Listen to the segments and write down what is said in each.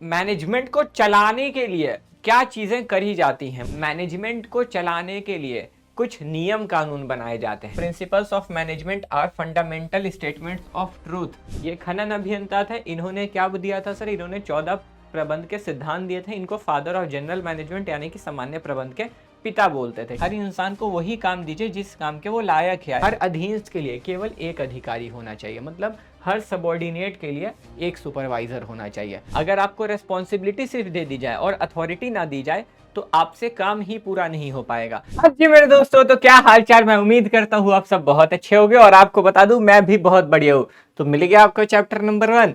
Management को चलाने के लिए क्या चीजें करी जाती हैं। मैनेजमेंट को चलाने के लिए कुछ नियम कानून बनाए जाते हैं। Principles of management are fundamental statements of truth. ये खनन अभियंता थे, इन्होंने क्या दिया था सर, इन्होंने 14 प्रबंध के सिद्धांत दिए थे। इनको फादर ऑफ जनरल मैनेजमेंट यानी कि सामान्य प्रबंध के पिता बोलते थे। हर इंसान को वही काम दीजिए जिस काम के वो लायक है। हर अधीनस्थ के लिए केवल एक अधिकारी होना चाहिए, मतलब हर सबॉर्डिनेट के लिए एक सुपरवाइजर होना चाहिए। अगर आपको रेस्पॉन्सिबिलिटी सिर्फ दे दी जाए और अथॉरिटी ना दी जाए तो आपसे काम ही पूरा नहीं हो पाएगा। अब जी मेरे दोस्तों, तो क्या हालचाल, मैं उम्मीद करता हूँ आप सब बहुत अच्छे होंगे और आपको बता दूं मैं भी बहुत बढ़िया हूँ। तो मिल गया आपको चैप्टर नंबर 1,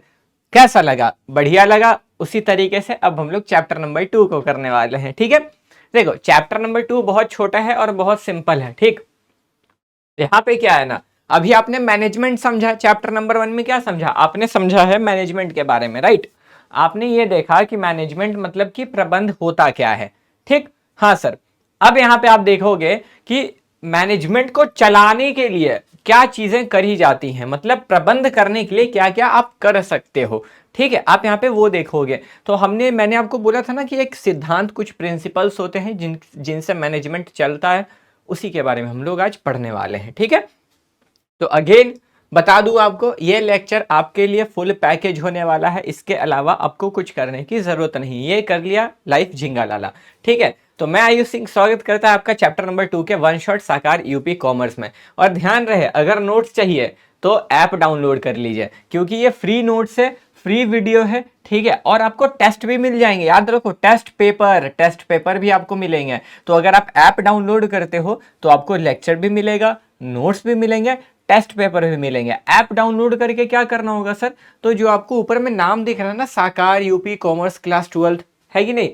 कैसा लगा? बढ़िया लगा। उसी तरीके से अब हम लोग चैप्टर नंबर 2 को करने वाले हैं। ठीक है, देखो चैप्टर नंबर 2 बहुत छोटा है और बहुत सिंपल है। ठीक, यहाँ पे क्या है ना, अभी आपने मैनेजमेंट समझा, चैप्टर नंबर 1 में क्या समझा आपने? समझा है मैनेजमेंट के बारे में, राइट। आपने ये देखा कि मैनेजमेंट मतलब कि प्रबंध होता क्या है। ठीक, हाँ सर। अब यहाँ पे आप देखोगे कि मैनेजमेंट को चलाने के लिए क्या चीजें करी जाती हैं, मतलब प्रबंध करने के लिए क्या क्या आप कर सकते हो। ठीक है, आप यहाँ पे वो देखोगे तो मैंने आपको बोला था ना कि एक सिद्धांत, कुछ प्रिंसिपल्स होते हैं जिनसे मैनेजमेंट चलता है, उसी के बारे में हम लोग आज पढ़ने वाले हैं। ठीक है, तो अगेन बता दूं आपको, ये लेक्चर आपके लिए फुल पैकेज होने वाला है। इसके अलावा आपको कुछ करने की जरूरत नहीं, ये कर लिया लाइफ झिंगा लाला। ठीक है, तो मैं आयुष सिंह स्वागत करता है आपका चैप्टर नंबर 2 के वन शॉट साकार यूपी कॉमर्स में। और ध्यान रहे, अगर नोट्स चाहिए तो ऐप डाउनलोड कर लीजिए, क्योंकि ये फ्री नोट्स है, फ्री वीडियो है। ठीक है, और आपको टेस्ट भी मिल जाएंगे, याद रखो, टेस्ट पेपर भी आपको मिलेंगे। तो अगर आप ऐप डाउनलोड करते हो तो आपको लेक्चर भी मिलेगा, नोट्स भी मिलेंगे, टेस्ट पेपर भी मिलेंगे। ऐप डाउनलोड करके क्या करना होगा सर, तो जो आपको ऊपर में नाम दिख रहा है ना, साकार यूपी कॉमर्स क्लास 12, है कि नहीं,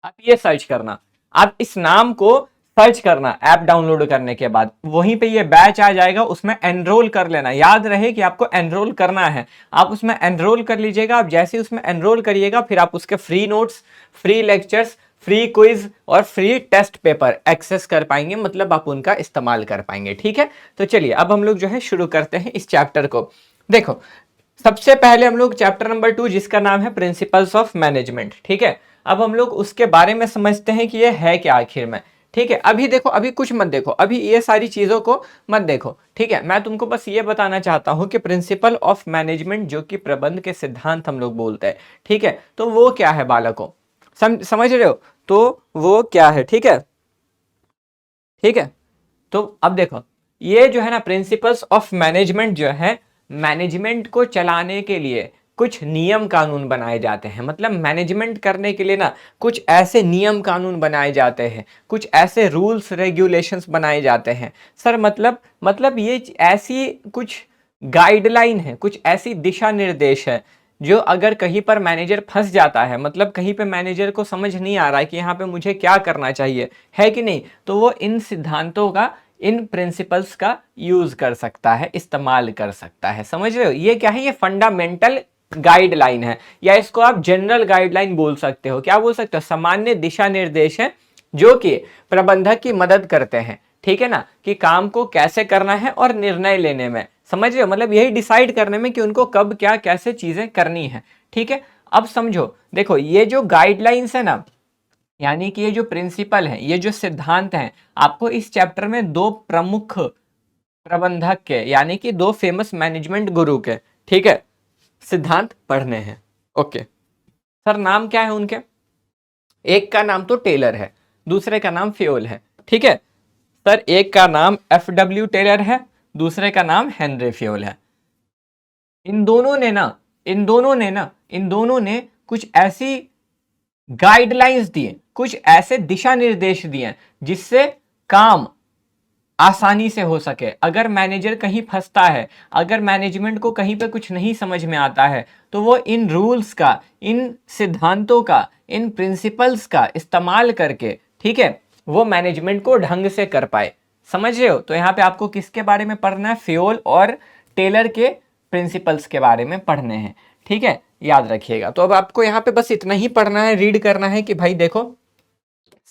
आप ये सर्च करना, आप इस नाम को सर्च करना ऐप डाउनलोड करने के बाद, वहीं पे ये बैच आ जाएगा, उसमें एनरोल कर लेना। याद रहे कि आपको एनरोल करना है, आप उसमें एनरोल कर लीजिएगा। आप जैसे ही उसमें एनरोल करिएगा, फिर आप उसके free notes, free lectures, free quiz और फ्री टेस्ट पेपर एक्सेस कर पाएंगे, मतलब आप उनका इस्तेमाल कर पाएंगे। ठीक है, तो चलिए अब हम लोग जो है शुरू करते हैं इस चैप्टर को। देखो, सबसे पहले हम लोग चैप्टर नंबर 2 जिसका नाम है प्रिंसिपल्स ऑफ मैनेजमेंट। ठीक है, अब हम लोग उसके बारे में समझते हैं कि ये है क्या आखिर में। ठीक है, अभी देखो, अभी कुछ मत देखो, अभी ये सारी चीजों को मत देखो। ठीक है, मैं तुमको बस ये बताना चाहता हूं कि प्रिंसिपल ऑफ मैनेजमेंट, जो कि प्रबंध के सिद्धांत हम लोग बोलते हैं। ठीक है, तो वो क्या है बालकों, समझ रहे हो? तो वो क्या है, ठीक है। ठीक है, तो अब देखो, ये जो है ना प्रिंसिपल्स ऑफ मैनेजमेंट जो है, मैनेजमेंट को चलाने के लिए कुछ नियम कानून बनाए जाते हैं। मतलब मैनेजमेंट करने के लिए ना कुछ ऐसे नियम कानून बनाए जाते हैं, कुछ ऐसे रूल्स रेगुलेशंस बनाए जाते हैं सर। मतलब ये ऐसी कुछ गाइडलाइन है, कुछ ऐसी दिशा निर्देश है, जो अगर कहीं पर मैनेजर फंस जाता है, मतलब कहीं पे मैनेजर को समझ नहीं आ रहा है कि यहाँ पे मुझे क्या करना चाहिए, है कि नहीं, तो वो इन सिद्धांतों का, इन प्रिंसिपल्स का यूज कर सकता है, इस्तेमाल कर सकता है। समझ रहे हो? ये क्या है? ये फंडामेंटल गाइडलाइन है, या इसको आप जनरल गाइडलाइन बोल सकते हो। क्या बोल सकते हो? सामान्य दिशा निर्देश है जो कि प्रबंधक की मदद करते हैं, ठीक है ना, कि काम को कैसे करना है और निर्णय लेने में, समझ रहे हो, मतलब यही डिसाइड करने में कि उनको कब क्या कैसे चीजें करनी है। ठीक है, अब समझो, देखो ये जो गाइडलाइंस है ना, यानी कि ये जो प्रिंसिपल है, ये जो सिद्धांत हैं, आपको इस चैप्टर में दो प्रमुख प्रबंधक के, यानी कि दो फेमस मैनेजमेंट गुरु के, ठीक है, सिद्धांत पढ़ने हैं। ओके सर, नाम क्या है उनके? एक का नाम तो टेलर है, दूसरे का नाम फ्योल है। ठीक है सर, एक का नाम FW टेलर है, दूसरे का नाम हेनरी फ्योल है। इन दोनों ने कुछ ऐसी गाइडलाइंस दिए, कुछ ऐसे दिशा निर्देश दिए जिससे काम आसानी से हो सके। अगर मैनेजर कहीं फंसता है, अगर मैनेजमेंट को कहीं पे कुछ नहीं समझ में आता है, तो वो इन रूल्स का, इन सिद्धांतों का, इन प्रिंसिपल्स का इस्तेमाल करके, ठीक है, वो मैनेजमेंट को ढंग से कर पाए। समझ रहे हो? तो यहाँ पे आपको किसके बारे में पढ़ना है? फ्योल और टेलर के प्रिंसिपल्स के बारे में पढ़ने हैं। ठीक है, याद रखिएगा। तो अब आपको यहाँ पे बस इतना ही पढ़ना है, रीड करना है कि भाई देखो,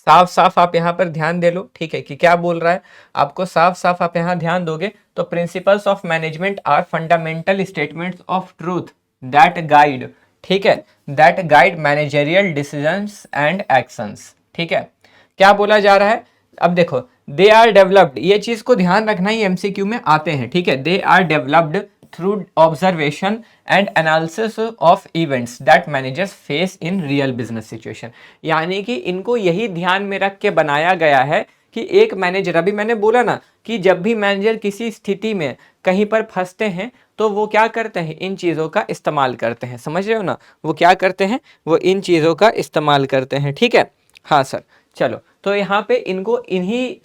साफ साफ आप यहाँ पर ध्यान दे लो, ठीक है, कि क्या बोल रहा है आपको। साफ साफ आप यहाँ ध्यान दोगे तो principles of management are fundamental statements of truth that guide ठीक है, that guide managerial decisions and actions. ठीक है, क्या बोला जा रहा है, अब देखो, दे आर डेवलप्ड, ये चीज को ध्यान रखना ही एमसीक्यू में आते हैं। ठीक है, they are developed through observation and analysis of events that managers face in real business situation. यानी कि इनको यही ध्यान में रख के बनाया गया है कि एक मैनेजर, अभी मैंने बोला ना कि जब भी मैनेजर किसी स्थिति में कहीं पर फंसते हैं तो वो क्या करते हैं, इन चीज़ों का इस्तेमाल करते हैं। समझ रहे हो ना, वो क्या करते हैं, वो इन चीज़ों का इस्तेमाल करते हैं। ठीक है, हाँ सर, चलो, तो यहाँ पे इनको इन्हीं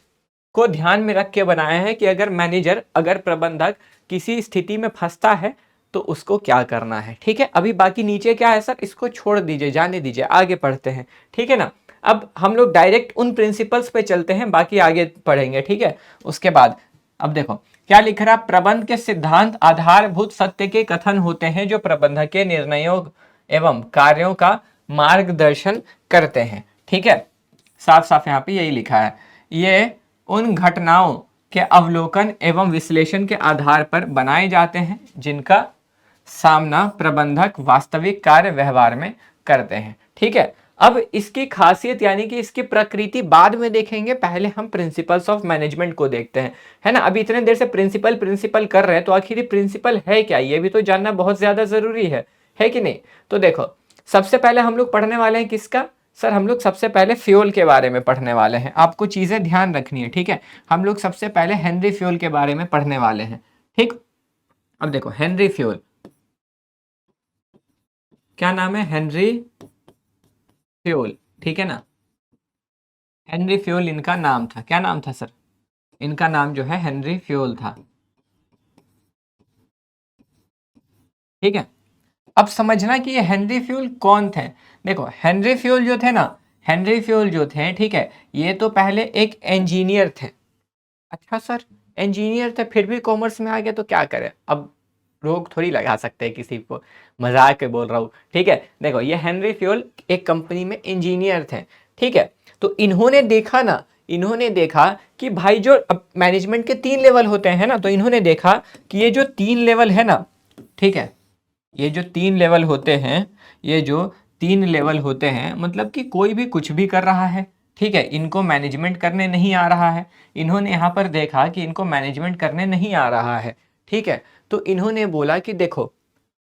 को ध्यान में रख के बनाया है कि अगर मैनेजर, अगर प्रबंधक किसी स्थिति में फंसता है तो उसको क्या करना है। ठीक है, अभी बाकी नीचे क्या है सर, इसको छोड़ दीजिए, जाने दीजिए, आगे पढ़ते हैं। ठीक है ना, अब हम लोग डायरेक्ट उन प्रिंसिपल्स पे चलते हैं, बाकी आगे पढ़ेंगे। ठीक है, उसके बाद अब देखो क्या लिख रहा, प्रबंध के सिद्धांत आधारभूत सत्य के कथन होते हैं जो प्रबंधक के निर्णयों एवं कार्यों का मार्गदर्शन करते हैं। ठीक है, साफ साफ यहाँ पे यही लिखा है, ये उन घटनाओं के अवलोकन एवं विश्लेषण के आधार पर बनाए जाते हैं जिनका सामना प्रबंधक वास्तविक कार्य व्यवहार में करते हैं। ठीक है, अब इसकी खासियत यानी कि इसकी प्रकृति बाद में देखेंगे, पहले हम प्रिंसिपल्स ऑफ मैनेजमेंट को देखते हैं, है ना। अभी इतने देर से प्रिंसिपल प्रिंसिपल कर रहे हैं तो आखिर प्रिंसिपल है क्या, ये भी तो जानना बहुत ज्यादा जरूरी है कि नहीं। तो देखो, सबसे पहले हम लोग पढ़ने वाले हैं किसका सर, हम लोग सबसे पहले फ्यूल के बारे में पढ़ने वाले हैं। आपको चीजें ध्यान रखनी है। ठीक है, हम लोग सबसे पहले हेनरी फ्यूल के बारे में पढ़ने वाले हैं। ठीक, अब देखो हेनरी फ्यूल, क्या नाम है, हेनरी फ्यूल। ठीक है ना, हेनरी फ्यूल इनका नाम था। क्या नाम था सर, इनका नाम जो है हेनरी फ्यूल था। ठीक है, अब समझना कि ये हेनरी फ्यूल कौन थे। देखो हेनरी फ्यूल जो थे ना, हेनरी फ्यूल जो थे, ठीक है, ये तो पहले एक इंजीनियर थे। अच्छा सर, इंजीनियर थे फिर भी कॉमर्स में आ गए तो क्या करें, अब रोक थोड़ी लगा सकते हैं किसी को, मजाक के बोल रहा हूँ। ठीक है, देखो ये हेनरी फ्यूल एक कंपनी में इंजीनियर थे। ठीक है, तो इन्होंने देखा ना, इन्होंने देखा कि भाई जो अब मैनेजमेंट के 3 लेवल होते हैं ना, तो इन्होंने देखा कि ये जो 3 लेवल है ना, ठीक है, ये जो 3 लेवल होते हैं, ये जो 3 लेवल होते हैं, मतलब कि कोई भी कुछ भी कर रहा है। ठीक है, इनको मैनेजमेंट करने नहीं आ रहा है, इन्होंने यहाँ पर देखा कि इनको मैनेजमेंट करने नहीं आ रहा है। ठीक है, तो इन्होंने बोला कि देखो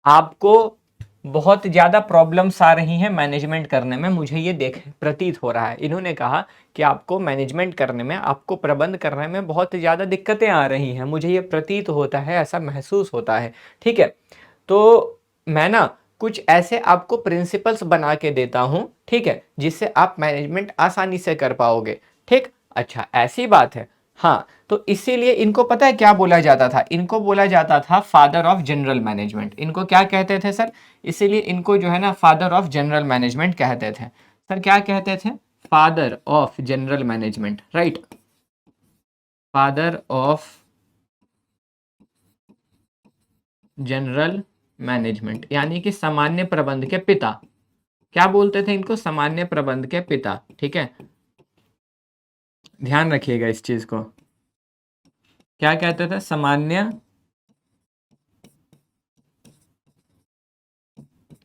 आपको बहुत ज़्यादा प्रॉब्लम्स आ रही हैं मैनेजमेंट करने में, मुझे ये देख प्रतीत हो रहा है। इन्होंने कहा कि आपको मैनेजमेंट करने में, आपको प्रबंध करने में बहुत ज़्यादा दिक्कतें आ रही हैं, मुझे ये प्रतीत होता है, ऐसा महसूस होता है। ठीक है, तो मैं ना कुछ ऐसे आपको प्रिंसिपल्स बना के देता हूँ, ठीक है, जिससे आप मैनेजमेंट आसानी से कर पाओगे। ठीक, अच्छा ऐसी बात है। हाँ, तो इसीलिए इनको पता है क्या बोला जाता था, इनको बोला जाता था फादर ऑफ जनरल मैनेजमेंट। इनको क्या कहते थे सर, इसीलिए इनको जो है ना फादर ऑफ जनरल मैनेजमेंट कहते थे। सर क्या कहते थे, father of general management, right, father of general management, यानी कि सामान्य प्रबंध के पिता। क्या बोलते थे इनको, सामान्य प्रबंध के पिता। ठीक है, ध्यान रखिएगा इस चीज को, क्या कहते थे, सामान्य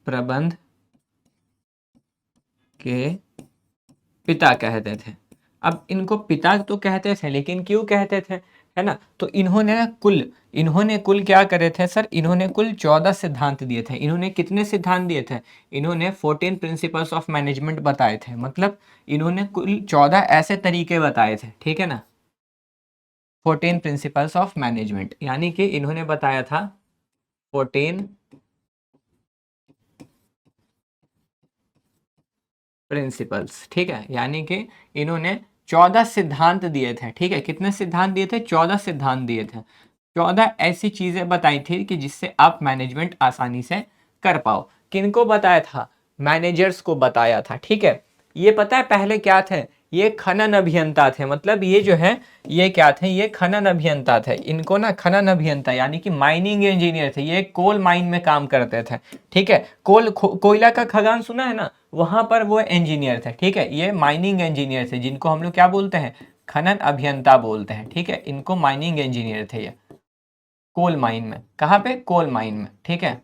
प्रबंध के पिता कहते थे। अब इनको पिता तो कहते थे, लेकिन क्यों कहते थे, है ना। तो इन्होंने कुल क्या करे थे सर, इन्होंने कुल 14 सिद्धांत दिए थे। इन्होंने कितने सिद्धांत दिए थे, इन्होंने 14 प्रिंसिपल्स ऑफ मैनेजमेंट बताए थे, मतलब इन्होंने कुल 14 ऐसे तरीके बताए थे। ठीक है ना, 14 प्रिंसिपल्स ऑफ मैनेजमेंट, यानी कि इन्होंने बताया था 14 प्रिंसिपल्स। ठीक है, यानी कि इन्होंने 14 सिद्धांत दिए थे। ठीक है, कितने सिद्धांत दिए थे, 14 सिद्धांत दिए थे। 14 ऐसी चीजें बताई थी कि जिससे आप मैनेजमेंट आसानी से कर पाओ। किनको बताया था, मैनेजर्स को बताया था। ठीक है, ये पता है पहले क्या थे, ये खनन अभियंता थे, मतलब ये जो है ये क्या थे, ये खनन अभियंता थे। इनको ना खनन अभियंता यानी कि माइनिंग इंजीनियर थे, ये कोल माइन में काम करते थे। ठीक है, कोयला का खदान सुना है ना, वहां पर वो इंजीनियर थे। ठीक है, ये माइनिंग इंजीनियर थे, जिनको हम लोग क्या बोलते हैं, खनन अभियंता बोलते हैं। ठीक है, इनको माइनिंग इंजीनियर थे ये, कोल माइन में, कहाँ पे, कोल माइन में। ठीक है,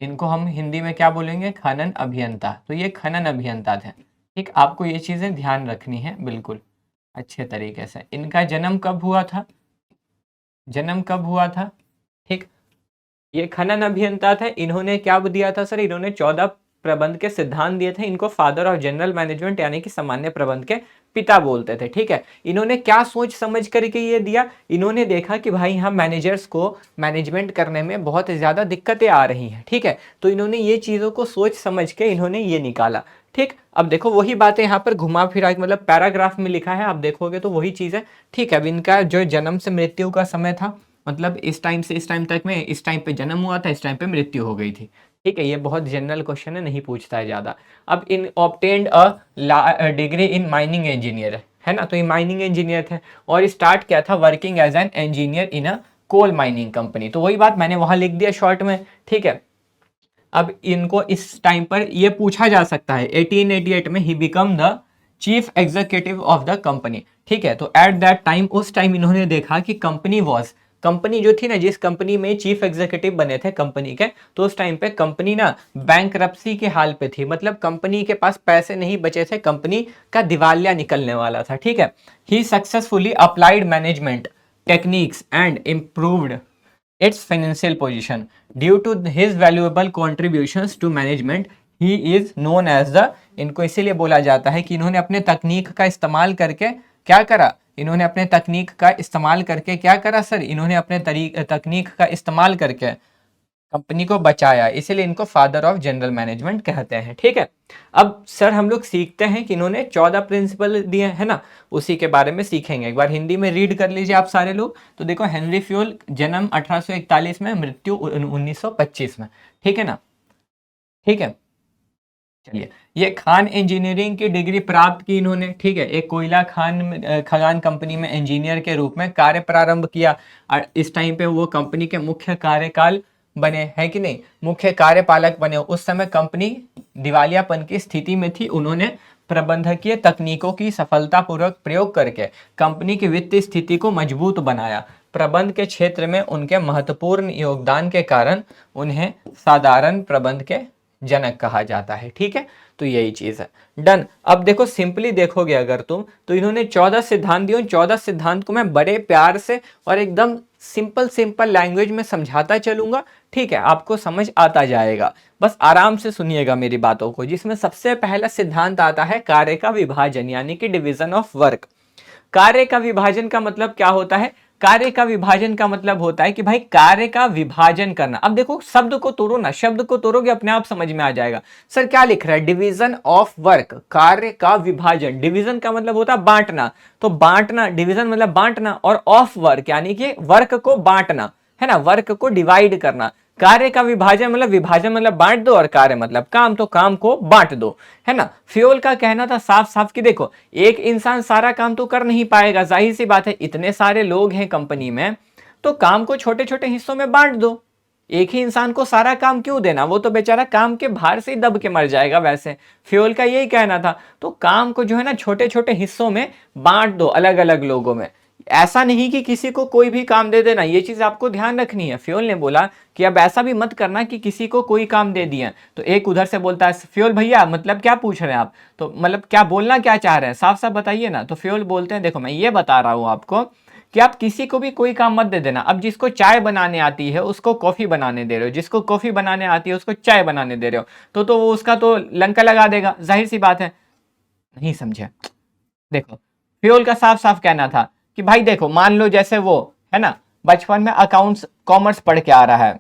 इनको हम हिंदी में क्या बोलेंगे, खनन अभियंता। तो ये खनन अभियंता थे। ठीक, आपको ये चीजें ध्यान रखनी है बिल्कुल अच्छे तरीके से। इनका जन्म कब हुआ था, जन्म कब हुआ था? ठीक, ये खनन अभियंता थे। इन्होंने क्या दिया था सर, इन्होंने 14 प्रबंध के सिद्धांत दिए थे। इनको फादर ऑफ जनरल मैनेजमेंट यानी कि सामान्य प्रबंध के पिता बोलते थे। ठीक है, इन्होंने क्या सोच समझ करके ये दिया, इन्होंने देखा कि भाई हम मैनेजर्स को मैनेजमेंट करने में बहुत ज़्यादा दिक्कतें आ रही हैं। ठीक है, तो इन्होंने ये चीज़ों को सोच समझ के इन्होंने ये निकाला। ठीक, अब देखो वही बातें यहाँ पर घुमा फिरा मतलब पैराग्राफ में लिखा है, आप देखोगे तो वही चीज़ है। ठीक है, अब इनका जो जन्म से मृत्यु का समय था, मतलब इस टाइम से इस टाइम तक में, इस टाइम पे जन्म हुआ था, इस टाइम पे मृत्यु हो गई थी। ठीक है, ये बहुत जनरल क्वेश्चन है, नहीं पूछता है ज़्यादा। अब in obtained a degree in mining engineer, है ना, तो ये माइनिंग इंजीनियर थे और स्टार्ट किया था working as an engineer in a coal mining company. तो वही बात मैंने वहां लिख दिया शॉर्ट में। ठीक है, अब इनको इस टाइम पर ये पूछा जा सकता है 1888 में he become the chief executive of the company. ठीक है, तो एट दैट टाइम, उस टाइम इन्होंने देखा कि कंपनी जो थी ना, जिस कंपनी में चीफ एग्जीक्यूटिव बने थे कंपनी के, तो उस टाइम पे कंपनी ना बैंकरप्सी के हाल पे थी। मतलब कंपनी के पास पैसे नहीं बचे थे, कंपनी का दिवालिया निकलने वाला था। ठीक है, he successfully applied management techniques and improved its financial position due to his valuable contributions to management he is known as the, इनको इसीलिए बोला जाता है कि इन्होंने अपने तकनीक का इस्तेमाल करके क्या करा, इन्होंने अपने तकनीक का इस्तेमाल करके क्या करा सर, इन्होंने अपने तकनीक का इस्तेमाल करके कंपनी को बचाया, इसीलिए इनको फादर ऑफ जनरल मैनेजमेंट कहते हैं। ठीक है, अब सर हम लोग सीखते हैं कि इन्होंने 14 प्रिंसिपल दिए हैं ना, उसी के बारे में सीखेंगे। एक बार हिंदी में रीड कर लीजिए आप सारे लोग। तो देखो, हेनरी फ्यूल जन्म 1841 में, मृत्यु 1925 में। ठीक है ना, ठीक है, चलिए। ये खान इंजीनियरिंग की डिग्री प्राप्त की इन्होंने। ठीक है, एक कोयला खदान कंपनी में इंजीनियर के रूप में कार्य प्रारंभ किया और इस टाइम पे वो कंपनी के मुख्य कार्यकाल बने, है कि नहीं, मुख्य कार्यपालक बने। उस समय कंपनी दिवालियापन की स्थिति में थी। उन्होंने प्रबंधकीय तकनीकों की सफलतापूर्वक प्रयोग करके कंपनी की वित्तीय स्थिति को मजबूत बनाया। प्रबंध के क्षेत्र में उनके महत्वपूर्ण योगदान के कारण उन्हें साधारण प्रबंध के जनक कहा जाता है। ठीक है, तो यही चीज है। डन। अब देखो, सिंपली देखोगे अगर तुम, तो इन्होंने 14 सिद्धांत दिए। 14 सिद्धांत को मैं बड़े प्यार से और एकदम सिंपल लैंग्वेज में समझाता चलूंगा। ठीक है, आपको समझ आता जाएगा, बस आराम से सुनिएगा मेरी बातों को। जिसमें सबसे पहला सिद्धांत आता है कार्य का विभाजन, यानी कि डिवीजन ऑफ वर्क। कार्य का विभाजन का मतलब क्या होता है? कार्य का विभाजन का मतलब होता है कि भाई कार्य का विभाजन करना। अब देखो, शब्द को तोड़ो ना, शब्द को तोड़ोगे अपने आप समझ में आ जाएगा। सर क्या लिख रहा है? डिवीजन ऑफ वर्क, कार्य का विभाजन। डिवीजन का मतलब होता है बांटना, तो बांटना, डिवीजन मतलब बांटना, और ऑफ वर्क यानी कि वर्क को बांटना, है ना, वर्क को डिवाइड करना। कार्य का विभाजन मतलब बांट दो, और कार्य मतलब काम, तो काम को बांट दो, है ना। फ्यूल का कहना था साफ साफ कि देखो, एक इंसान सारा काम तो कर नहीं पाएगा, जाहिर सी बात है, इतने सारे लोग हैं कंपनी में, तो काम को छोटे छोटे हिस्सों में बांट दो। एक ही इंसान को सारा काम क्यों देना, वो तो बेचारा काम के भार से ही दब के मर जाएगा। वैसे फ्यूल का यही कहना था, तो काम को जो है ना छोटे छोटे हिस्सों में बांट दो, अलग अलग लोगों में। ऐसा नहीं कि किसी को कोई भी काम दे देना, ये चीज आपको ध्यान रखनी है। फ्यूल ने बोला कि अब ऐसा भी मत करना कि किसी को कोई काम दे दिया। तो एक उधर से बोलता है, फ्यूल भैया मतलब क्या पूछ रहे हैं आप, तो मतलब क्या बोलना क्या चाह रहे हैं, साफ साफ बताइए ना। तो फ्यूल बोलते हैं, देखो मैं ये बता रहा हूं आपको कि आप किसी को भी कोई काम मत दे देना। अब जिसको चाय बनाने आती है उसको कॉफी बनाने दे रहे हो, जिसको कॉफी बनाने आती है उसको चाय बनाने दे रहे हो, तो वो उसका तो लंका लगा देगा, जाहिर सी बात है। नहीं समझे? देखो, फ्यूल का साफ साफ कहना था कि भाई देखो, मान लो जैसे वो है ना, बचपन में अकाउंट्स कॉमर्स पढ़ के आ रहा है।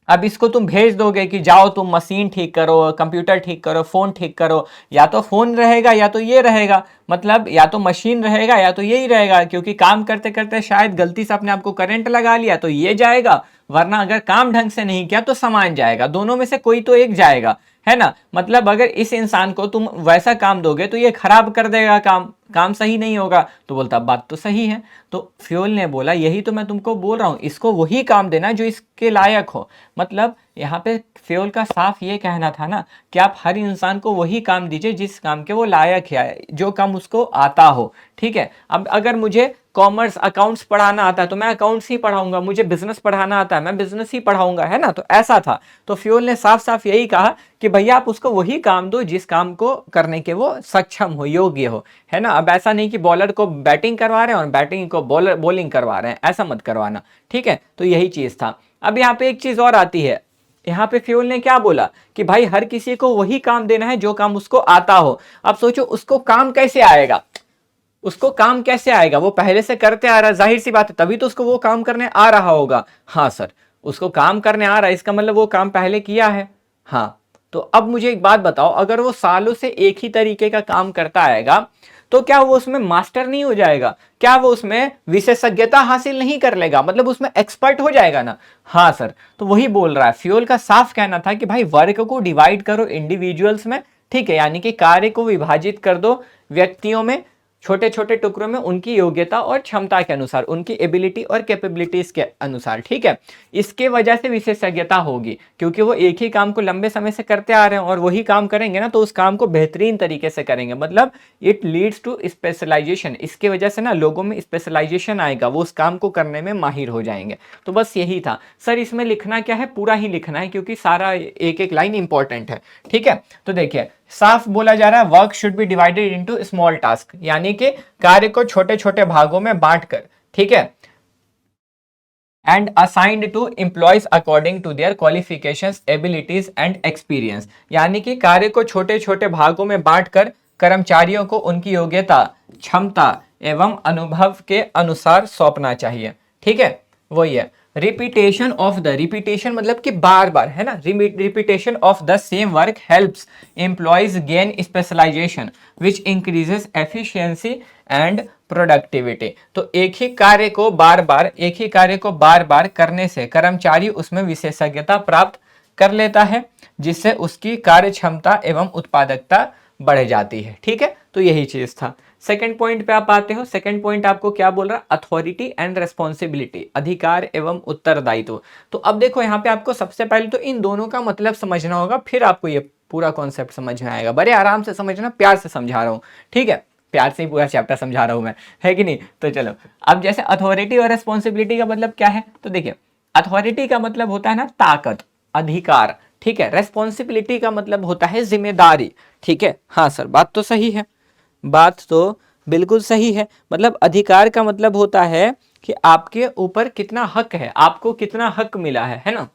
अब इसको तुम भेज दोगे कि जाओ तुम मशीन ठीक करो, कंप्यूटर ठीक करो, फोन ठीक करो, या तो फोन रहेगा या तो ये रहेगा, मतलब या तो मशीन रहेगा या तो यही रहेगा, क्योंकि काम करते करते शायद गलती से अपने आप को करंट लगा लिया तो ये जाएगा, वरना अगर काम ढंग से नहीं किया तो सामान जाएगा, दोनों में से कोई तो एक जाएगा, है ना। मतलब अगर इस इंसान को तुम वैसा काम दोगे तो ये खराब कर देगा काम सही नहीं होगा। तो बोलता बात तो सही है। तो फ्यूल ने बोला यही तो मैं तुमको बोल रहा हूं, इसको वही काम देना जो इसके लायक हो। मतलब यहाँ पे फ्यूल का साफ ये कहना था ना कि आप हर इंसान को वही काम दीजिए जिस काम के वो लायक है, जो काम उसको आता हो। ठीक है, अब अगर मुझे कॉमर्स अकाउंट्स पढ़ाना आता है तो मैं अकाउंट्स ही पढ़ाऊंगा, मुझे बिजनेस पढ़ाना आता है मैं बिजनेस ही पढ़ाऊंगा, है ना। तो ऐसा था। तो फ्यूल ने साफ साफ यही कहा कि भैया आप उसको वही काम दो जिस काम को करने के वो सक्षम हो, योग्य हो, है ना। अब ऐसा नहीं कि बॉलर को बैटिंग करवा रहे हैं और बैटिंग को बॉलिंग करवा रहे हैं, ऐसा मत करवाना, ठीक है। तो यही चीज था। अब यहाँ पे एक चीज और आती है, यहाँ पे फ्यूल ने क्या बोला कि भाई हर किसी को वही काम देना है जो काम उसको आता हो। अब सोचो उसको काम कैसे आएगा, उसको काम कैसे आएगा, वो पहले से करते आ रहा है, जाहिर सी बात है तभी तो उसको वो काम करने आ रहा होगा। हाँ सर, उसको काम करने आ रहा है इसका मतलब वो काम पहले किया है। हाँ, तो अब मुझे एक बात बताओ, अगर वो सालों से एक ही तरीके का काम करता आएगा तो क्या वो उसमें मास्टर नहीं हो जाएगा, क्या वो उसमें विशेषज्ञता हासिल नहीं कर लेगा, मतलब उसमें एक्सपर्ट हो जाएगा ना। हाँ सर, तो वही बोल रहा है। फ्यूल का साफ कहना था कि भाई वर्क को डिवाइड करो इंडिविजुअल्स में, ठीक है, यानी कि कार्य को विभाजित कर दो व्यक्तियों में, छोटे छोटे टुकड़ों में, उनकी योग्यता और क्षमता के अनुसार, उनकी एबिलिटी और कैपेबिलिटीज के अनुसार, ठीक है। इसके वजह से विशेषज्ञता होगी, क्योंकि वो एक ही काम को लंबे समय से करते आ रहे हैं और वही काम करेंगे ना तो उस काम को बेहतरीन तरीके से करेंगे, मतलब इट लीड्स टू स्पेशलाइजेशन। इसके वजह से ना लोगों में स्पेशलाइजेशन आएगा, वो उस काम को करने में माहिर हो जाएंगे। तो बस यही था सर। इसमें लिखना क्या है, पूरा ही लिखना है क्योंकि सारा एक एक लाइन इंपॉर्टेंट है, ठीक है। तो देखिए साफ बोला जा रहा है work should B divided into small task, यानी कि कार्य को छोटे छोटे भागों में बांटकर, ठीक है, and assigned to employees according to their qualifications, abilities and experience, यानी कि कार्य को छोटे छोटे भागों में बांटकर कर्मचारियों को उनकी योग्यता, क्षमता एवं अनुभव के अनुसार सौंपना चाहिए, ठीक है। वही है रिपीटेशन ऑफ द, रिपीटेशन मतलब कि बार बार, है ना, repetition of the same work helps employees gain specialisation which increases efficiency and productivity. तो एक ही कार्य को बार बार करने से कर्मचारी उसमें विशेषज्ञता प्राप्त कर लेता है, जिससे उसकी कार्य क्षमता एवं उत्पादकता बढ़ जाती है, ठीक है। तो यही चीज था। सेकंड पॉइंट पे आप आते हो। सेकंड पॉइंट आपको क्या बोल रहा है, अथॉरिटी एंड रेस्पॉन्सिबिलिटी, अधिकार एवं उत्तरदायित्व। तो अब देखो यहाँ पे आपको सबसे पहले तो इन दोनों का मतलब समझना होगा, फिर आपको ये पूरा कॉन्सेप्ट समझ में आएगा। बड़े आराम से समझना, प्यार से समझा रहा हूँ, ठीक है, प्यार से ही पूरा चैप्टर समझा रहा हूँ मैं, है कि नहीं। तो चलो, अब जैसे अथॉरिटी और रेस्पॉन्सिबिलिटी का मतलब क्या है, तो देखिए अथॉरिटी का मतलब होता है ना ताकत, अधिकार, ठीक है। रेस्पॉन्सिबिलिटी का मतलब होता है जिम्मेदारी, ठीक है। हाँ सर, बात तो सही है, बात तो बिल्कुल सही है। मतलब अधिकार का मतलब होता है कि आपके ऊपर कितना हक है, आपको कितना हक मिला है ना।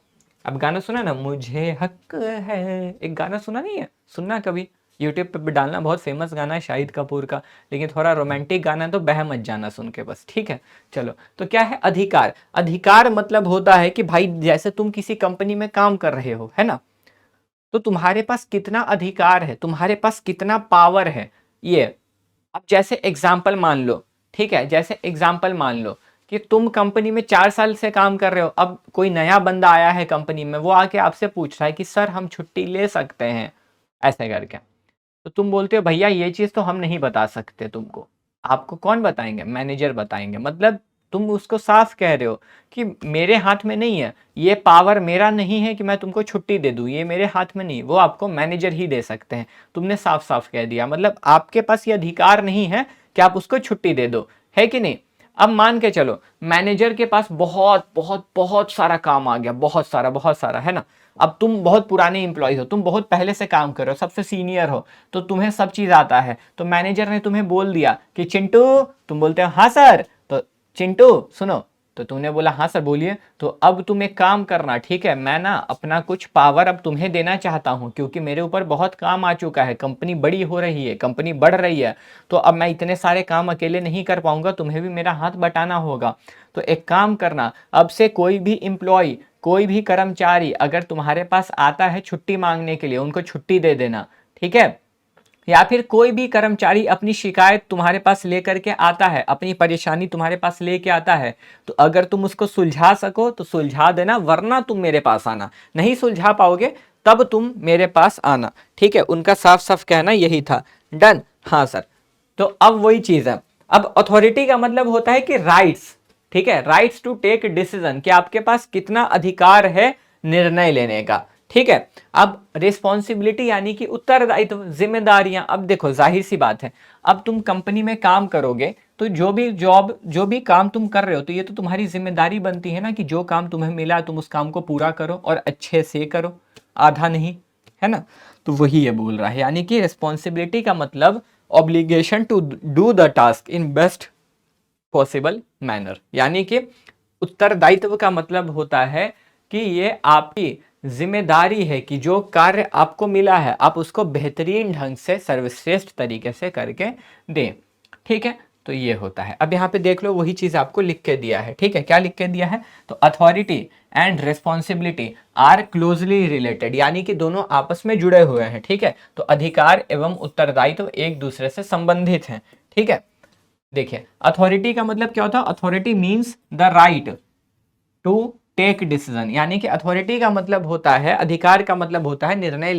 अब गाना सुना ना, मुझे हक है, एक गाना सुना नहीं है, सुनना कभी, यूट्यूब पे भी डालना, बहुत फेमस गाना है शाहिद कपूर का, लेकिन थोड़ा रोमांटिक गाना है तो बह मत जाना सुन के बस, ठीक है। चलो, तो क्या है अधिकार, अधिकार मतलब होता है कि भाई जैसे तुम किसी कंपनी में काम कर रहे हो, है ना, तो तुम्हारे पास कितना अधिकार है, तुम्हारे पास कितना पावर है ये। अब जैसे एग्जाम्पल मान लो, ठीक है, जैसे एग्जाम्पल मान लो कि तुम कंपनी में 4 साल से काम कर रहे हो, अब कोई नया बंदा आया है कंपनी में, वो आके आपसे पूछ रहा है कि सर हम छुट्टी ले सकते हैं, ऐसे करके। तो तुम बोलते हो भैया ये चीज तो हम नहीं बता सकते तुमको, आपको कौन बताएंगे, मैनेजर बताएंगे। मतलब तुम उसको साफ कह रहे हो कि मेरे हाथ में नहीं है, ये पावर मेरा नहीं है कि मैं तुमको छुट्टी दे दूं, ये मेरे हाथ में नहीं, वो आपको मैनेजर ही दे सकते हैं। तुमने साफ साफ कह दिया, मतलब आपके पास ये अधिकार नहीं है कि आप उसको छुट्टी दे दो, है कि नहीं। अब मान के चलो मैनेजर के पास बहुत बहुत बहुत सारा काम आ गया, बहुत सारा, है ना। अब तुम बहुत पुराने इंप्लॉय हो, तुम बहुत पहले से काम कर रहे हो, सबसे सीनियर हो, तो तुम्हें सब चीज आता है। तो मैनेजर ने तुम्हें बोल दिया कि चिंटू, तुम बोलते हो हाँ सर, तो चिंटू सुनो, तो तुमने बोला हाँ सर बोलिए। तो अब तुम एक काम करना, ठीक है, मैं ना अपना कुछ पावर अब तुम्हें देना चाहता हूँ, क्योंकि मेरे ऊपर बहुत काम आ चुका है, कंपनी बड़ी हो रही है, कंपनी बढ़ रही है, तो अब मैं इतने सारे काम अकेले नहीं कर पाऊंगा, तुम्हें भी मेरा हाथ बटाना होगा। तो एक काम करना, अब से कोई भी एम्प्लॉय, कोई भी कर्मचारी अगर तुम्हारे पास आता है छुट्टी मांगने के लिए, उनको छुट्टी दे देना, ठीक है। या फिर कोई भी कर्मचारी अपनी शिकायत तुम्हारे पास लेकर के आता है, अपनी परेशानी तुम्हारे पास लेके आता है, तो अगर तुम उसको सुलझा सको तो सुलझा देना, वरना तुम मेरे पास आना, नहीं सुलझा पाओगे तब तुम मेरे पास आना, ठीक है। उनका साफ साफ कहना यही था। डन, हाँ सर। तो अब वही चीज है, अब अथॉरिटी का मतलब होता है कि राइट्स, ठीक है, राइट्स टू टेक डिसीजन, कि आपके पास कितना अधिकार है निर्णय लेने का, ठीक है। अब रिस्पॉन्सिबिलिटी यानी कि उत्तरदायित्व, जिम्मेदारियां। अब देखो जाहिर सी बात है, अब तुम कंपनी में काम करोगे तो जो भी काम तुम कर रहे हो तो ये तो तुम्हारी जिम्मेदारी बनती है ना कि जो काम तुम्हें मिला तुम उस काम को पूरा करो और अच्छे से करो, आधा नहीं, है ना। तो वही ये बोल रहा है, यानी कि रिस्पॉन्सिबिलिटी का मतलब obligation to do the task in best possible manner, यानी कि उत्तरदायित्व का मतलब होता है कि ये आपकी जिम्मेदारी है कि जो कार्य आपको मिला है आप उसको बेहतरीन ढंग से सर्वश्रेष्ठ तरीके से करके दें, ठीक है। तो ये होता है। अब यहाँ पे देख लो वही चीज आपको लिख के दिया है, ठीक है। क्या लिख के दिया है, तो authority and responsibility are closely related, यानी कि दोनों आपस में जुड़े हुए हैं, ठीक है। तो अधिकार एवं उत्तरदायित्व एक दूसरे से संबंधित हैं, ठीक है। देखिए अथॉरिटी का मतलब क्या होता है, authority means the right to take decision, यानी कि अथॉरिटी का मतलब होता है, अधिकार का मतलब होता है निर्णय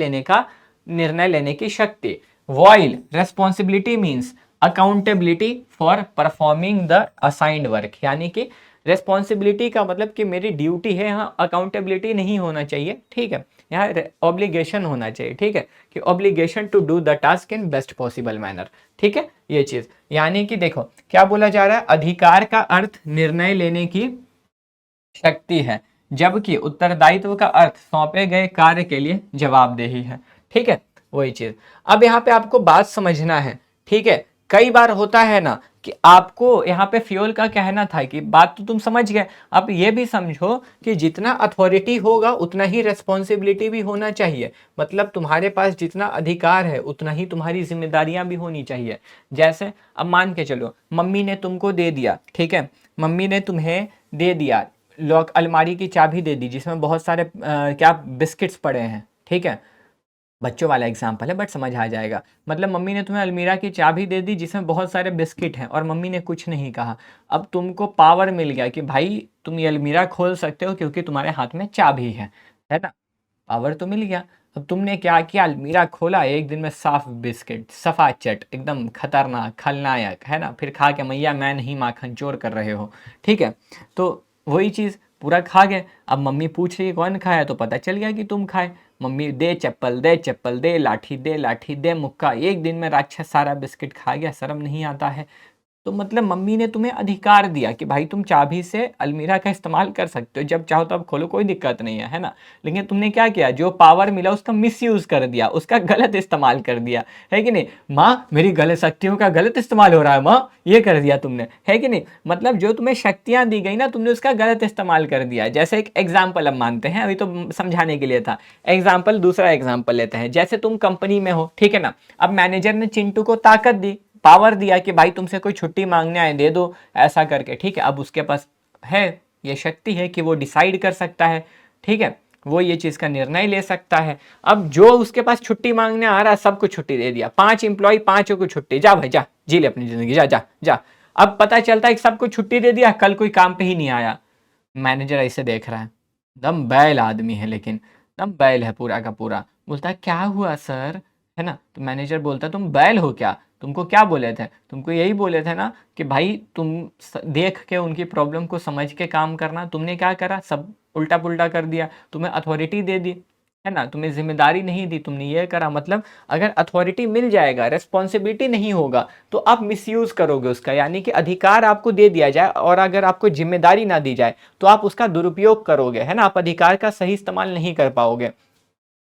लेने की शक्ति। Voile responsibility means accountability for performing the assigned work, यानी कि रेस्पॉन्सिबिलिटी का मतलब कि मेरी ड्यूटी है, यहाँ अकाउंटेबिलिटी नहीं होना चाहिए, ठीक है। यहाँ ऑब्लिगेशन होना चाहिए, ठीक है, कि obligation to do the task in best possible manner, ठीक है। ये चीज यानी कि देखो क्या बोला जा रहा है, अधिकार का अर्थ निर्णय लेने की शक्ति है, जबकि उत्तरदायित्व का अर्थ सौंपे गए कार्य के लिए जवाबदेही है, ठीक है। वही चीज अब यहाँ पे आपको बात समझना है, ठीक है। कई बार होता है ना कि आपको यहाँ पे फ्यूल का कहना था कि बात तो तुम समझ गए, अब ये भी समझो कि जितना अथॉरिटी होगा उतना ही रेस्पॉन्सिबिलिटी भी होना चाहिए, मतलब तुम्हारे पास जितना अधिकार है उतना ही तुम्हारी जिम्मेदारियां भी होनी चाहिए। जैसे अब मान के चलो मम्मी ने तुमको दे दिया, ठीक है, मम्मी ने तुम्हें दे दिया लॉक अलमारी की चाबी दे दी जिसमें बहुत सारे क्या बिस्किट्स पड़े हैं, ठीक है। बच्चों वाला एग्जाम्पल है बट समझ आ जाएगा। मतलब मम्मी ने तुम्हें अलमीरा की चाबी दे दी जिसमें बहुत सारे बिस्किट हैं और मम्मी ने कुछ नहीं कहा। अब तुमको पावर मिल गया कि भाई तुम ये अलमीरा खोल सकते हो क्योंकि तुम्हारे हाथ में चाबी है ना, पावर तो मिल गया। अब तुमने क्या किया, अलमीरा खोला, एक दिन में साफ बिस्किट, सफाचट, एकदम खतरनाक खलनायक, है ना। फिर खा के मैया मैं नहीं माखन चोर कर रहे हो, ठीक है। तो वही चीज़ पूरा खा गए। अब मम्मी पूछ रही कौन खाया, तो पता चल गया कि तुम खाए। मम्मी दे चप्पल, दे चप्पल, दे लाठी, दे लाठी, दे मुक्का, एक दिन में राक्षस सारा बिस्किट खा गया, शर्म नहीं आता है। तो मतलब मम्मी ने तुम्हें अधिकार दिया कि भाई तुम चाबी से अलमीरा का इस्तेमाल कर सकते हो, जब चाहो तब खोलो, कोई दिक्कत नहीं है ना। लेकिन तुमने क्या किया, जो पावर मिला उसका मिसयूज कर दिया, उसका गलत इस्तेमाल कर दिया, है कि नहीं। माँ मेरी गलत शक्तियों का गलत इस्तेमाल हो रहा है, माँ ये कर दिया तुमने, है कि नहीं। मतलब जो तुम्हें शक्तियां दी गई ना तुमने उसका गलत इस्तेमाल कर दिया। जैसे एक एग्जाम्पल अब मानते हैं, अभी तो समझाने के लिए था, एग्जाम्पल दूसरा एग्जाम्पल लेते हैं। जैसे तुम कंपनी में हो, ठीक है ना, अब मैनेजर ने चिंटू को ताकत दी, पावर दिया कि भाई तुमसे कोई छुट्टी मांगने आए दे दो, ऐसा करके, ठीक है। अब उसके पास है ये शक्ति है कि वो डिसाइड कर सकता है, ठीक है, वो ये चीज का निर्णय ले सकता है। अब जो उसके पास छुट्टी मांगने आ रहा है सबको छुट्टी दे दिया, 5 एम्प्लॉय 5 को छुट्टी, जा भाई जा जी ले अपनी जिंदगी, जा जा जा। अब पता चलता है कि सबको छुट्टी दे दिया, कल कोई काम पे ही नहीं आया। मैनेजर ऐसे देख रहा है, दम बैल आदमी है, लेकिन दम बैल है पूरा का पूरा। बोलता है क्या हुआ सर, है ना। तो मैनेजर बोलता है तुम बैल हो क्या, तुमको क्या बोले थे, तुमको यही बोले थे ना कि भाई तुम देख के उनकी प्रॉब्लम को समझ के काम करना। तुमने क्या करा, सब उल्टा पुल्टा कर दिया। तुम्हें अथॉरिटी दे दी, है ना, तुम्हें जिम्मेदारी नहीं दी, तुमने ये करा। मतलब अगर अथॉरिटी मिल जाएगा, रेस्पॉन्सिबिलिटी नहीं होगा तो आप मिसयूज करोगे उसका, यानी कि अधिकार आपको दे दिया जाए और अगर आपको जिम्मेदारी ना दी जाए तो आप उसका दुरुपयोग करोगे, है ना, आप अधिकार का सही इस्तेमाल नहीं कर पाओगे।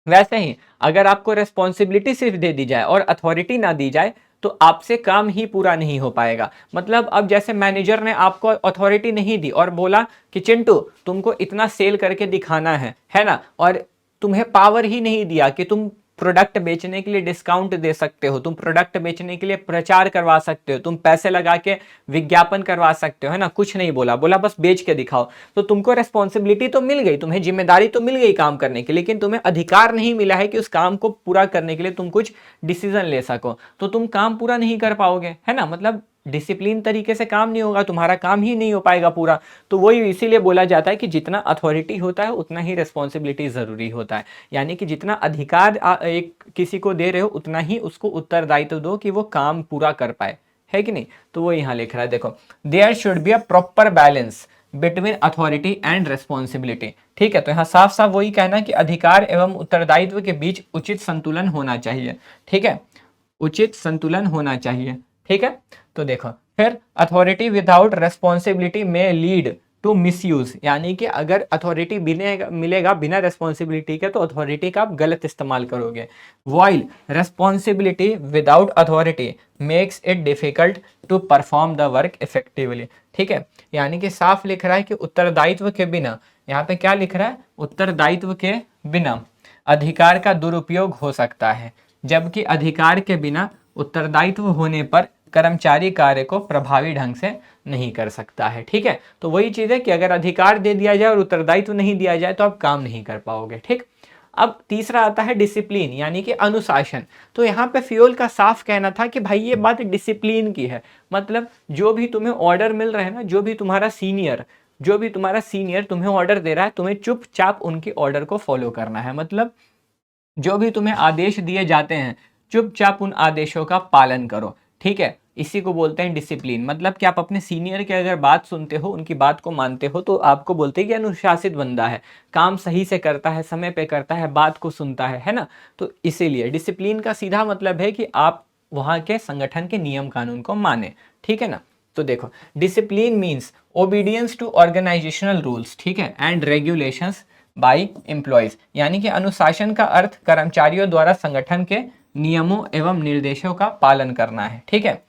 वैसे ही अगर आपको रेस्पॉन्सिबिलिटी सिर्फ दे दी जाए और अथॉरिटी ना दी जाए तो आपसे काम ही पूरा नहीं हो पाएगा। मतलब अब जैसे मैनेजर ने आपको अथॉरिटी नहीं दी और बोला कि चिंटू तुमको इतना सेल करके दिखाना है ना, और तुम्हें पावर ही नहीं दिया कि तुम प्रोडक्ट बेचने के लिए डिस्काउंट दे सकते हो, तुम प्रोडक्ट बेचने के लिए प्रचार करवा सकते हो, तुम पैसे लगा के विज्ञापन करवा सकते हो, है ना, कुछ नहीं बोला, बोला बस बेच के दिखाओ। तो तुमको रेस्पॉन्सिबिलिटी तो मिल गई, तुम्हें जिम्मेदारी तो मिल गई काम करने की, लेकिन तुम्हें अधिकार नहीं मिला है कि उस काम को पूरा करने के लिए तुम कुछ डिसीजन ले सको, तो तुम काम पूरा नहीं कर पाओगे, है ना। मतलब डिसिप्लिन तरीके से काम नहीं होगा, तुम्हारा काम ही नहीं हो पाएगा पूरा। तो वही इसीलिए बोला जाता है कि जितना अथॉरिटी होता है उतना ही रिस्पॉन्सिबिलिटी जरूरी होता है, यानी कि जितना अधिकार एक किसी को दे रहे हो उतना ही उसको उत्तरदायित्व दो कि वो काम पूरा कर पाए, है कि नहीं। तो वो यहाँ लिख रहा है, देखो there should be a proper balance between authority and responsibility, ठीक है। तो यहाँ साफ साफ वही कहना कि अधिकार एवं उत्तरदायित्व के बीच उचित संतुलन होना चाहिए, ठीक है, उचित संतुलन होना चाहिए, ठीक है। तो देखो फिर अथॉरिटी विदाउट रेस्पॉन्सिबिलिटी में लीड टू मिसयूज, यानी कि अगर अथॉरिटी मिलेगा बिना रेस्पॉन्सिबिलिटी के तो अथॉरिटी का आप गलत इस्तेमाल करोगे। While responsibility without authority makes it difficult to perform the work effectively. ठीक है, यानी कि साफ लिख रहा है कि उत्तरदायित्व के बिना, यहाँ पे क्या लिख रहा है, उत्तरदायित्व के बिना अधिकार का दुरुपयोग हो सकता है, जबकि अधिकार के बिना उत्तरदायित्व होने पर कर्मचारी कार्य को प्रभावी ढंग से नहीं कर सकता है। ठीक है, तो वही चीज है कि अगर अधिकार दे दिया जाए और उत्तरदायित्व नहीं दिया जाए तो आप काम नहीं कर पाओगे। ठीक, अब तीसरा आता है डिसिप्लिन, यानी कि अनुशासन। तो यहाँ पे फ्यूल का साफ कहना था कि भाई ये बात डिसिप्लिन की है, मतलब जो भी तुम्हें ऑर्डर मिल रहे हैं ना, जो भी तुम्हारा सीनियर तुम्हें ऑर्डर दे रहा है, तुम्हें चुपचाप उनकी ऑर्डर को फॉलो करना है। मतलब जो भी तुम्हें आदेश दिए जाते हैं चुपचाप उन आदेशों का पालन करो। ठीक है, इसी को बोलते हैं डिसिप्लिन। मतलब कि आप अपने सीनियर की अगर बात सुनते हो, उनकी बात को मानते हो, तो आपको बोलते हैं कि अनुशासित बंदा है, काम सही से करता है, समय पे करता है, बात को सुनता है ना। तो इसीलिए डिसिप्लिन का सीधा मतलब है कि आप वहाँ के संगठन के नियम कानून को माने। ठीक है ना, तो देखो discipline means obedience to organisational rules, ठीक है, एंड रेगुलेशंस बाय एम्प्लॉयज, यानी कि अनुशासन का अर्थ कर्मचारियों द्वारा संगठन के नियमों एवं निर्देशों का पालन करना है। ठीक है,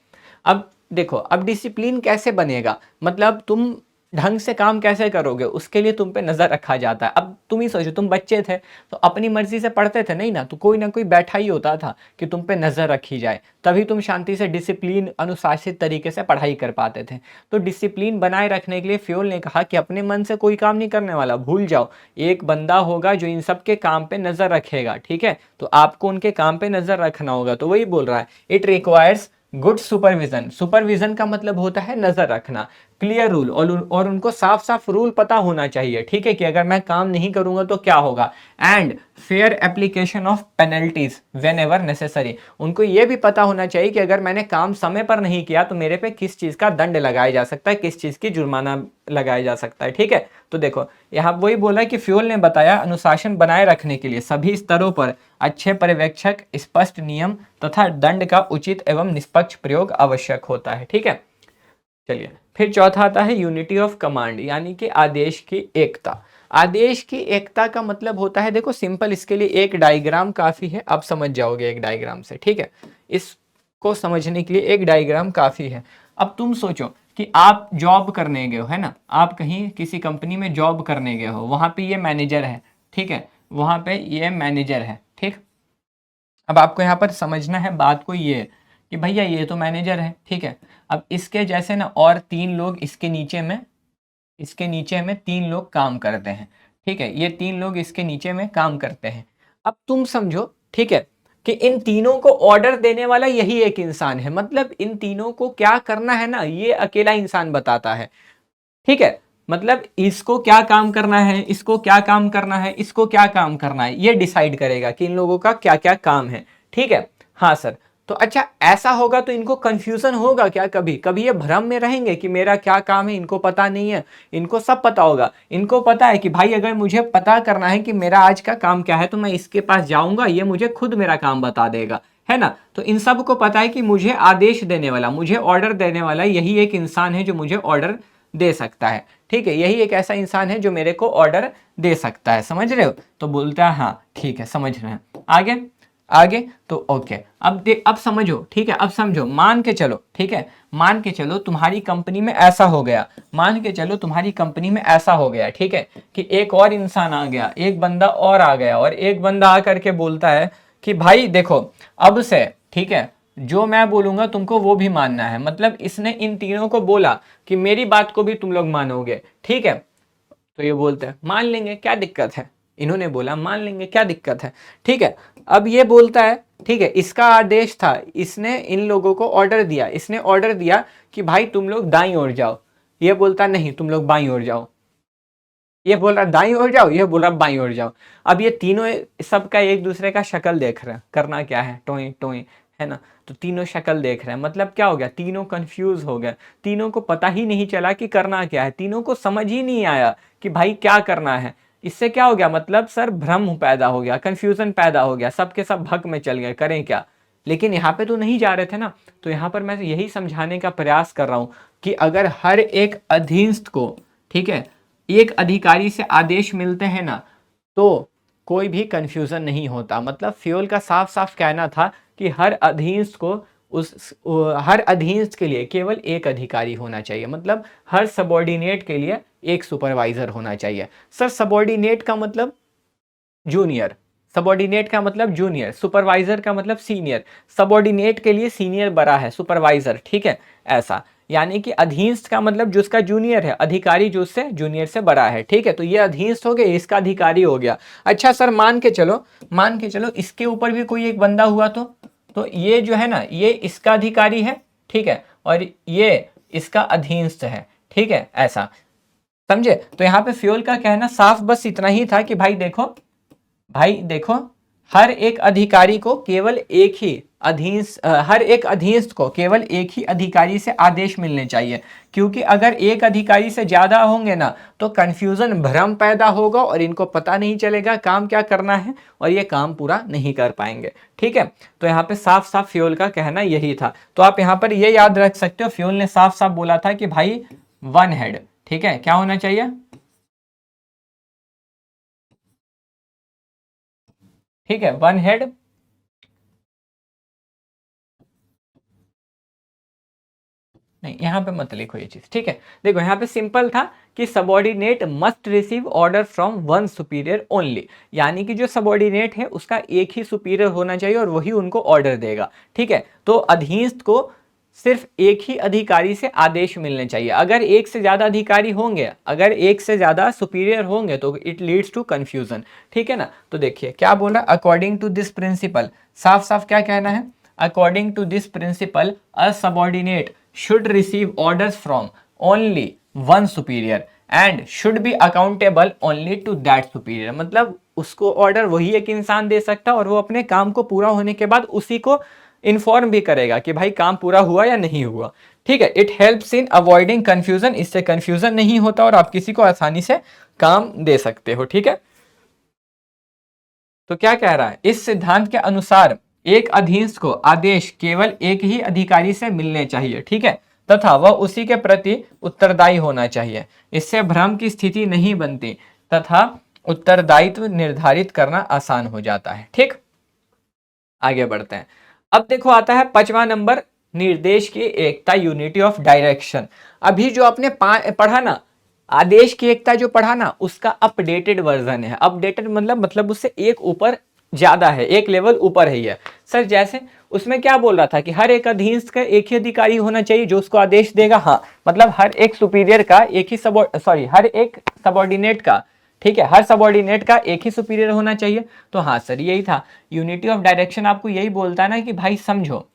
अब देखो, अब डिसिप्लिन कैसे बनेगा, मतलब तुम ढंग से काम कैसे करोगे, उसके लिए तुम पे नजर रखा जाता है। अब तुम ही सोचो, तुम बच्चे थे तो अपनी मर्जी से पढ़ते थे नहीं ना, तो कोई ना कोई बैठा ही होता था कि तुम पे नजर रखी जाए, तभी तुम शांति से डिसिप्लिन अनुशासित तरीके से पढ़ाई कर पाते थे। तो डिसिप्लिन बनाए रखने के लिए फ्यूल ने कहा कि अपने मन से कोई काम नहीं करने वाला, भूल जाओ, एक बंदा होगा जो इन सब के काम पे नजर रखेगा। ठीक है, तो आपको उनके काम पे नजर रखना होगा। तो वही बोल रहा है, it requires good supervision. Supervision का मतलब होता है नजर रखना, क्लियर रूल, और उनको साफ साफ रूल पता होना चाहिए। ठीक है, कि अगर मैं काम नहीं करूंगा तो क्या होगा, and fair application of penalties when ever necessary. उनको यह भी पता होना चाहिए कि अगर मैंने काम समय पर नहीं किया तो मेरे पे किस चीज का दंड लगाया जा सकता है, किस चीज की जुर्माना लगाया जा सकता है। ठीक है, तो देखो यहाँ वही बोला कि फ्यूल ने बताया अनुशासन बनाए रखने के लिए सभी स्तरों पर अच्छे पर्यवेक्षक, स्पष्ट नियम तथा दंड का उचित एवं निष्पक्ष प्रयोग आवश्यक होता है। ठीक है, चलिए फिर चौथा आता है यूनिटी ऑफ कमांड, यानी कि आदेश की एकता। आदेश की एकता का मतलब होता है, देखो सिंपल, इसके लिए एक डायग्राम काफी है, आप समझ जाओगे एक डायग्राम से। ठीक है, इसको समझने के लिए एक डायग्राम काफी है। अब तुम सोचो कि आप जॉब करने गए हो, है ना, आप कहीं किसी कंपनी में जॉब करने गए हो, वहां पे ये मैनेजर है। ठीक है, वहां पे ये मैनेजर है। ठीक, अब आपको यहाँ पर समझना है बात को, ये कि भैया ये तो मैनेजर है। ठीक है, अब इसके जैसे ना और 3 लोग इसके नीचे में 3 लोग काम करते हैं। ठीक है, ये 3 लोग इसके नीचे में काम करते हैं। अब तुम समझो, ठीक है, कि इन तीनों को ऑर्डर देने वाला यही एक इंसान है, मतलब इन तीनों को क्या करना है ना, ये अकेला इंसान बताता है। ठीक है, मतलब इसको क्या काम करना है, इसको क्या काम करना है, इसको क्या काम करना है, ये डिसाइड करेगा कि इन लोगों का क्या क्या काम है। ठीक है, हाँ सर, तो अच्छा ऐसा होगा तो इनको कंफ्यूजन होगा क्या, कभी कभी ये भ्रम में रहेंगे कि मेरा क्या काम है, इनको पता नहीं है। इनको सब पता होगा, इनको पता है कि भाई अगर मुझे पता करना है कि मेरा आज का काम क्या है तो मैं इसके पास जाऊंगा, ये मुझे खुद मेरा काम बता देगा, है ना। तो इन सब को पता है कि मुझे आदेश देने वाला, मुझे ऑर्डर देने वाला यही एक इंसान है जो मुझे ऑर्डर दे सकता है। ठीक है, यही एक ऐसा इंसान है जो मेरे को ऑर्डर दे सकता है, समझ रहे हो। तो बोलता है हाँ ठीक है, समझ रहे हैं, आगे आगे तो ओके। अब समझो, ठीक है, अब समझो, मान के चलो, ठीक है, मान के चलो तुम्हारी कंपनी में ऐसा हो गया, मान के चलो तुम्हारी कंपनी में ऐसा हो गया, ठीक है, कि एक और इंसान आ गया, एक बंदा और आ गया, और एक बंदा आकर के बोलता है कि भाई देखो अब से, ठीक है, जो मैं बोलूंगा तुमको वो भी मानना है। मतलब इसने इन तीनों को बोला कि मेरी बात को भी तुम लोग मानोगे। ठीक है, तो ये बोलते हैं मान लेंगे, क्या दिक्कत है, इन्होंने बोला मान लेंगे, क्या दिक्कत है। ठीक है, अब ये बोलता है, ठीक है, इसका आदेश था, इसने इन लोगों को ऑर्डर दिया, इसने ऑर्डर दिया कि भाई तुम लोग दाईं ओर जाओ, ये बोलता नहीं तुम लोग बाईं ओर जाओ, ये बोल रहा दाईं ओर जाओ, ये बोल रहा बाईं ओर जाओ। अब ये तीनों सबका एक दूसरे का शक्ल देख रहे हैं, करना क्या है, टोई टोई, है ना। तो तीनों शक्ल देख रहे हैं, मतलब क्या हो गया, तीनों कंफ्यूज हो गए, तीनों को पता ही नहीं चला कि करना क्या है, तीनों को समझ ही नहीं आया कि भाई क्या करना है। इससे क्या हो गया, मतलब सर भ्रम पैदा हो गया, कंफ्यूजन पैदा हो गया, सबके सब भक में चल गए, करें क्या। लेकिन यहाँ पे तो नहीं जा रहे थे ना। तो यहाँ पर मैं यही समझाने का प्रयास कर रहा हूँ कि अगर हर एक अधीनस्थ को, ठीक है, एक अधिकारी से आदेश मिलते हैं ना, तो कोई भी कंफ्यूजन नहीं होता। मतलब फ्योल का साफ साफ कहना था कि हर अधीनस्थ को हर अधीनस्थ के लिए केवल एक अधिकारी होना चाहिए। मतलब हर सबॉर्डिनेट के लिए एक सुपरवाइजर होना चाहिए। सर सबॉर्डिनेट का मतलब जूनियर, सबॉर्डिनेट का मतलब जूनियर, सुपरवाइजर का मतलब सीनियर। सबॉर्डिनेट के लिए सीनियर बड़ा है, सुपरवाइजर, ठीक है, ऐसा। यानी कि अधीनस्थ का मतलब जो उसका जूनियर है, अधिकारी जो उससे जूनियर से बड़ा है, ठीक है। तो ये अधीनस्थ हो गया, इसका अधिकारी हो गया। अच्छा सर मान के चलो इसके ऊपर भी कोई एक बंदा हुआ तो ये जो है ना, ये इसका अधिकारी है, ठीक है, और ये इसका अधीनस्थ है, ठीक है, ऐसा समझे। तो यहाँ पे फ्योल का कहना साफ बस इतना ही था कि भाई देखो हर एक अधिकारी को केवल एक ही हर एक अधीनस्थ को केवल एक ही अधिकारी से आदेश मिलने चाहिए। क्योंकि अगर एक अधिकारी से ज्यादा होंगे ना तो कंफ्यूजन, भ्रम पैदा होगा और इनको पता नहीं चलेगा काम क्या करना है और ये काम पूरा नहीं कर पाएंगे, ठीक है। तो यहाँ पे साफ साफ फ्योल का कहना यही था। तो आप यहाँ पर ये याद रख सकते हो, फ्योल ने साफ साफ बोला था कि भाई वन हेड, ठीक है, क्या होना चाहिए, ठीक है, वन हेड। नहीं यहाँ पे मत लिखो ये चीज, ठीक है। देखो यहाँ पे सिंपल था कि subordinate must receive order from one superior only. यानी कि जो सबॉर्डिनेट है उसका एक ही सुपीरियर होना चाहिए और वही उनको ऑर्डर देगा, ठीक है। तो अधीनस्थ को सिर्फ एक ही अधिकारी से आदेश मिलने चाहिए। अगर एक से ज्यादा अधिकारी होंगे, अगर एक से ज्यादा सुपीरियर होंगे तो इट लीड्स टू कंफ्यूजन, ठीक है ना। तो देखिए क्या बोल रहा, अकॉर्डिंग टू दिस प्रिंसिपल, साफ साफ क्या कहना है, according to this principle a subordinate should receive orders from only one superior and should be accountable only to that superior। मतलब उसको ऑर्डर वही एक इंसान दे सकता है और वो अपने काम को पूरा होने के बाद उसी को इन्फॉर्म भी करेगा कि भाई काम पूरा हुआ या नहीं हुआ, ठीक है। It helps in avoiding confusion, इससे कंफ्यूजन नहीं होता और आप किसी को आसानी से काम दे सकते हो, ठीक है। तो क्या कह रहा है, इस सिद्धांत के अनुसार एक अधीनस्थ को आदेश केवल एक ही अधिकारी से मिलने चाहिए, ठीक है, तथा वह उसी के प्रति उत्तरदायी होना चाहिए। इससे भ्रम की स्थिति नहीं बनती तथा उत्तरदायित्व निर्धारित करना आसान हो जाता है, ठीक। आगे बढ़ते हैं। अब देखो आता है 5वां नंबर, निर्देश की एकता, यूनिटी ऑफ डायरेक्शन। अभी जो आपने पढ़ा ना, आदेश की एकता जो पढ़ा ना, उसका अपडेटेड वर्जन है। अपडेटेड मतलब उससे एक ऊपर ज्यादा है, एक लेवल ऊपर ही है। सर जैसे उसमें क्या बोल रहा था कि हर एक अधीनस्थ का एक ही अधिकारी होना चाहिए जो उसको आदेश देगा। हाँ मतलब हर एक सुपीरियर का एक ही हर एक सबॉर्डिनेट का, ठीक है, हर सबॉर्डिनेट का एक ही सुपीरियर होना चाहिए। तो हाँ सर यही था, यूनिटी ऑफ डायरेक्शन आपको यही बोलता है ना कि भाई समझो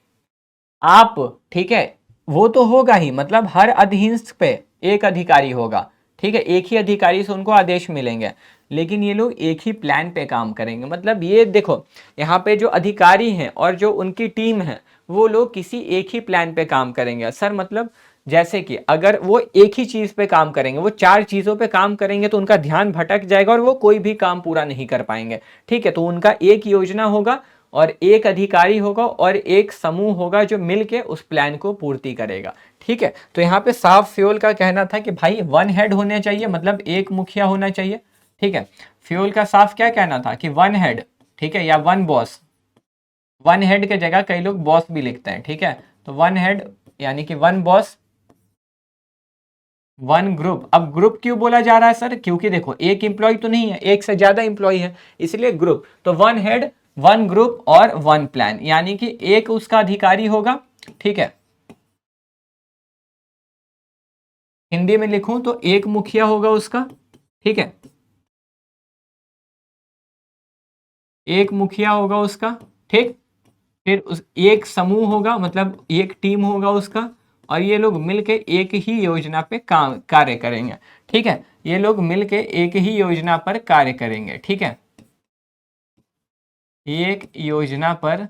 आप, ठीक है, वो तो होगा ही, मतलब हर अधीनस्थ पे एक अधिकारी होगा, ठीक है, एक ही अधिकारी से उनको आदेश मिलेंगे, लेकिन ये लोग एक ही प्लान पे काम करेंगे। मतलब ये देखो यहाँ पे जो अधिकारी हैं और जो उनकी टीम है वो लोग किसी एक ही प्लान पे काम करेंगे। सर मतलब जैसे कि अगर वो एक ही चीज पे काम करेंगे, वो 4 चीजों पे काम करेंगे तो उनका ध्यान भटक जाएगा और वो कोई भी काम पूरा नहीं कर पाएंगे, ठीक है। तो उनका एक योजना होगा और एक अधिकारी होगा और एक समूह होगा जो मिलके उस प्लान को पूर्ति करेगा, ठीक है। तो यहाँ पे साफ फ्योल का कहना था कि भाई वन हेड होने चाहिए, मतलब एक मुखिया होना चाहिए, ठीक है। फ्योल का साफ क्या कहना था कि वन हेड, ठीक है, या वन बॉस। वन हेड के जगह कई लोग बॉस भी लिखते हैं, ठीक है। तो वन हेड यानी कि वन बॉस, वन ग्रुप। अब ग्रुप क्यों बोला जा रहा है सर, क्योंकि देखो एक इंप्लॉय तो नहीं है, एक से ज्यादा इंप्लॉय है, इसलिए ग्रुप। तो वन हेड, वन ग्रुप और वन प्लान, यानी कि एक उसका अधिकारी होगा, ठीक है। हिंदी में लिखूं तो एक मुखिया होगा उसका, ठीक है, एक मुखिया होगा उसका, ठीक। फिर उस एक समूह होगा, मतलब एक टीम होगा उसका, और ये लोग मिलके एक ही योजना पे काम कार्य करेंगे, ठीक है। ये लोग मिलके एक ही योजना पर कार्य करेंगे, ठीक है, एक योजना पर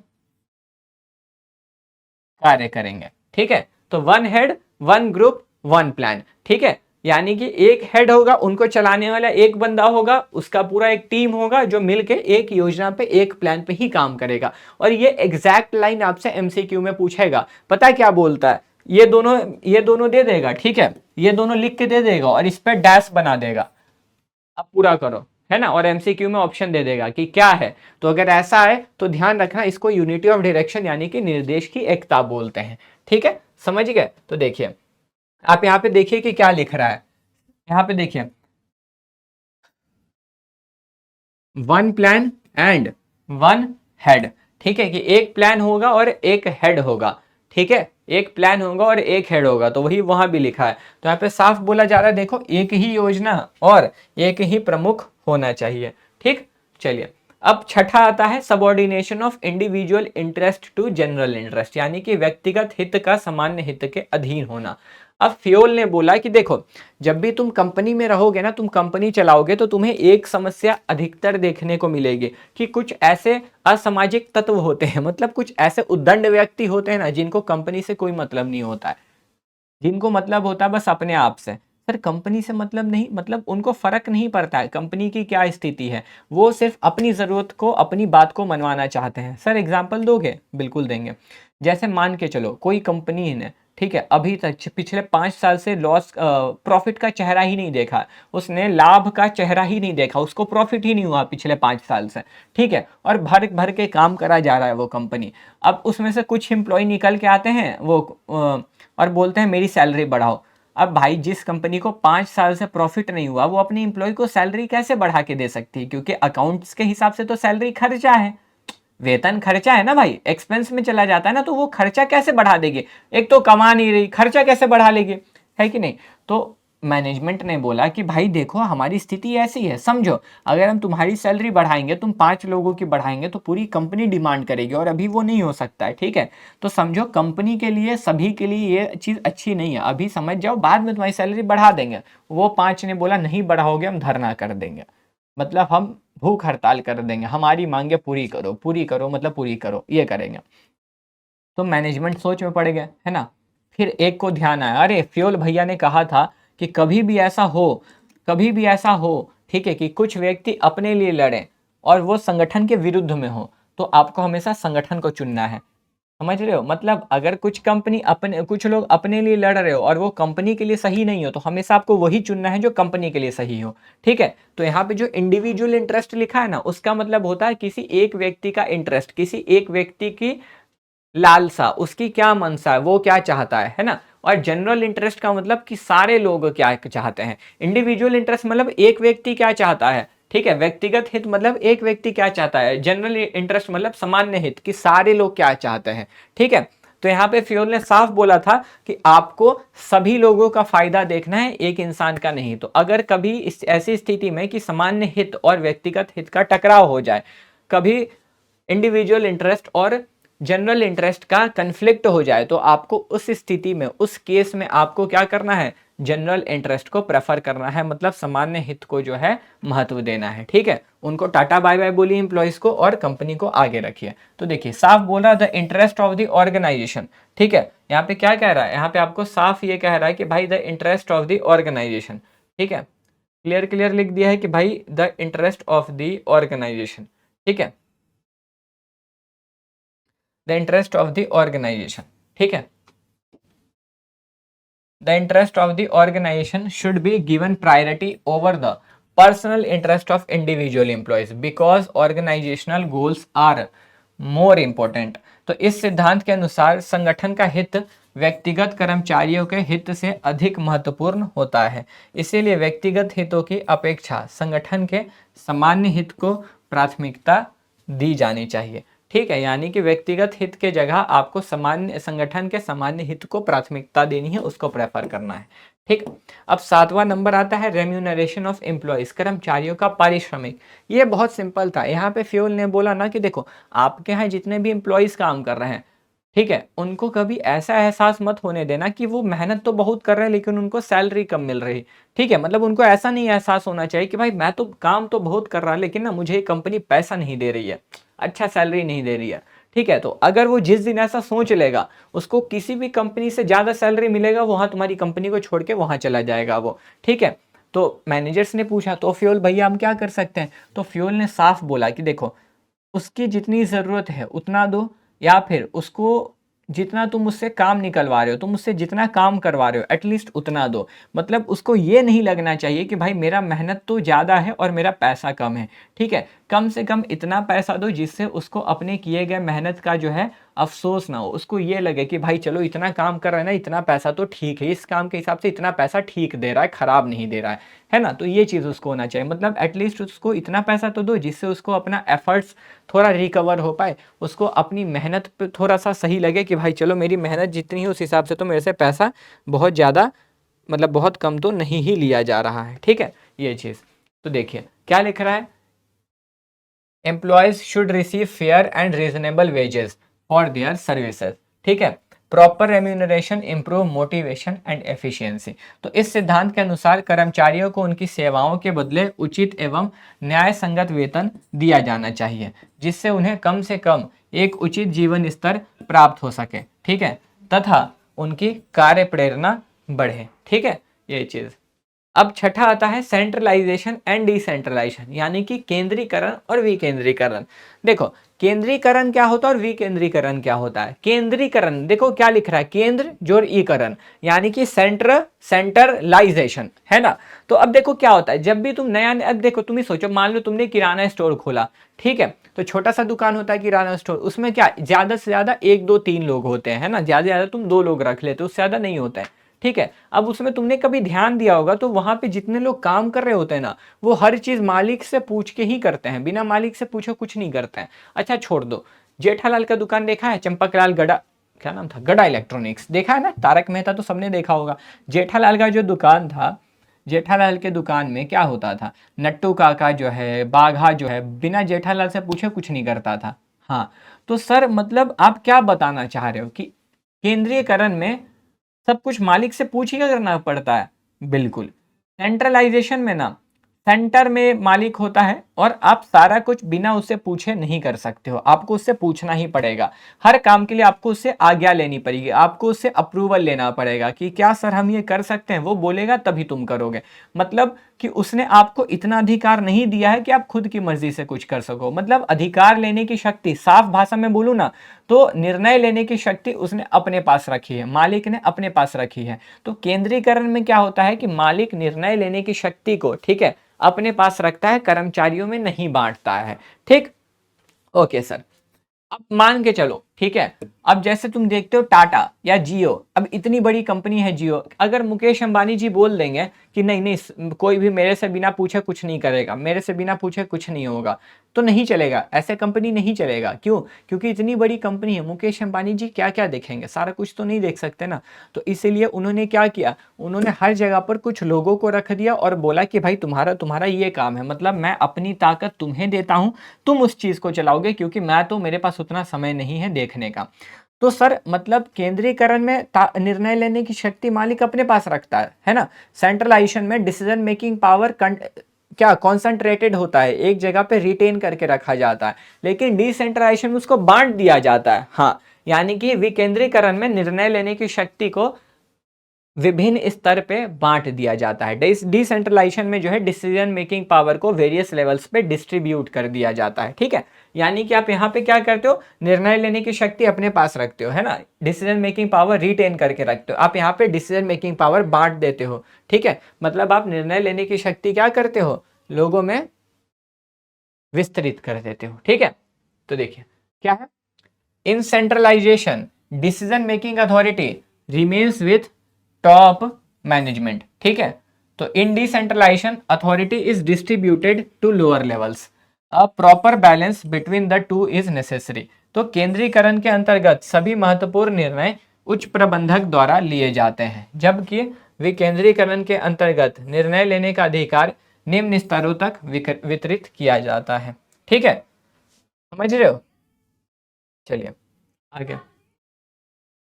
कार्य करेंगे, ठीक है। तो one head, one group, one plan, ठीक है। यानी कि एक हेड होगा, उनको चलाने वाला एक बंदा होगा, उसका पूरा एक टीम होगा जो मिलके एक योजना पे, एक प्लान पे ही काम करेगा। और ये एग्जैक्ट लाइन आपसे एमसीक्यू में पूछेगा। पता है क्या बोलता है? ये दोनों दे देगा, ठीक है, ये दोनों लिख के दे देगा और इस पर डैश बना देगा, अब पूरा करो, है ना। और एमसीक्यू में ऑप्शन दे देगा कि क्या है। तो अगर ऐसा है तो ध्यान रखना, इसको यूनिटी ऑफ डायरेक्शन यानी कि निर्देश की एकता बोलते हैं। ठीक है, समझ गए? तो देखिए आप यहाँ पे देखिए कि क्या लिख रहा है। यहाँ पे देखिए, one plan and one head. ठीक है, कि एक प्लान होगा और एक हेड होगा। ठीक है, एक प्लान होगा और एक हेड होगा, तो वही वहां भी लिखा है। तो यहाँ पे साफ बोला जा रहा है, देखो, एक ही योजना और एक ही प्रमुख होना चाहिए। ठीक, चलिए अब छठा आता है subordination of individual interest to general interest, यानी कि व्यक्तिगत हित का सामान्य हित के अधीन होना। अब फ्योल ने बोला कि देखो, जब भी तुम कंपनी में रहोगे ना, तुम कंपनी चलाओगे, तो तुम्हें एक समस्या अधिकतर देखने को मिलेगी कि कुछ ऐसे असामाजिक तत्व होते हैं, मतलब कुछ ऐसे उद्दंड व्यक्ति होते हैं ना, जिनको कंपनी से कोई मतलब नहीं होता है, जिनको मतलब होता है बस अपने आप से। सर कंपनी से मतलब नहीं, मतलब उनको फर्क नहीं पड़ता है कंपनी की क्या स्थिति है, वो सिर्फ अपनी जरूरत को, अपनी बात को मनवाना चाहते हैं। सर एग्जाम्पल दोगे? बिल्कुल देंगे। जैसे मान के चलो कोई कंपनी ने, ठीक है, अभी तक पिछले 5 साल से लॉस, प्रॉफिट का चेहरा ही नहीं देखा, उसने लाभ का चेहरा ही नहीं देखा, उसको प्रॉफिट ही नहीं हुआ पिछले 5 साल से। ठीक है, और भर भर के काम करा जा रहा है वो कंपनी। अब उसमें से कुछ एम्प्लॉय निकल के आते हैं वो और बोलते हैं मेरी सैलरी बढ़ाओ। अब भाई जिस कंपनी को 5 साल से प्रॉफिट नहीं हुआ, वो अपनी एम्प्लॉय को सैलरी कैसे बढ़ा के दे सकती है? क्योंकि अकाउंट्स के हिसाब से तो सैलरी खर्चा है, वेतन खर्चा है ना भाई, एक्सपेंस में चला जाता है ना, तो वो खर्चा कैसे बढ़ा देगी? एक तो कमा नहीं रही, खर्चा कैसे बढ़ा लेगी, है कि नहीं? तो मैनेजमेंट ने बोला कि भाई देखो हमारी स्थिति ऐसी है, समझो, अगर हम तुम्हारी सैलरी बढ़ाएंगे, तुम 5 लोगों की बढ़ाएंगे, तो पूरी कंपनी डिमांड करेगी और अभी वो नहीं हो सकता है। ठीक है, तो समझो कंपनी के लिए, सभी के लिए ये चीज़ अच्छी नहीं है, अभी समझ जाओ, बाद में तुम्हारी सैलरी बढ़ा देंगे। वो 5 ने बोला नहीं बढ़ाओगे हम धरना कर देंगे, मतलब हम भूख हड़ताल कर देंगे, हमारी मांगे पूरी करो, पूरी करो, मतलब पूरी करो, ये करेंगे। तो मैनेजमेंट सोच में पड़ गया, है ना। फिर एक को ध्यान आया, अरे फ्योल भैया ने कहा था कि कभी भी ऐसा हो, कभी भी ऐसा हो, ठीक है, कि कुछ व्यक्ति अपने लिए लड़े और वो संगठन के विरुद्ध में हो, तो आपको हमेशा संगठन को चुनना है। समझ रहे हो? मतलब अगर कुछ कंपनी अपने, कुछ लोग अपने लिए लड़ रहे हो और वो कंपनी के लिए सही नहीं हो, तो हमेशा आपको वही चुनना है जो कंपनी के लिए सही हो। ठीक है, तो यहाँ पे जो इंडिविजुअल इंटरेस्ट लिखा है ना, उसका मतलब होता है किसी एक व्यक्ति का इंटरेस्ट, किसी एक व्यक्ति की लालसा, उसकी क्या मनसा है, वो क्या चाहता है ना। और जनरल इंटरेस्ट का मतलब कि सारे लोग क्या चाहते हैं। इंडिविजुअल इंटरेस्ट मतलब एक व्यक्ति क्या चाहता है, ठीक है। व्यक्तिगत हित मतलब एक व्यक्ति क्या चाहता है। जनरल इंटरेस्ट मतलब सामान्य हित, कि सारे लोग क्या चाहते हैं। ठीक है, तो यहाँ पे फ्योल ने साफ बोला था कि आपको सभी लोगों का फायदा देखना है, एक इंसान का नहीं। तो अगर कभी इस ऐसी स्थिति में कि सामान्य हित और व्यक्तिगत हित का टकराव हो जाए, कभी इंडिविजुअल इंटरेस्ट और जनरल इंटरेस्ट का कन्फ्लिक्ट हो जाए, तो आपको उस स्थिति में, उस केस में आपको क्या करना है? जनरल इंटरेस्ट को प्रेफर करना है, मतलब सामान्य हित को जो है महत्व देना है। ठीक है, उनको टाटा बाय बाय बोलिए एम्प्लॉइज को और कंपनी को आगे रखिए। तो देखिए साफ बोला, the interest of the organisation. ठीक है, यहाँ पे क्या कह रहा है? यहाँ पे आपको साफ ये कह रहा है कि भाई the interest of the organisation. ठीक है, क्लियर क्लियर लिख दिया है कि भाई the interest of the organisation. ठीक है, the interest of the organisation. ठीक है, the interest of the organization should be given priority over the personal interest of individual employees because organizational goals are more important। तो इस सिद्धांत के अनुसार संगठन का हित व्यक्तिगत कर्मचारियों के हित से अधिक महत्वपूर्ण होता है, इसीलिए व्यक्तिगत हितों की अपेक्षा संगठन के सामान्य हित को प्राथमिकता दी जानी चाहिए। ठीक है, यानी कि व्यक्तिगत हित के जगह आपको सामान्य, संगठन के सामान्य हित को प्राथमिकता देनी है, उसको प्रेफर करना है। ठीक, अब 7वां नंबर आता है रेम्यूनरेशन ऑफ एम्प्लॉइज, कर्मचारियों का पारिश्रमिक। ये बहुत सिंपल था। यहाँ पे फ्योल ने बोला ना कि देखो आपके यहाँ जितने भी एम्प्लॉइज काम कर रहे हैं, ठीक है, उनको कभी ऐसा एहसास मत होने देना कि वो मेहनत तो बहुत कर रहे हैं लेकिन उनको सैलरी कम मिल रही। ठीक है, मतलब उनको ऐसा नहीं एहसास होना चाहिए कि भाई मैं तो काम तो बहुत कर रहा लेकिन ना मुझे कंपनी पैसा नहीं दे रही है, अच्छा सैलरी नहीं दे रही है। ठीक है, तो अगर वो जिस दिन ऐसा सोच लेगा, उसको किसी भी कंपनी से ज़्यादा सैलरी मिलेगा, वहाँ तुम्हारी कंपनी को छोड़ के वहाँ चला जाएगा वो। ठीक है, तो मैनेजर्स ने पूछा तो फ्यूल भैया हम क्या कर सकते हैं? तो फ्यूल ने साफ बोला कि देखो, उसकी जितनी ज़रूरत है उतना दो, या फिर उसको जितना तुम मुझसे काम निकलवा रहे हो, तुम मुझसे जितना काम करवा रहे हो एटलीस्ट उतना दो। मतलब उसको ये नहीं लगना चाहिए कि भाई मेरा मेहनत तो ज़्यादा है और मेरा पैसा कम है। ठीक है, कम से कम इतना पैसा दो जिससे उसको अपने किए गए मेहनत का जो है अफसोस ना हो, उसको ये लगे कि भाई चलो इतना काम कर रहा है ना, इतना पैसा तो ठीक है, इस काम के हिसाब से इतना पैसा ठीक दे रहा है, खराब नहीं दे रहा है ना। तो ये चीज़ उसको होना चाहिए, मतलब एटलीस्ट उसको इतना पैसा तो दो जिससे उसको अपना एफर्ट्स थोड़ा रिकवर हो पाए, उसको अपनी मेहनत पे थोड़ा सा सही लगे कि भाई चलो मेरी मेहनत जितनी है उस हिसाब से तो मेरे से पैसा बहुत ज़्यादा, मतलब बहुत कम तो नहीं ही लिया जा रहा है। ठीक है, ये चीज़ तो देखिए क्या लिख रहा है, employees should receive fair and reasonable wages for their services. ठीक है, proper remuneration, improve motivation and efficiency. तो इस सिद्धांत के अनुसार कर्मचारियों को उनकी सेवाओं के बदले उचित एवं न्याय संगत वेतन दिया जाना चाहिए, जिससे उन्हें कम से कम एक उचित जीवन स्तर प्राप्त हो सके। ठीक है, तथा उनकी कार्य प्रेरणा बढ़े। ठीक है, ये चीज़। अब छठा आता है सेंट्रलाइजेशन एंड डिसेंट्रलाइजेशन, यानी कि केंद्रीकरण और विकेंद्रीकरण। देखो, केंद्रीकरण क्या होता है और विकेंद्रीकरण क्या होता है। केंद्रीकरण देखो क्या लिख रहा है, केंद्र जोड़ ईकरण, यानी कि सेंट्रलाइजेशन, है ना। तो अब देखो क्या होता है, जब भी तुम नया, अब देखो तुम ही सोचो, मान लो तुमने किराना स्टोर खोला, ठीक है, तो छोटा सा दुकान होता है किराना स्टोर, उसमें क्या ज्यादा से ज्यादा 1 2 3 लोग होते हैं, है ना, ज्यादा से ज्यादा तुम 2 लोग रख लेते हो, उससे ज्यादा नहीं होता है। ठीक है, अब उसमें तुमने कभी ध्यान दिया होगा तो वहां पे जितने लोग काम कर रहे होते हैं ना, वो हर चीज मालिक से पूछ के ही करते हैं, बिना मालिक से पूछे कुछ नहीं करते हैं। अच्छा छोड़ दो, जेठालाल का दुकान देखा है, चंपकलाल गड़ा, क्या नाम था, गड़ा इलेक्ट्रॉनिक्स, देखा है ना, तारक मेहता तो सबने देखा होगा। जेठालाल का जो दुकान था, जेठालाल के दुकान में क्या होता था, नट्टू काका जो है, बाघा जो है, बिना जेठालाल से पूछे कुछ नहीं करता था। हाँ, तो सर मतलब आप क्या बताना चाह रहे हो कि केंद्रीयकरण में सब कुछ मालिक से पूछ ही करना पड़ता है? बिल्कुल। सेंट्रलाइजेशन में ना, सेंटर में मालिक होता है और आप सारा कुछ बिना उससे पूछे नहीं कर सकते हो, आपको उससे पूछना ही पड़ेगा। हर काम के लिए आपको उससे आज्ञा लेनी पड़ेगी, आपको उससे अप्रूवल लेना पड़ेगा कि क्या सर हम ये कर सकते हैं, वो बोलेगा तभी तुम करोगे। मतलब कि उसने आपको इतना अधिकार नहीं दिया है कि आप खुद की मर्जी से कुछ कर सको। मतलब अधिकार लेने की शक्ति, साफ भाषा में बोलूं ना, तो निर्णय लेने की शक्ति उसने अपने पास रखी है, मालिक ने अपने पास रखी है। तो केंद्रीकरण में क्या होता है कि मालिक निर्णय लेने की शक्ति को, ठीक है, अपने पास रखता है, कर्मचारियों में नहीं बांटता है। ठीक, ओके सर। अब मान के चलो, ठीक है, अब जैसे तुम देखते हो टाटा या जियो, अब इतनी बड़ी कंपनी है जियो, अगर मुकेश अंबानी जी बोल देंगे कि नहीं नहीं कोई भी मेरे से बिना पूछे कुछ नहीं करेगा, मेरे से बिना पूछे कुछ नहीं होगा, तो नहीं चलेगा, ऐसे कंपनी नहीं चलेगा। क्यों? क्योंकि इतनी बड़ी कंपनी है, मुकेश अंबानी जी क्या क्या देखेंगे, सारा कुछ तो नहीं देख सकते ना। तो इसीलिए उन्होंने क्या किया, उन्होंने हर जगह पर कुछ लोगों को रख दिया और बोला कि भाई तुम्हारा तुम्हारा ये काम है, मतलब मैं अपनी ताकत तुम्हें देता हूं, तुम उस चीज को चलाओगे, क्योंकि मैं तो, मेरे पास उतना समय नहीं है देखने का। तो सर मतलब केंद्रीकरण में निर्णय लेने की शक्ति मालिक अपने पास रखता है ना। सेंट्रलाइजेशन में डिसीजन मेकिंग पावर क्या कॉन्सेंट्रेटेड होता है, एक जगह पे रिटेन करके रखा जाता है, लेकिन डिसेंट्रलाइजेशन में उसको बांट दिया जाता है। हाँ, यानी कि विकेंद्रीकरण में निर्णय लेने की शक्ति को विभिन्न स्तर पे बांट दिया जाता है। डिसेंट्रलाइजेशन में जो है डिसीजन मेकिंग पावर को वेरियस लेवल्स पे डिस्ट्रीब्यूट कर दिया जाता है। ठीक है, यानी कि आप यहाँ पे क्या करते हो, निर्णय लेने की शक्ति अपने पास रखते हो, है ना, डिसीजन मेकिंग पावर रिटेन करके रखते हो, आप यहाँ पे डिसीजन मेकिंग पावर बांट देते हो। ठीक है, मतलब आप निर्णय लेने की शक्ति क्या करते हो, लोगों में विस्तृत कर देते हो। ठीक है, तो देखिए क्या है, in centralisation decision making authority remains with top management. ठीक है, तो in decentralisation authority is distributed to lower levels, a proper balance between the two is necessary. तो केंद्रीकरण के अंतर्गत सभी महत्वपूर्ण निर्णय उच्च प्रबंधक द्वारा लिए जाते हैं, जबकि विकेंद्रीकरण के अंतर्गत निर्णय लेने का अधिकार निम्न स्तरों तक वितरित किया जाता है। ठीक है, समझ रहे हो? चलिए आगे।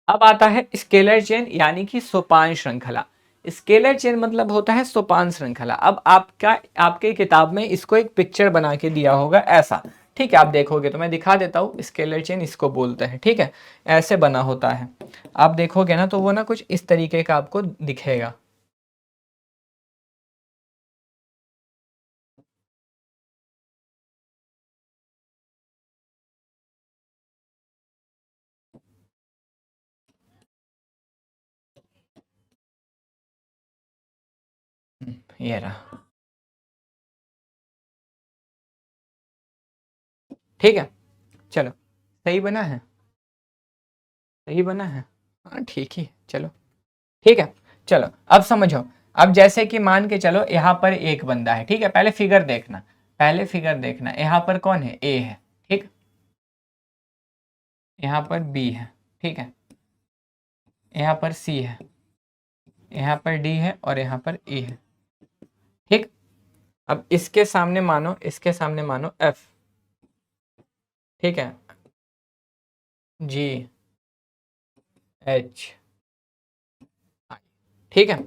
अब आता है स्केलर चेन, यानी कि सोपान श्रृंखला। स्केलर चेन मतलब होता है सोपान श्रृंखला। अब आपका, आपके किताब में इसको एक पिक्चर बना के दिया होगा ऐसा, ठीक है, आप देखोगे तो मैं दिखा देता हूँ, स्केलर चेन इसको बोलते हैं। ठीक है, ऐसे बना होता है, आप देखोगे ना तो वो ना कुछ इस तरीके का आपको दिखेगा। ये रहा। ठीक है, चलो, सही बना है, सही बना है, हाँ ठीक ही, चलो ठीक है। चलो अब समझो, अब जैसे कि मान के चलो यहाँ पर एक बंदा है। ठीक है, पहले फिगर देखना, पहले फिगर देखना, यहाँ पर कौन है, ए है। ठीक, यहाँ पर बी है। ठीक है, यहाँ पर सी है, यहाँ पर डी है और यहाँ पर ई है। ठीक, अब इसके सामने मानो, इसके सामने मानो एफ। ठीक है, जी, एच, आई। ठीक है,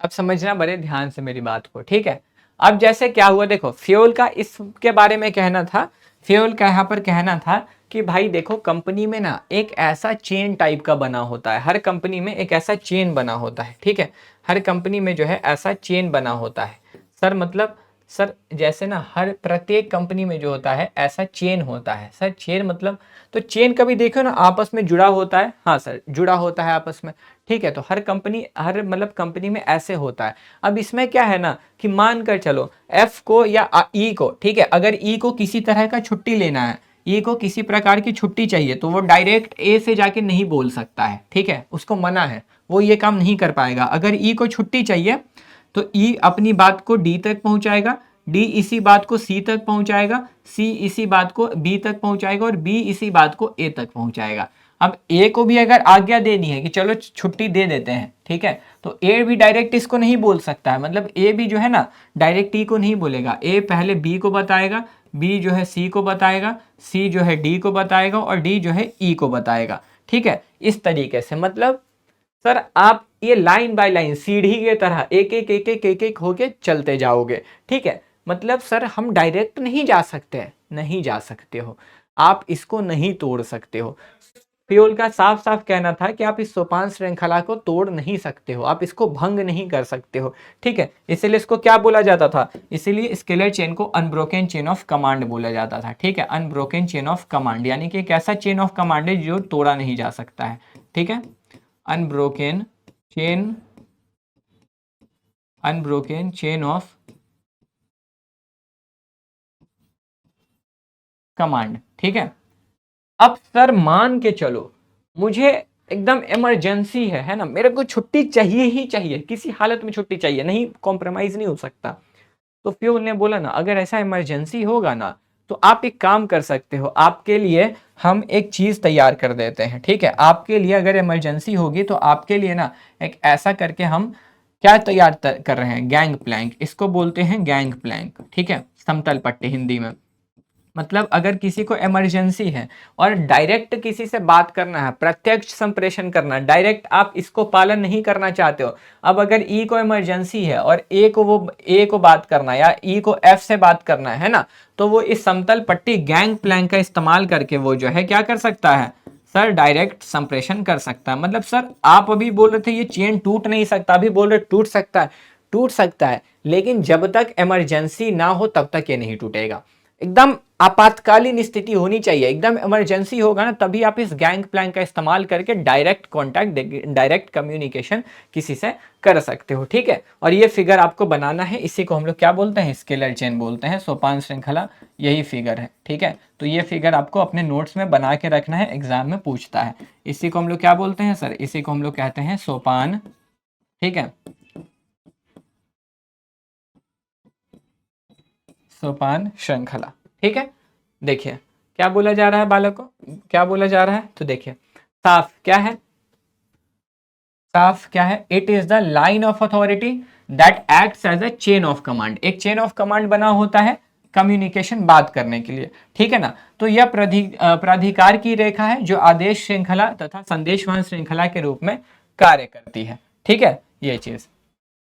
अब समझना बड़े ध्यान से मेरी बात को। ठीक है, अब जैसे क्या हुआ देखो, फ्यूल का इसके बारे में कहना था, फ्यूल का यहाँ पर कहना था कि भाई देखो कंपनी में ना एक ऐसा चेन टाइप का बना होता है, हर कंपनी में एक ऐसा चेन बना होता है। ठीक है, हर कंपनी में जो है ऐसा चेन बना होता है। सर मतलब, सर जैसे ना हर प्रत्येक कंपनी में जो होता है ऐसा चेन होता है। सर चेन मतलब, तो चेन कभी देखो ना आपस में जुड़ा होता है, हाँ सर जुड़ा होता है आपस में। ठीक है, तो हर कंपनी, हर मतलब कंपनी में ऐसे होता है। अब इसमें क्या है ना कि मान कर चलो एफ को या ई को, ठीक है, अगर ई को किसी तरह का छुट्टी लेना है, ई को किसी प्रकार की छुट्टी चाहिए, तो वो डायरेक्ट ए से जाके नहीं बोल सकता है। ठीक है, उसको मना है, वो ये काम नहीं कर पाएगा। अगर ई को छुट्टी चाहिए तो ई अपनी बात को डी तक पहुंचाएगा, डी इसी बात को सी तक पहुंचाएगा, सी इसी बात को बी तक पहुंचाएगा और बी इसी बात को ए तक पहुंचाएगा। अब ए को भी अगर आज्ञा देनी है कि चलो छुट्टी दे देते हैं, ठीक है, तो ए भी डायरेक्ट इसको नहीं बोल सकता है। मतलब ए भी जो है ना डायरेक्ट ई को नहीं बोलेगा, ए पहले बी को बताएगा, बी जो है सी को बताएगा, सी जो है डी को बताएगा और डी जो है ई को बताएगा। ठीक है, इस तरीके से, मतलब सर आप ये लाइन बाय लाइन सीढ़ी के तरह एक एक एक एक एक एक होके चलते जाओगे। ठीक है, मतलब सर हम डायरेक्ट नहीं जा सकते, नहीं जा सकते हो, आप इसको नहीं तोड़ सकते हो। फ्यूल का साफ साफ कहना था कि आप इस सोपान श्रृंखला को तोड़ नहीं सकते हो, आप इसको भंग नहीं कर सकते हो। ठीक है, इसीलिए इसको क्या बोला जाता था, इसीलिए स्केलर चेन को अनब्रोकन चेन ऑफ कमांड बोला जाता था। ठीक है, अनब्रोकन चेन ऑफ कमांड यानी कि एक ऐसा चेन ऑफ कमांड है जो तोड़ा नहीं जा सकता है। ठीक है, unbroken chain, unbroken chain of command. ठीक है, अब सर मान के चलो मुझे एकदम इमरजेंसी है ना, मेरे को छुट्टी चाहिए ही चाहिए, किसी हालत में छुट्टी चाहिए, नहीं कॉम्प्रोमाइज नहीं हो सकता। तो फ्यूल ने बोला ना अगर ऐसा इमरजेंसी होगा ना तो आप एक काम कर सकते हो, आपके लिए हम एक चीज तैयार कर देते हैं। ठीक है, आपके लिए अगर इमरजेंसी होगी तो आपके लिए ना एक ऐसा करके हम क्या तैयार कर रहे हैं, गैंग प्लैंक, इसको बोलते हैं गैंग प्लैंक। ठीक है, समतल पट्टी हिंदी में। मतलब अगर किसी को इमरजेंसी है और डायरेक्ट किसी से बात करना है, प्रत्यक्ष संप्रेषण करना, डायरेक्ट आप इसको पालन नहीं करना चाहते हो। अब अगर ई को इमरजेंसी है और ए को, वो ए को बात करना है या ई को एफ से बात करना है ना, तो वो इस समतल पट्टी गैंग प्लैंक का इस्तेमाल करके वो जो है क्या कर सकता है, सर डायरेक्ट संप्रेषण कर सकता है। मतलब सर आप अभी बोल रहे थे ये चेन टूट नहीं सकता, अभी बोल रहे टूट सकता है, टूट सकता है, लेकिन जब तक इमरजेंसी ना हो तब तक ये नहीं टूटेगा। एकदम आपातकालीन स्थिति होनी चाहिए, एकदम इमरजेंसी होगा ना तभी आप इस गैंग प्लैंक का इस्तेमाल करके डायरेक्ट कांटेक्ट, डायरेक्ट कम्युनिकेशन किसी से कर सकते हो। ठीक है, और ये फिगर आपको बनाना है, इसी को हम लोग क्या बोलते हैं, स्केलर चेन बोलते हैं, सोपान श्रृंखला यही फिगर है। ठीक है, तो ये फिगर आपको अपने नोट्स में बना के रखना है, एग्जाम में पूछता है। इसी को हम लोग क्या बोलते हैं सर, इसी को हम लोग कहते हैं सोपान। ठीक है, सोपान श्रृंखला। ठीक है, देखिए क्या बोला जा रहा है बालक को, क्या बोला जा रहा है, तो देखिए साफ क्या है, साफ क्या है, it is the line of authority that acts as a chain of command. एक चेन ऑफ कमांड बना होता है कम्युनिकेशन, बात करने के लिए। ठीक है ना, तो यह प्राधिकार की रेखा है जो आदेश श्रृंखला तथा संदेशवाहन श्रृंखला के रूप में कार्य करती है। ठीक है, ये चीज,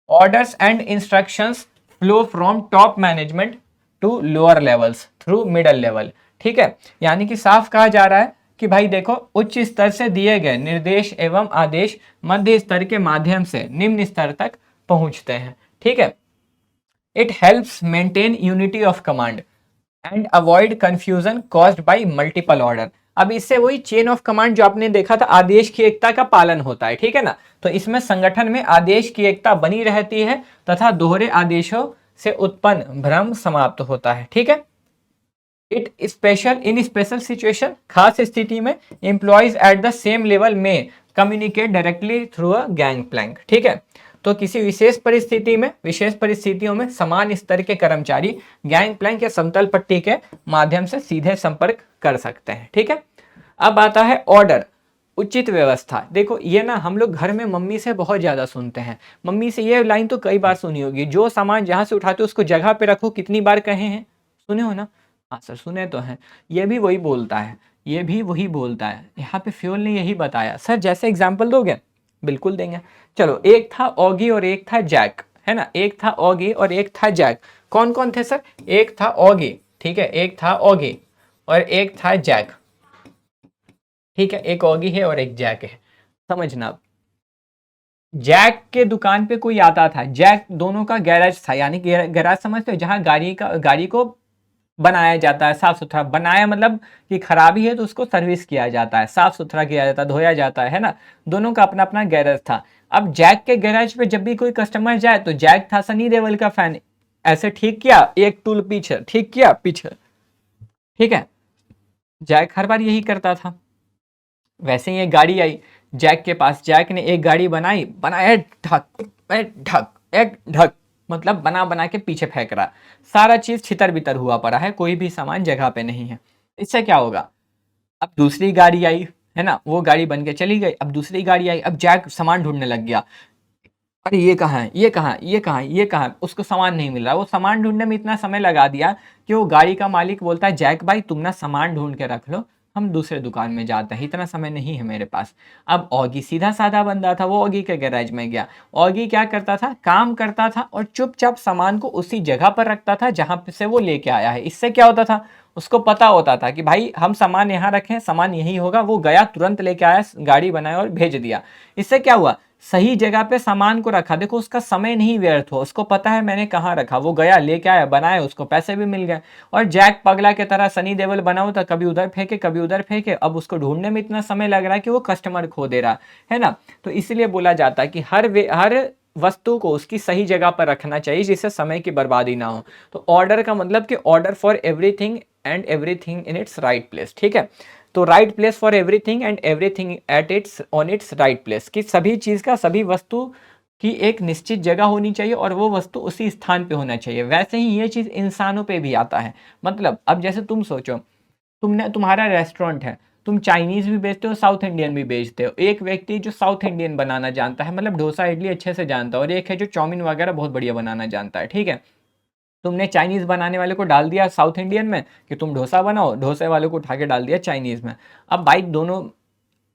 orders and instructions flow from top management to lower levels through middle level. ठीक है, यानी कि साफ कहा जा रहा है कि भाई देखो, उच्च स्तर से दिए गए निर्देश एवं आदेश मध्य स्तर के माध्यम से निम्न स्तर तक पहुंचते हैं। ठीक है, it helps maintain unity of command and avoid confusion caused by multiple order. अब इससे वही चेन ऑफ कमांड जो आपने देखा था, आदेश की एकता का पालन होता है। ठीक है ना, तो इसमें संगठन में आदेश की एकता बनी रहती है तथा दोहरे आदेशों से उत्पन्न भ्रम समाप्त होता है। ठीक है, it special in special situation, खास स्थिति में employees at the same level में communicate directly through a gangplank. ठीक है, तो किसी विशेष परिस्थिति में, विशेष परिस्थितियों में समान स्तर के कर्मचारी गैंग प्लैंक या समतल पट्टी के माध्यम से सीधे संपर्क कर सकते हैं। ठीक है, अब आता है ऑर्डर, उचित व्यवस्था। देखो ये ना हम लोग घर में मम्मी से बहुत ज्यादा सुनते हैं, मम्मी से ये लाइन तो कई बार सुनी होगी, जो सामान जहां से उठाते हो उसको जगह पे रखो। कितनी बार कहे हैं, सुने हो ना? हाँ सर सुने तो हैं। ये भी वही बोलता है, ये भी वही बोलता है। यहाँ पे फ्योल ने यही बताया। सर जैसे एग्जाम्पल दोगे? बिल्कुल देंगे। चलो, एक था ऑगी और एक था जैक, है ना, एक था ऑगी और एक था जैक। कौन कौन थे सर? एक था ऑगी, ठीक है, एक था ऑगी और एक था जैक। ठीक है, एक ऑगी है और एक जैक है, समझना। अब जैक के दुकान पे कोई आता था, जैक दोनों का गैराज था, यानी गैराज समझते हो, जहां गाड़ी को बनाया जाता है, साफ सुथरा बनाया, मतलब कि खराबी है तो उसको सर्विस किया जाता है, साफ सुथरा किया जाता है, धोया जाता है ना। दोनों का अपना अपना गैरेज था। अब जैक के गैरेज पे जब भी कोई कस्टमर जाए तो जैक था सनी देओल का फैन, ऐसे ठीक किया, एक टूल पीछे ठीक किया पीछे। ठीक है, जैक हर बार यही करता था। वैसे ही एक गाड़ी आई जैक के पास, जैक ने एक गाड़ी बनाई, बनाया ढक ढक एक ढक, मतलब बना बना के पीछे फेंक रहा, सारा चीज छितर बितर हुआ पड़ा है, कोई भी सामान जगह पे नहीं है। इससे क्या होगा? अब दूसरी गाड़ी आई, है ना, वो गाड़ी बन के चली गई। अब दूसरी गाड़ी आई, अब जैक सामान ढूंढने लग गया, अरे ये कहाँ है, ये कहाँ है, ये कहाँ है, ये कहाँ है, उसको सामान नहीं मिल रहा। वो सामान ढूंढने में इतना समय लगा दिया कि वो गाड़ी का मालिक बोलता है जैक भाई तुम ना सामान ढूंढ के रख लो, हम दूसरे दुकान में जाते हैं, इतना समय नहीं है मेरे पास। अब ऑगी सीधा साधा बंदा था, वो ऑगी के गैराज में गया। ऑगी क्या करता था? काम करता था और चुपचाप सामान को उसी जगह पर रखता था जहां से वो लेके आया है। इससे क्या होता था? उसको पता होता था कि भाई हम सामान यहाँ रखें, सामान यही होगा। वो गया, तुरंत लेके आया, गाड़ी बनाया और भेज दिया। इससे क्या हुआ? सही जगह पे सामान को रखा, देखो उसका समय नहीं व्यर्थ हो, उसको पता है मैंने कहाँ रखा, वो गया लेके आया, बनाया, उसको पैसे भी मिल गए। और जैक पगला की तरह सनी देओल बना हुआ था, कभी उधर फेंके कभी उधर फेंके, अब उसको ढूंढने में इतना समय लग रहा है कि वो कस्टमर खो दे रहा है ना। तो इसलिए बोला जाता है कि हर वस्तु को उसकी सही जगह पर रखना चाहिए जिससे समय की बर्बादी ना हो। तो ऑर्डर का मतलब कि order for everything and everything in its right place. ठीक है, तो right place for everything and everything at its on its right place, कि सभी चीज का, सभी वस्तु की एक निश्चित जगह होनी चाहिए और वो वस्तु उसी स्थान पे होना चाहिए। वैसे ही ये चीज इंसानों पे भी आता है। मतलब अब जैसे तुम सोचो, तुम्हारा रेस्टोरेंट है, तुम चाइनीज भी बेचते हो, साउथ इंडियन भी बेचते हो। एक व्यक्ति जो साउथ इंडियन बनाना जानता है, मतलब डोसा इडली अच्छे से जानता है, और एक है जो चाउमीन वगैरह बहुत बढ़िया बनाना जानता है। ठीक है, तुमने चाइनीज बनाने वाले को डाल दिया साउथ इंडियन में कि तुम डोसा बनाओ, डोसे वाले को उठा के डाल दिया चाइनीज में। अब भाई दोनों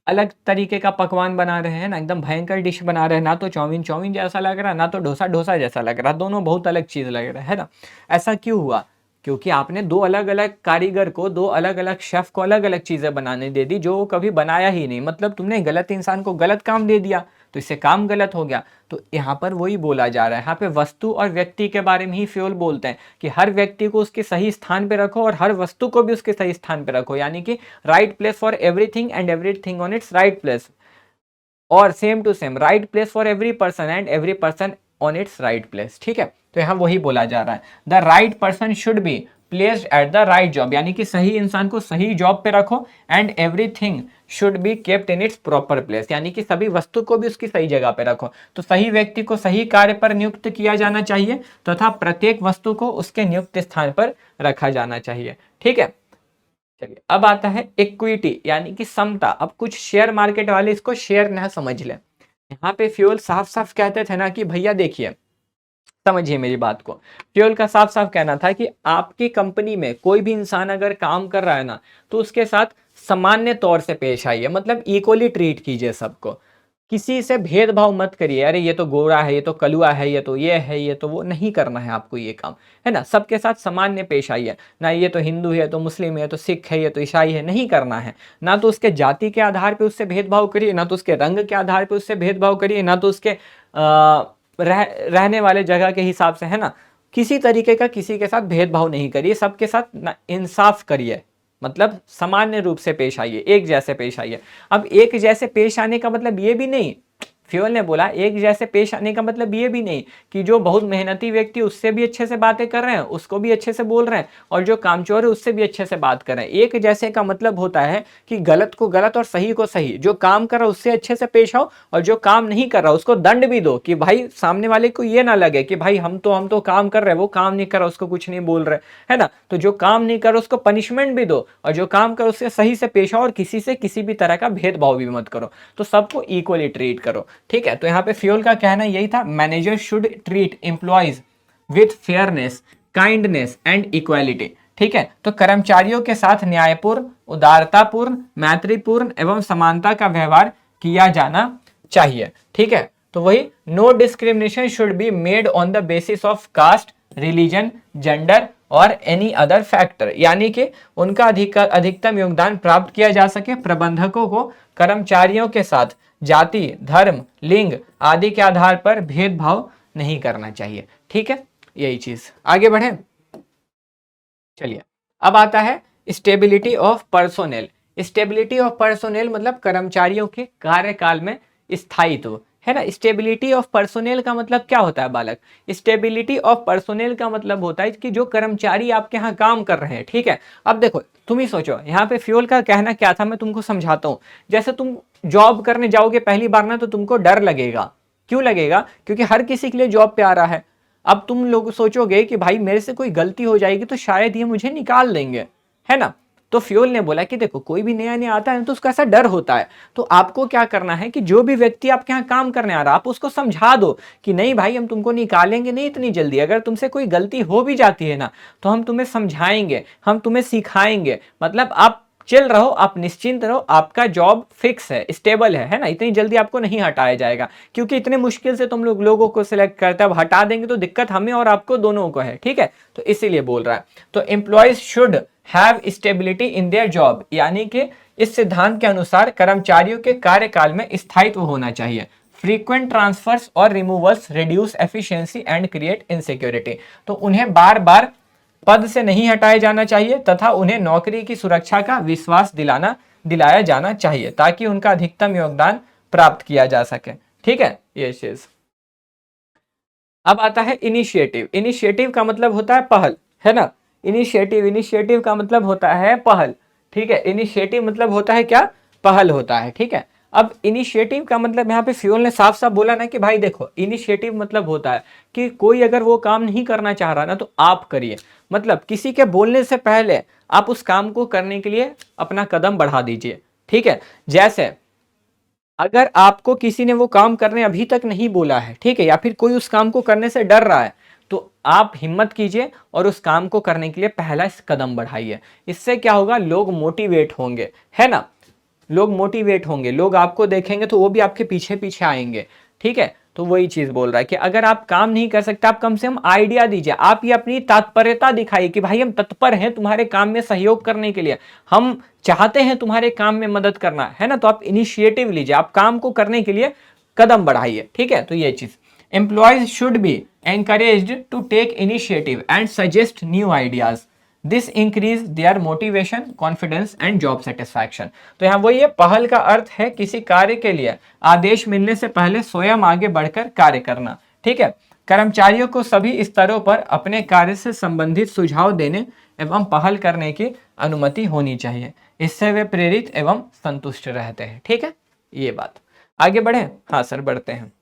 अलग तरीके का पकवान बना रहे हैं ना, एकदम भयंकर डिश बना रहे हैं, ना तो चाउमीन चाउमीन जैसा लग रहा, ना तो डोसा डोसा जैसा लग रहा, दोनों बहुत अलग चीज लग रहा है ना। ऐसा क्यों हुआ? क्योंकि आपने दो अलग अलग कारीगर को, दो अलग अलग शेफ को अलग अलग चीजें बनाने दे दी जो वो कभी बनाया ही नहीं। मतलब तुमने गलत इंसान को गलत काम दे दिया, तो इससे काम गलत हो गया। तो यहाँ पर वही बोला जा रहा है, यहाँ पे वस्तु और व्यक्ति के बारे में ही फ्योल बोलते हैं कि हर व्यक्ति को उसके सही स्थान पे रखो और हर वस्तु को भी उसके सही स्थान पे रखो, यानी कि right place for everything and everything on its right place, और same to same right place for every person and every person on its right place. ठीक है, तो यहाँ वही बोला जा रहा है, the right person should be placed at the right job, यानी कि सही इंसान को सही जॉब पे रखो, and everything should be kept in its proper place, यानी कि सभी वस्तु को भी उसकी सही जगह पे रखो। तो सही व्यक्ति को सही कार्य पर नियुक्त किया जाना चाहिए तथा प्रत्येक वस्तु को उसके नियुक्त स्थान पर रखा जाना चाहिए। ठीक है, चलिए अब आता है इक्विटी, यानी कि समता। अब कुछ शेयर मार्केट वाले इसको शेयर ना समझ ले। यहाँ पे फ्यूल साफ साफ कहते थे ना कि भैया देखिए, समझिए मेरी बात को। फ्यूल का साफ साफ कहना था कि आपकी कंपनी में कोई भी इंसान अगर काम कर रहा है ना, तो उसके साथ सामान्य तौर से पेश आइए, मतलब इक्वली ट्रीट कीजिए सबको। किसी से भेदभाव मत करिए, अरे ये तो गोरा है, ये तो कलुआ है, ये तो ये है, ये तो वो नहीं करना है आपको ये काम, है ना। सबके साथ सामान्य पेश आइए, ना ये तो हिंदू है, तो मुस्लिम है, तो सिख है, ये तो ईसाई है, नहीं करना है। ना तो उसके जाति के आधार पे उससे भेदभाव करिए, ना तो उसके रंग के आधार पे उससे भेदभाव करिए, ना तो उसके रहने वाले जगह के हिसाब से, है ना। किसी तरीके का किसी के साथ भेदभाव नहीं करिए, सबके साथ इंसाफ करिए, मतलब सामान्य रूप से पेश आइए, एक जैसे पेश आइए। अब एक जैसे पेश आने का मतलब ये भी नहीं, फ्यूल ने बोला एक जैसे पेश आने का मतलब ये भी नहीं कि जो बहुत मेहनती व्यक्ति उससे भी अच्छे से बातें कर रहे हैं, उसको भी अच्छे से बोल रहे हैं, और जो कामचोर है उससे भी अच्छे से बात कर रहे हैं। एक जैसे का मतलब होता है कि गलत को गलत और सही को सही, जो काम कर रहा है उससे अच्छे से पेश आओ, और जो काम नहीं कर रहा उसको दंड भी दो, कि भाई सामने वाले को ये ना लगे कि भाई हम तो काम कर रहे हैं, वो काम नहीं कर रहा उसको कुछ नहीं बोल रहे, है ना। तो जो काम नहीं कर रहा उसको पनिशमेंट भी दो, और जो काम कर उससे सही से पेश आओ, और किसी से किसी भी तरह का भेदभाव भी मत करो, तो सबको इक्वली ट्रीट करो, ठीक है। तो यहाँ पे फ्यूल का कहना यही था, manager should treat employees with fairness, kindness and equality, ठीक है। तो कर्मचारियों के साथ न्यायपूर्ण, उदारतापूर्ण, मैत्रीपूर्ण एवं समानता का व्यवहार किया जाना चाहिए, ठीक है। तो वही, no discrimination should be made on the basis of caste, religion, gender और एनी अदर फैक्टर, यानी कि उनका अधिकतम योगदान प्राप्त किया जा सके। प्रबंधकों को कर्मचारियों के साथ जाति, धर्म, लिंग आदि के आधार पर भेदभाव नहीं करना चाहिए, ठीक है। यही चीज, आगे बढ़े, चलिए। अब आता है stability of personnel. Stability of personnel मतलब कर्मचारियों के कार्यकाल में स्थायित्व, है ना। स्टेबिलिटी ऑफ पर्सोनेल का मतलब क्या होता है बालक? स्टेबिलिटी ऑफ पर्सोनेल का मतलब होता है कि जो कर्मचारी आपके यहाँ काम कर रहे हैं, ठीक है। अब देखो तुम ही सोचो, यहाँ पे फ्यूल का कहना क्या था, मैं तुमको समझाता हूँ। जैसे तुम जॉब करने जाओगे पहली बार ना, तो तुमको डर लगेगा। क्यों लगेगा? क्योंकि हर किसी के लिए जॉब पे आ रहा है। अब तुम लोग सोचोगे कि भाई मेरे से कोई गलती हो जाएगी तो शायद ये मुझे निकाल देंगे, है ना। तो फ्यूल ने बोला कि देखो कोई भी नया नया आता है तो उसका ऐसा डर होता है, तो आपको क्या करना है कि जो भी व्यक्ति आपके यहाँ काम करने आ रहा है आप उसको समझा दो कि नहीं भाई हम तुमको निकालेंगे नहीं इतनी जल्दी, अगर तुमसे कोई गलती हो भी जाती है ना तो हम तुम्हें समझाएंगे, हम तुम्हें सिखाएंगे, मतलब आप चिल रहो, आप निश्चिंत रहो, आपका जॉब फिक्स है, स्टेबल है ना, इतनी जल्दी आपको नहीं हटाया जाएगा, क्योंकि इतने मुश्किल से तुम लोगों को सिलेक्ट करते हैं, अब हटा देंगे तो दिक्कत हमें और आपको दोनों को है, ठीक है। तो इसीलिए बोल रहा है। तो employees should have stability in their job, यानी कि इस सिद्धांत के अनुसार कर्मचारियों के कार्यकाल में स्थायित्व होना चाहिए। फ्रीक्वेंट ट्रांसफर्स और removals reduce efficiency and create insecurity, तो उन्हें बार बार पद से नहीं हटाया जाना चाहिए तथा उन्हें नौकरी की सुरक्षा का विश्वास दिलाया जाना चाहिए, ताकि उनका अधिकतम योगदान प्राप्त किया जा सके, ठीक है। ये चीज। अब आता है इनिशिएटिव। इनिशिएटिव का मतलब होता है पहल, है ना। इनिशिएटिव का मतलब होता है पहल, ठीक है। इनिशिएटिव मतलब होता है क्या? पहल होता है, ठीक है। अब इनिशिएटिव का मतलब यहाँ पे फ्यूल ने साफ साफ बोला ना कि भाई देखो इनिशिएटिव मतलब होता है कि कोई अगर वो काम नहीं करना चाह रहा ना तो आप करिए, मतलब किसी के बोलने से पहले आप उस काम को करने के लिए अपना कदम बढ़ा दीजिए, ठीक है। जैसे अगर आपको किसी ने वो काम करने अभी तक नहीं बोला है, ठीक है, या फिर कोई उस काम को करने से डर रहा है, तो आप हिम्मत कीजिए और उस काम को करने के लिए पहला कदम बढ़ाइए। इससे क्या होगा? लोग मोटिवेट होंगे, है ना। लोग मोटिवेट होंगे, लोग आपको देखेंगे तो वो भी आपके पीछे पीछे आएंगे, ठीक है। तो वही चीज बोल रहा है कि अगर आप काम नहीं कर सकते आप कम से कम आइडिया दीजिए, आप ये अपनी तात्पर्यता दिखाइए कि भाई हम तत्पर हैं तुम्हारे काम में सहयोग करने के लिए, हम चाहते हैं तुम्हारे काम में मदद करना, है ना। तो आप इनिशिएटिव लीजिए, आप काम को करने के लिए कदम बढ़ाइए, ठीक है। तो ये चीज, employees should be encouraged to take initiative and suggest new ideas, this increase their motivation, confidence and job satisfaction. तो यहाँ वही है, पहल का अर्थ है किसी कार्य के लिए आदेश मिलने से पहले स्वयं आगे बढ़कर कार्य करना, ठीक है। कर्मचारियों को सभी स्तरों पर अपने कार्य से संबंधित सुझाव देने एवं पहल करने की अनुमति होनी चाहिए, इससे वे प्रेरित एवं संतुष्ट रहते हैं, ठीक है। ये बात, आगे बढ़े। हाँ सर बढ़ते हैं।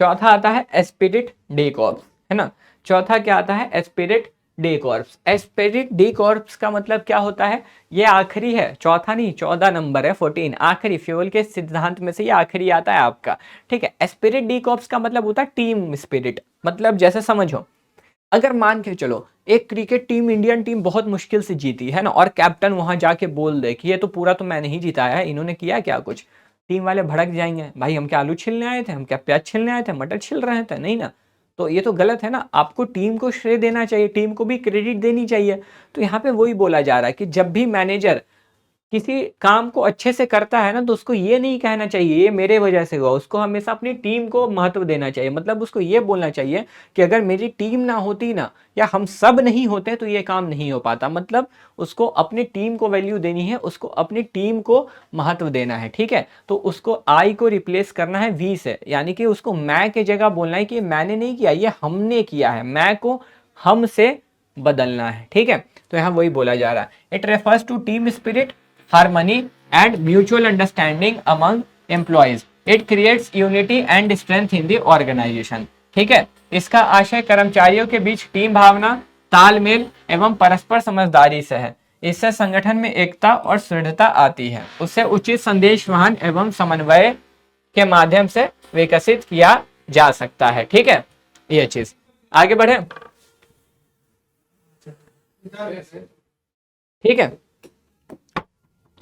चौथा आता है एस्पिरिट डी कॉर्प्स, है ना। चौथा क्या आता है? Spirit D corps. Spirit D corps का मतलब क्या होता है? ये आखिरी है, चौथा नहीं, 14 नंबर है, 14 आखिरी, फ्यूल के सिद्धांत में से ये आखिरी आता है आपका, ठीक है। एस्पिरिट डी कॉर्प्स का मतलब होता है टीम स्पिरिट, मतलब जैसे समझो, अगर मान के चलो एक क्रिकेट टीम, इंडियन टीम बहुत मुश्किल से जीती है ना, और कैप्टन वहां जाके बोल दे कि ये तो पूरा तो मैंने ही जिताया है, इन्होंने किया क्या कुछ, टीम वाले भड़क जाएंगे, भाई हम क्या आलू छीलने आए थे, हम क्या प्याज छीलने आए थे, मटर छील रहे थे, नहीं ना। तो ये तो गलत है ना, आपको टीम को श्रेय देना चाहिए, टीम को भी क्रेडिट देनी चाहिए। तो यहाँ पे वही बोला जा रहा है कि जब भी मैनेजर किसी काम को अच्छे से करता है ना, तो उसको ये नहीं कहना चाहिए ये मेरे वजह से हुआ, उसको हमेशा अपनी टीम को महत्व देना चाहिए। मतलब उसको ये बोलना चाहिए कि अगर मेरी टीम ना होती ना, या हम सब नहीं होते, तो ये काम नहीं हो पाता। मतलब उसको अपनी टीम को वैल्यू देनी है, उसको अपनी टीम को महत्व देना है, ठीक है। तो उसको आई को रिप्लेस करना है वी से, यानी कि उसको मैं के जगह बोलना है कि मैंने नहीं किया, ये हमने किया है, मैं को हम से बदलना है, ठीक है। तो यहाँ वही बोला जा रहा है, it refers to team spirit, harmony and mutual understanding among employees. It creates unity and strength in the organization. ठीक है, इसका आशय कर्मचारियों के बीच टीम भावना, तालमेल एवं परस्पर समझदारी से है। इससे संगठन में एकता और सुदृढ़ता आती है। उससे उचित संदेश वहन एवं समन्वय के माध्यम से विकसित किया जा सकता है, ठीक है। ये चीज आगे बढ़े, ठीक है।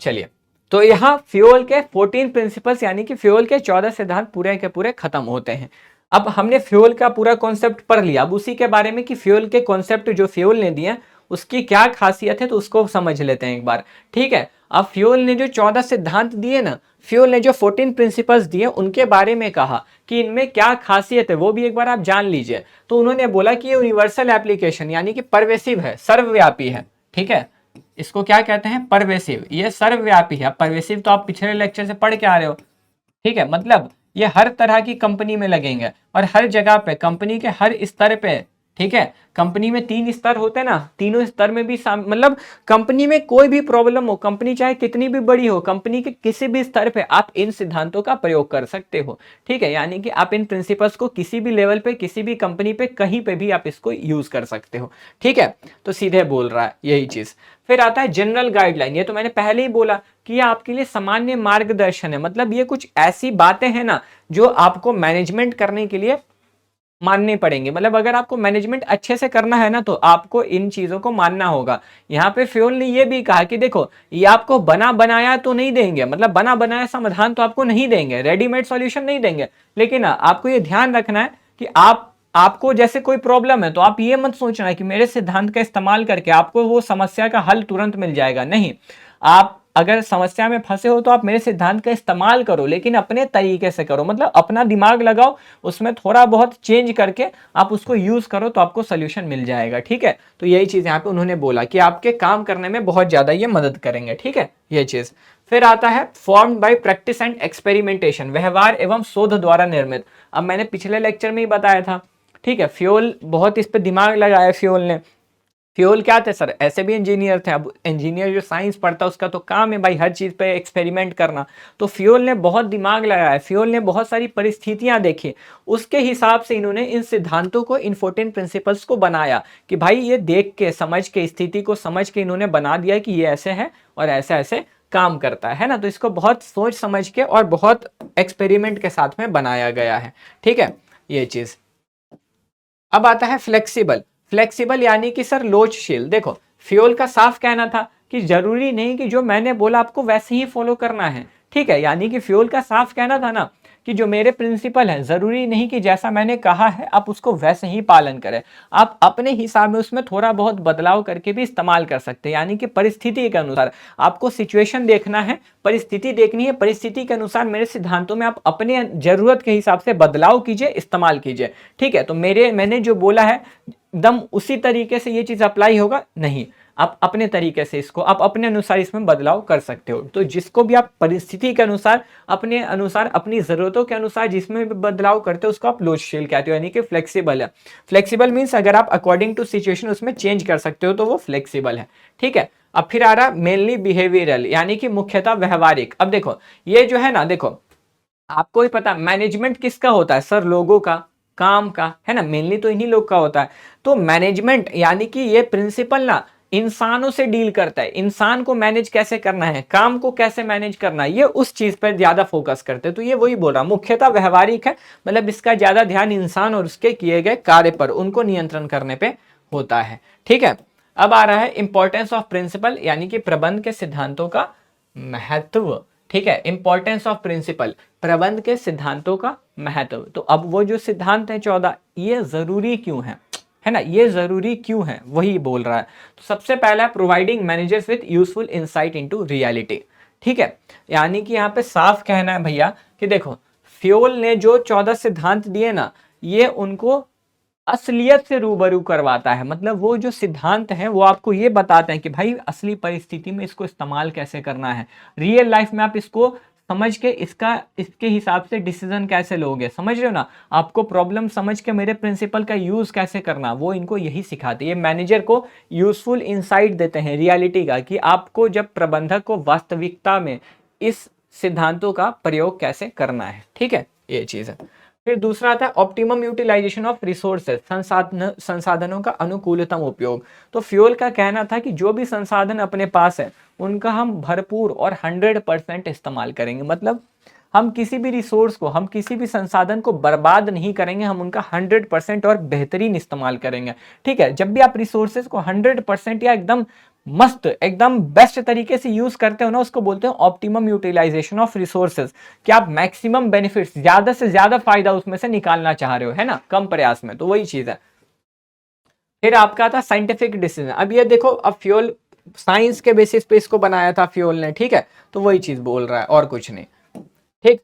चलिए, तो यहाँ फ्यूल के 14 प्रिंसिपल्स यानी कि फ्यूल के 14 सिद्धांत पूरे के पूरे खत्म होते हैं। अब हमने फ्यूल का पूरा कॉन्सेप्ट पढ़ लिया, अब उसी के बारे में कि फ्यूल के कॉन्सेप्ट जो फ्यूल ने दिए उसकी क्या खासियत है, तो उसको समझ लेते हैं एक बार, ठीक है। अब फ्यूल ने जो 14 सिद्धांत दिए ना, फ्यूल ने जो 14 प्रिंसिपल्स दिए, उनके बारे में कहा कि इनमें क्या खासियत है, वो भी एक बार आप जान लीजिए। तो उन्होंने बोला कि ये यूनिवर्सल एप्लीकेशन यानी कि परवेसिव है, सर्वव्यापी है, ठीक है। इसको क्या कहते हैं, परवेसिव, ये सर्वव्यापी है। परवेसिव तो आप पिछले लेक्चर से पढ़ के आ रहे हो, ठीक है। मतलब ये हर तरह की कंपनी में लगेंगे और हर जगह पे, कंपनी के हर स्तर पे, ठीक है। कंपनी में 3 स्तर होते हैं ना, तीनों स्तर में भी मतलब कंपनी में कोई भी प्रॉब्लम हो, कंपनी चाहे कितनी भी बड़ी हो, कंपनी के किसी भी स्तर पे आप इन सिद्धांतों का प्रयोग कर सकते हो, ठीक है। यानी कि आप इन प्रिंसिपल्स को किसी भी लेवल पे, किसी भी कंपनी पे, कहीं पे भी आप इसको यूज कर सकते हो, ठीक है। तो सीधे बोल रहा है यही चीज। फिर आता है जनरल गाइडलाइन, ये तो मैंने पहले ही बोला कि ये आपके लिए सामान्य मार्गदर्शन है। मतलब ये कुछ ऐसी बातें हैं ना जो आपको मैनेजमेंट करने के लिए मानने पड़ेंगे। मतलब अगर आपको मैनेजमेंट अच्छे से करना है ना, तो आपको इन चीजों को मानना होगा। यहाँ पे फ्यूल ने ये भी कहा कि देखो, ये आपको बना बनाया तो नहीं देंगे, मतलब बना बनाया समाधान तो आपको नहीं देंगे, रेडीमेड सॉल्यूशन नहीं देंगे, लेकिन आपको ये ध्यान रखना है कि आपको जैसे कोई प्रॉब्लम है तो आप ये मत सोचना है कि मेरे सिद्धांत का इस्तेमाल करके आपको वो समस्या का हल तुरंत मिल जाएगा। नहीं, आप अगर समस्या में फंसे हो तो आप मेरे सिद्धांत का इस्तेमाल करो, लेकिन अपने तरीके से करो, मतलब अपना दिमाग लगाओ, उसमें थोड़ा बहुत चेंज करके आप उसको यूज करो, तो आपको सोल्यूशन मिल जाएगा, ठीक है। तो यही चीज यहाँ पे उन्होंने बोला कि आपके काम करने में बहुत ज्यादा ये मदद करेंगे, ठीक है, ये चीज। फिर आता है formed by practice and experimentation, व्यवहार एवं शोध द्वारा निर्मित। अब मैंने पिछले लेक्चर में ही बताया था, ठीक है। फ्यूल बहुत इस पे दिमाग लगाया फ्यूल ने। फ्यूल क्या थे सर, ऐसे भी इंजीनियर थे। अब इंजीनियर जो साइंस पढ़ता है उसका तो काम है भाई हर चीज पे एक्सपेरिमेंट करना। तो फ्यूल ने बहुत दिमाग लगाया, फ्यूल ने बहुत सारी परिस्थितियां देखी, उसके हिसाब से इन्होंने इन सिद्धांतों को, इन 14 प्रिंसिपल्स को बनाया कि भाई ये देख के, समझ के, स्थिति को समझ के इन्होंने बना दिया कि ये ऐसे है और ऐसे ऐसे काम करता है ना। तो इसको बहुत सोच समझ के और बहुत एक्सपेरिमेंट के साथ में बनाया गया है, ठीक है, ये चीज। अब आता है फ्लेक्सिबल। फ्लेक्सिबल यानी कि सर लोचशील। देखो, फ्यूल का साफ कहना था कि जरूरी नहीं कि जो मैंने बोला आपको वैसे ही फॉलो करना है, ठीक है। यानी कि फ्यूल का साफ कहना था ना कि जो मेरे प्रिंसिपल हैं, जरूरी नहीं कि जैसा मैंने कहा है आप उसको वैसे ही पालन करें, आप अपने हिसाब में उसमें थोड़ा बहुत बदलाव करके भी इस्तेमाल कर सकते हैं। यानी कि परिस्थिति के अनुसार आपको सिचुएशन देखना है, परिस्थिति देखनी है, परिस्थिति के अनुसार मेरे सिद्धांतों में आप अपने जरूरत के हिसाब से बदलाव कीजिए, इस्तेमाल कीजिए, ठीक है। तो मैंने जो बोला है एकदम उसी तरीके से ये चीज अप्लाई होगा नहीं, आप अपने तरीके से इसको, आप अपने अनुसार इसमें बदलाव कर सकते हो। तो जिसको भी आप परिस्थिति के अनुसार, अपने अनुसार, अपनी जरूरतों के अनुसार जिसमें भी बदलाव करते हो उसको आप लोचशील कहते हो, यानी कि फ्लेक्सिबल है। फ्लेक्सिबल मीन्स अगर आप अकॉर्डिंग टू सिचुएशन उसमें चेंज कर सकते हो तो वो फ्लेक्सिबल है, ठीक है। अब फिर आ रहा मेनली बिहेवियरल, यानी कि मुख्यतः व्यवहारिक। अब देखो ये जो है ना, देखो आपको ही पता मैनेजमेंट किसका होता है सर, लोगों का, काम का, है ना, मेनली तो इन्हीं लोग का होता है। तो मैनेजमेंट यानी कि ये प्रिंसिपल ना इंसानों से डील करता है, इंसान को मैनेज कैसे करना है, काम को कैसे मैनेज करना है, ये उस चीज पर ज्यादा फोकस करते हैं। तो ये वही बोल रहा, मुख्यतः व्यवहारिक है, मतलब इसका ज्यादा ध्यान इंसान और उसके किए गए कार्य पर, उनको नियंत्रण करने पे होता है, ठीक है। अब आ रहा है इंपॉर्टेंस ऑफ प्रिंसिपल, यानी कि प्रबंध के सिद्धांतों का महत्व, ठीक है, इंपॉर्टेंस ऑफ प्रिंसिपल, प्रबंध के सिद्धांतों का महत्व। तो अब वो जो सिद्धांत है 14, ये जरूरी क्यों है ना, ये जरूरी क्यों है वही बोल रहा है। तो सबसे पहला providing managers with useful insight into reality. ठीक है, यानी कि यहाँ पे साफ कहना है भैया कि देखो फ्योल ने जो 14 सिद्धांत दिए ना, ये उनको असलियत से रूबरू करवाता है। मतलब वो जो सिद्धांत हैं वो आपको ये बताते हैं कि भाई असली परिस्थिति में इसको इस्तेमाल कैसे करना है, रियल लाइफ में आप इसको समझ के इसके हिसाब से डिसीजन कैसे लोगे, समझ रहे हो ना, आपको प्रॉब्लम समझ के मेरे प्रिंसिपल का यूज कैसे करना, वो इनको यही सिखाते हैं। ये मैनेजर को यूजफुल इंसाइट देते हैं रियलिटी का, कि आपको जब प्रबंधक को वास्तविकता में इस सिद्धांतों का प्रयोग कैसे करना है। ठीक है, ये चीज है। फिर दूसरा आता है ऑप्टिमम यूटिलाइजेशन ऑफ रिसोर्सेज, संसाधनों का अनुकूलतम उपयोग। तो फ्यूल का कहना था कि जो भी संसाधन अपने पास है उनका हम भरपूर और 100% इस्तेमाल करेंगे। मतलब हम किसी भी रिसोर्स को, हम किसी भी संसाधन को बर्बाद नहीं करेंगे, हम उनका 100% और बेहतरीन इस्तेमाल करेंगे। ठीक है, जब भी आप रिसोर्सेज को 100% या एकदम मस्त, एकदम बेस्ट तरीके से यूज करते हो ना, उसको बोलते हैं ऑप्टिमम यूटिलाइजेशन ऑफ रिसोर्सेज, कि आप मैक्सिमम बेनिफिट्स, ज्यादा से ज्यादा फायदा उसमें से निकालना चाह रहे हो, है ना, कम प्रयास में। तो वही चीज है। फिर आपका था साइंटिफिक डिसीजन। अब ये देखो, अब फ्यूल साइंस के बेसिस पे इसको बनाया था फ्यूल ने, ठीक है, तो वही चीज बोल रहा है और कुछ नहीं। ठीक,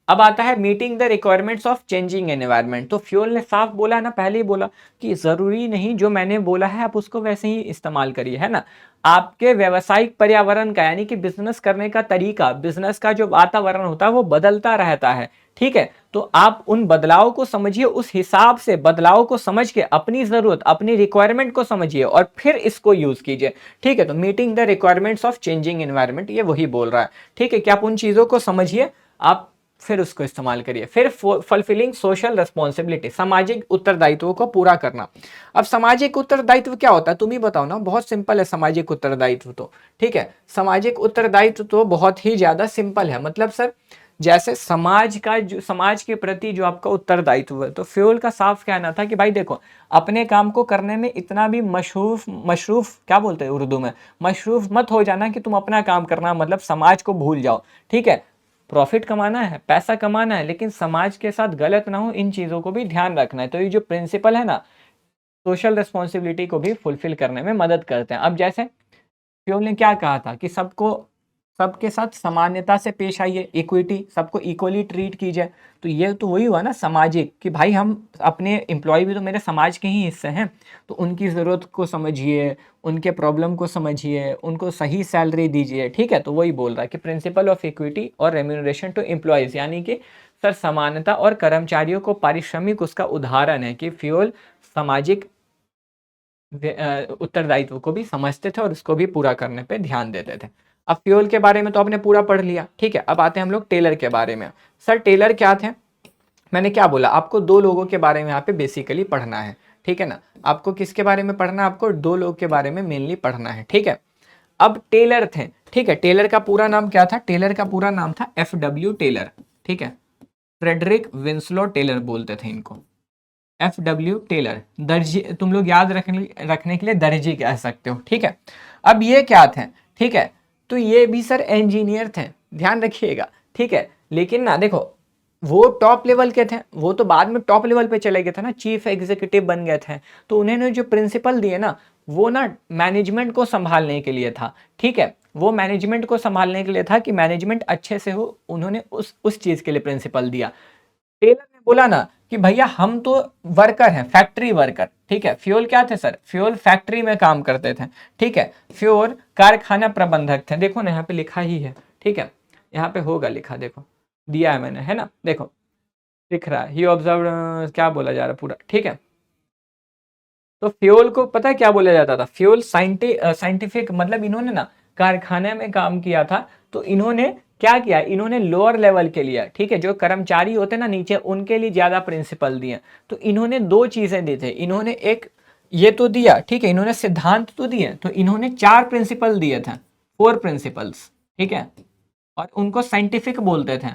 अब आता है meeting the requirements of changing environment. तो फ्यूल ने साफ बोला ना, पहले ही बोला कि जरूरी नहीं जो मैंने बोला है आप उसको वैसे ही इस्तेमाल करिए, है ना, आपके व्यवसायिक पर्यावरण का, यानी कि बिजनेस करने का तरीका, बिजनेस का जो वातावरण होता है वो बदलता रहता है। ठीक है, तो आप उन बदलाव को समझिए, उस हिसाब से बदलाव को समझ के अपनी जरूरत, अपनी रिक्वायरमेंट को समझिए और फिर इसको यूज कीजिए। ठीक है, तो meeting the requirements of changing environment, ये वही बोल रहा है। ठीक है, कि आप उन चीजों को समझिए, आप फिर उसको इस्तेमाल करिए। फिर फुलफिलिंग सोशल रिस्पॉन्सिबिलिटी, सामाजिक उत्तरदायित्वों को पूरा करना। अब सामाजिक उत्तरदायित्व क्या होता है, तुम ही बताओ ना। बहुत सिंपल है सामाजिक उत्तरदायित्व तो। ठीक है, सामाजिक उत्तरदायित्व तो बहुत ही ज्यादा सिंपल है। मतलब सर, जैसे समाज का जो, समाज के प्रति जो आपका उत्तरदायित्व है, तो फ्यूल का साफ कहना था कि भाई देखो, अपने काम को करने में इतना भी मशरूफ क्या बोलते हैं उर्दू में, मशरूफ मत हो जाना कि तुम अपना काम करना मतलब समाज को भूल जाओ। ठीक है, प्रॉफिट कमाना है, पैसा कमाना है, लेकिन समाज के साथ गलत ना हो, इन चीजों को भी ध्यान रखना है। तो ये जो प्रिंसिपल है ना, सोशल रिस्पॉन्सिबिलिटी को भी फुलफिल करने में मदद करते हैं। अब जैसे फ्यूल ने क्या कहा था कि सबको, सबके साथ समानता से पेश आइए, इक्विटी, सबको इक्वली ट्रीट कीजिए। तो ये तो वही हुआ ना सामाजिक, कि भाई हम अपने एम्प्लॉय भी तो मेरे समाज के ही हिस्से हैं, तो उनकी ज़रूरत को समझिए, उनके प्रॉब्लम को समझिए, उनको सही सैलरी दीजिए। ठीक है, तो वही बोल रहा है कि प्रिंसिपल ऑफ इक्विटी और रेम्यूनरेशन टू एम्प्लॉयज़, यानी कि सर समानता और कर्मचारियों को पारिश्रमिक उसका उदाहरण है कि फ्यूल सामाजिक उत्तरदायित्व को भी समझते थे और उसको भी पूरा करने पे ध्यान देते थे। अब फ्यूल के बारे में तो आपने पूरा पढ़ लिया। ठीक है, अब आते हैं हम लोग टेलर के बारे में। सर टेलर क्या थे, मैंने क्या बोला आपको, दो लोगों के बारे में यहाँ पे बेसिकली पढ़ना है। ठीक है ना, आपको किसके बारे में पढ़ना है, आपको दो लोग के बारे में मेनली पढ़ना है। ठीक है, अब टेलर थे। ठीक है, टेलर का पूरा नाम क्या था, टेलर का पूरा नाम था FW टेलर। ठीक है, फ्रेडरिक विंसलो टेलर बोलते थे इनको, FW टेलर। दर्जी, तुम लोग याद रखने के लिए दर्जी कह सकते हो। ठीक है, अब ये क्या थे, ठीक है, तो ये भी सर इंजीनियर थे, ध्यान रखिएगा। ठीक है, लेकिन ना देखो, वो टॉप लेवल के थे, वो तो बाद में टॉप लेवल पे चले गए थे ना, चीफ एग्जीक्यूटिव बन गए थे। तो उन्होंने जो प्रिंसिपल दिए ना, वो ना मैनेजमेंट को संभालने के लिए था। ठीक है, वो मैनेजमेंट को संभालने के लिए था कि मैनेजमेंट अच्छे से हो, उन्होंने उस चीज के लिए प्रिंसिपल दिया। टेलर ने बोला ना कि भैया हम तो वर्कर हैं, फैक्ट्री वर्कर। ठीक है, फ्यूल क्या थे सर, फ्यूल फैक्ट्री में काम करते थे। ठीक है, फ्यूल कारखाना प्रबंधक थे। देखो ना यहाँ पे लिखा ही है। ठीक है, यहाँ पे होगा लिखा, देखो दिया है मैंने, है ना, देखो दिख रहा है, ही ऑब्जर्व, क्या बोला जा रहा है पूरा। ठीक है, तो फ्यूल को पता है क्या बोला जाता था, फ्यूल साइंटिफिक, मतलब इन्होंने ना कारखाने में काम किया था। तो इन्होंने क्या किया, इन्होंने लोअर लेवल के लिए, ठीक है, जो कर्मचारी होते ना नीचे, उनके लिए ज्यादा प्रिंसिपल दिए। तो इन्होंने दो चीजें दी थे, इन्होंने एक ये तो दिया, ठीक है, इन्होंने सिद्धांत तो दिए, तो इन्होंने 4 प्रिंसिपल दिए थे, 4 प्रिंसिपल्स। ठीक है, और उनको साइंटिफिक बोलते थे।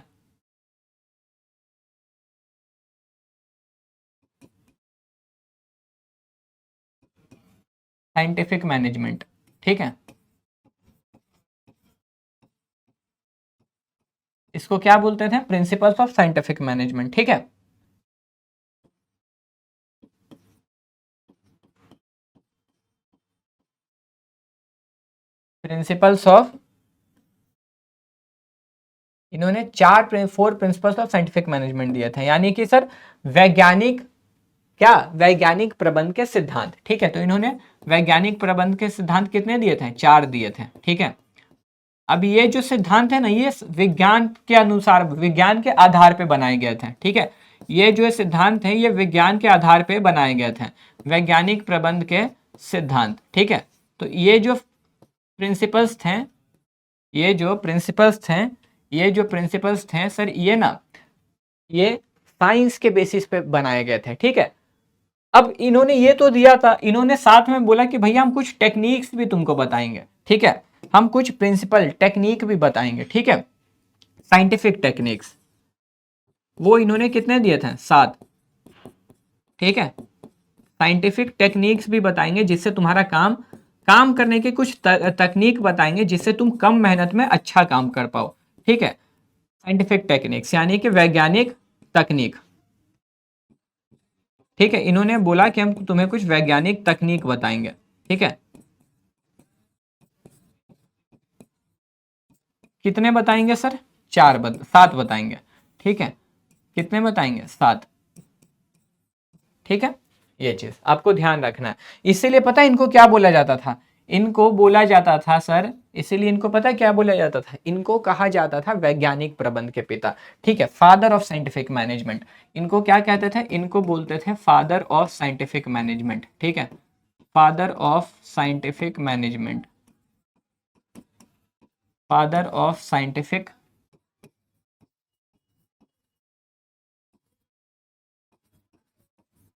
Scientific management. ठीक है, इसको क्या बोलते थे? Principles of scientific management. ठीक है, प्रिंसिपल्स ऑफ, इन्होंने 4 प्रिंसिपल्स ऑफ साइंटिफिक मैनेजमेंट दिए थे, यानी कि सर वैज्ञानिक, क्या वैज्ञानिक प्रबंध के सिद्धांत। ठीक है, तो इन्होंने वैज्ञानिक प्रबंध के सिद्धांत कितने दिए थे? 4 दिए थे। ठीक है, अब ये जो सिद्धांत है ना, ये विज्ञान के अनुसार, विज्ञान के आधार पे बनाए गए थे। ठीक है, ये जो सिद्धांत है ये विज्ञान के आधार पे बनाए गए थे, वैज्ञानिक प्रबंध के सिद्धांत। ठीक है, तो ये जो प्रिंसिपल्स थे, ये जो प्रिंसिपल्स थे, ये जो प्रिंसिपल्स थे सर, ये ना, ये साइंस के बेसिस पे बनाए गए थे। ठीक है, अब इन्होंने ये तो दिया था, इन्होंने साथ में बोला कि भैया हम कुछ टेक्निक्स भी तुमको बताएंगे। ठीक है, हम कुछ प्रिंसिपल टेक्निक भी बताएंगे। ठीक है, साइंटिफिक टेक्निक्स, वो इन्होंने कितने दिए थे? 7। ठीक है, साइंटिफिक टेक्निक्स भी बताएंगे जिससे तुम्हारा काम करने के कुछ तकनीक बताएंगे जिससे तुम कम मेहनत में अच्छा काम कर पाओ। ठीक है, साइंटिफिक टेक्निक्स यानी कि वैज्ञानिक तकनीक। ठीक है, इन्होंने बोला कि हम तुम्हें कुछ वैज्ञानिक तकनीक बताएंगे। ठीक है, कितने बताएंगे सर? 7 बताएंगे। ठीक है, कितने बताएंगे? 7। ठीक है, ये चीज आपको ध्यान रखना है। इसीलिए पता है इनको क्या बोला जाता था? इनको बोला जाता था सर, इसीलिए इनको पता है क्या बोला जाता था? इनको कहा जाता था वैज्ञानिक प्रबंध के पिता। ठीक है, फादर ऑफ साइंटिफिक मैनेजमेंट। इनको क्या कहते थे? इनको बोलते थे फादर ऑफ साइंटिफिक मैनेजमेंट। ठीक है, father of scientific management, father of scientific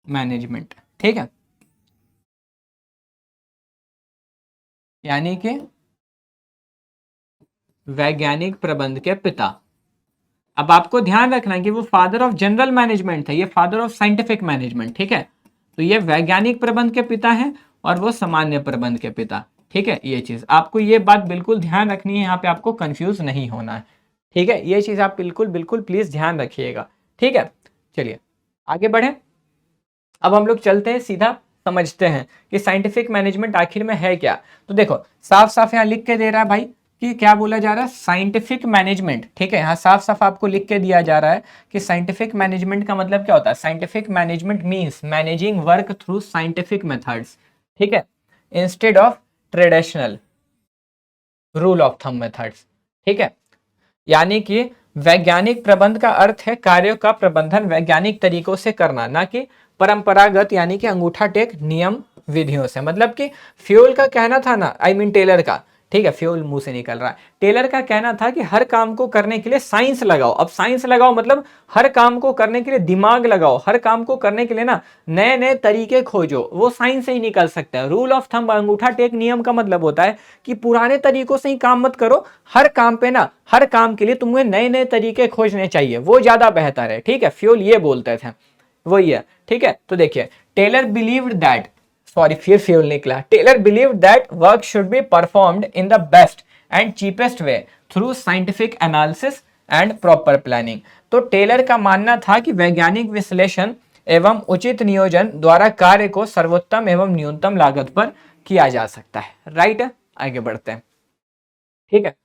management. ठीक है, यानी कि वैज्ञानिक प्रबंध के पिता। अब आपको ध्यान रखना है कि वो फादर ऑफ जनरल मैनेजमेंट थे, ये फादर ऑफ साइंटिफिक मैनेजमेंट। ठीक है, तो ये वैज्ञानिक प्रबंध के पिता हैं और वो सामान्य प्रबंध के पिता। ठीक है, ये चीज आपको, ये बात बिल्कुल ध्यान रखनी है, यहाँ पे आपको कंफ्यूज नहीं होना है। ठीक है, ये चीज आप बिल्कुल बिल्कुल प्लीज ध्यान रखिएगा। ठीक है, चलिए आगे बढ़े। अब हम लोग चलते हैं, सीधा समझते हैं कि साइंटिफिक मैनेजमेंट आखिर में है क्या। तो देखो साफ साफ यहाँ लिख के दे रहा है भाई कि क्या बोला जा रहा है? Scientific management. ठीक है, यहाँ साफ साफ आपको लिख के दिया जा रहा है कि साइंटिफिक मैनेजमेंट का मतलब क्या होता है? Scientific management means managing work through scientific methods. ठीक है, instead of traditional rule of thumb methods. ठीक है, यानी कि वैज्ञानिक प्रबंध का अर्थ है कार्यों का प्रबंधन वैज्ञानिक तरीकों से करना, ना कि परंपरागत यानी कि अंगूठा टेक नियम विधियों से। मतलब कि फ्यूल का कहना था ना, आई मीन टेलर का, ठीक है, फ्यूल मुंह से निकल रहा है, टेलर का कहना था कि हर काम को करने के लिए साइंस लगाओ। अब साइंस लगाओ मतलब हर काम को करने के लिए दिमाग लगाओ, हर काम को करने के लिए ना नए नए तरीके खोजो, वो साइंस से ही निकल सकता है। रूल ऑफ थंब, अंगूठा टेक नियम का मतलब होता है कि पुराने तरीकों से ही काम मत करो, हर काम पे ना, हर काम के लिए तुम्हें नए नए तरीके खोजने चाहिए, वो ज्यादा बेहतर है। ठीक है, फ्यूल ये बोलते थे, वही है। ठीक है, तो देखिए टेलर बिलीव्ड दैट, सॉरी फिर फ्यूल निकला, Taylor believed that work should be performed in the best and cheapest way through scientific analysis and proper planning. तो टेलर का मानना था कि वैज्ञानिक विश्लेषण एवं उचित नियोजन द्वारा कार्य को सर्वोत्तम एवं न्यूनतम लागत पर किया जा सकता है। राइट, आगे बढ़ते हैं। ठीक है,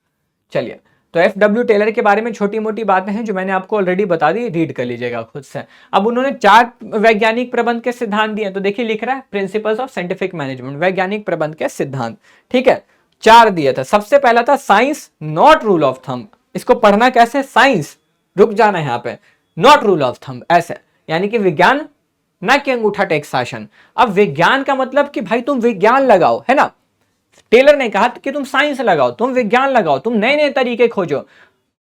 चलिए, तो FW टेलर के बारे में छोटी मोटी बातें हैं जो मैंने आपको ऑलरेडी बता दी, रीड कर लीजिएगा खुद से। अब उन्होंने 4 वैज्ञानिक प्रबंध के सिद्धांत दिए, तो देखिए लिख रहा है प्रिंसिपल्स ऑफ साइंटिफिक मैनेजमेंट, वैज्ञानिक प्रबंध के सिद्धांत। ठीक है, 4 दिए थे। सबसे पहला था science not rule of thumb. इसको पढ़ना कैसे? साइंस, रुक जाना है यहाँ पे, नॉट रूल ऑफ थंब, ऐसे यानी कि विज्ञान ना कि अंगूठा टेक शासन। अब विज्ञान का मतलब कि भाई तुम विज्ञान लगाओ, है ना। टेलर ने कहा कि तुम साइंस लगाओ, तुम विज्ञान लगाओ, तुम नए नए तरीके खोजो,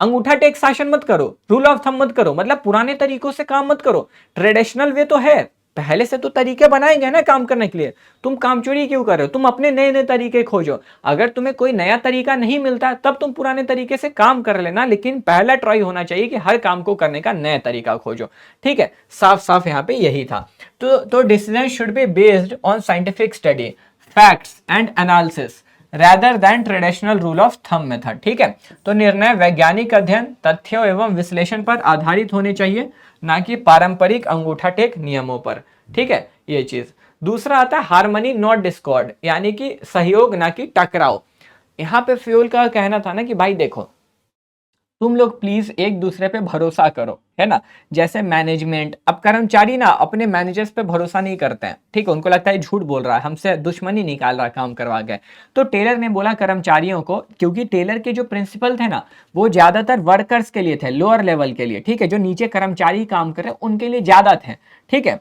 अंगूठा टेक शासन मत करो, रूल ऑफ थंब मत करो, मतलब पुराने तरीकों से काम मत करो। ट्रेडिशनल वे तो है, पहले से तो तरीके बनाए गए ना काम करने के लिए, तुम काम चोरी क्यों कर रहे हो? तुम अपने नए नए तरीके खोजो। अगर तुम्हें कोई नया तरीका नहीं मिलता तब तुम पुराने तरीके से काम कर लेना, लेकिन पहला ट्राई होना चाहिए कि हर काम को करने का नया तरीका खोजो। ठीक है, साफ साफ यहाँ पे यही था। तो decision should be based on scientific study, facts and analysis, rather than traditional rule of thumb method। ठीक है, तो निर्णय वैज्ञानिक अध्ययन, तथ्यों एवं विश्लेषण पर आधारित होने चाहिए, ना कि पारंपरिक अंगूठा टेक नियमों पर। ठीक है, ये चीज। दूसरा आता है हार्मनी नॉट डिस्कॉर्ड, यानी कि सहयोग ना कि टकराव। यहाँ पे फ्यूल का कहना था ना कि भाई देखो, तुम लोग प्लीज एक दूसरे पे भरोसा करो, है ना। जैसे मैनेजमेंट, अब कर्मचारी ना अपने मैनेजर्स पे भरोसा नहीं करते हैं, ठीक है, उनको लगता है झूठ बोल रहा है, हमसे दुश्मनी निकाल रहा है काम करवा के। तो टेलर ने बोला कर्मचारियों को, क्योंकि टेलर के जो प्रिंसिपल थे ना वो ज्यादातर वर्कर्स के लिए थे, लोअर लेवल के लिए, ठीक है, जो नीचे कर्मचारी काम कर रहे हैं उनके लिए ज्यादा थे। ठीक है,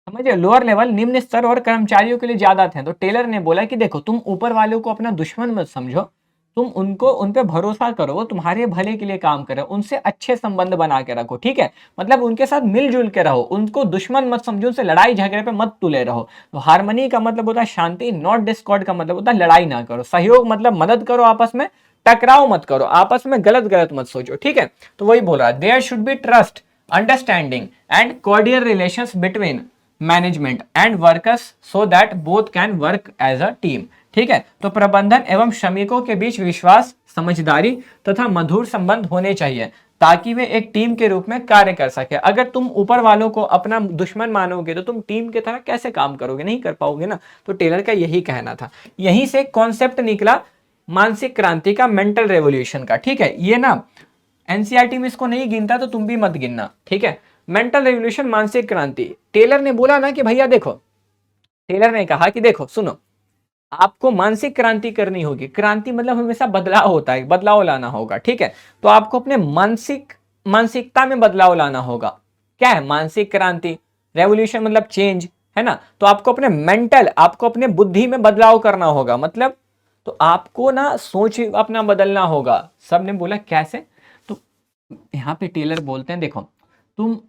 समझिए, लोअर लेवल, निम्न स्तर और कर्मचारियों के लिए ज्यादा थे। तो टेलर ने बोला कि देखो, तुम ऊपर वालों को अपना दुश्मन मत समझो, तुम उनको, उन पे भरोसा करो, वो तुम्हारे भले के लिए काम करे, उनसे अच्छे संबंध बना के रखो। ठीक है, मतलब उनके साथ मिलजुल के रहो, उनको दुश्मन मत समझो, उनसे लड़ाई झगड़े पे मत तुले रहो। तो हार्मनी का मतलब होता है शांति, नॉट डिस्कॉर्ड का मतलब होता है लड़ाई ना करो। सहयोग मतलब मदद करो आपस में, टकराव मत करो आपस में, गलत गलत मत सोचो। ठीक है, तो वही बोल रहा है, there should be trust, understanding and cordial relations between management and workers so that both can work as a team. ठीक है, तो प्रबंधन एवं श्रमिकों के बीच विश्वास, समझदारी तथा मधुर संबंध होने चाहिए, ताकि वे एक टीम के रूप में कार्य कर सके। अगर तुम ऊपर वालों को अपना दुश्मन मानोगे तो तुम टीम की तरह कैसे काम करोगे, नहीं कर पाओगे ना। तो टेलर का यही कहना था। यहीं से कॉन्सेप्ट निकला मानसिक क्रांति का, मेंटल रेवोल्यूशन का। ठीक है, ये ना एनसीईआरटी में इसको नहीं गिनता, तो तुम भी मत गिनना। ठीक है, मेंटल रेवोल्यूशन, मानसिक क्रांति। टेलर ने बोला ना कि भैया देखो, टेलर ने कहा कि देखो सुनो, आपको मानसिक क्रांति करनी होगी। क्रांति मतलब हमेशा बदलाव होता है, बदलाव लाना होगा। ठीक है, तो आपको अपने मानसिकता में बदलाव लाना होगा। क्या है मानसिक क्रांति? रेवोल्यूशन मतलब चेंज, है ना। तो आपको अपने मेंटल, आपको अपने बुद्धि में बदलाव करना होगा, मतलब तो आपको ना सोच अपना बदलना होगा। सबने बोला कैसे? तो यहाँ पे टेलर बोलते हैं देखो, तुम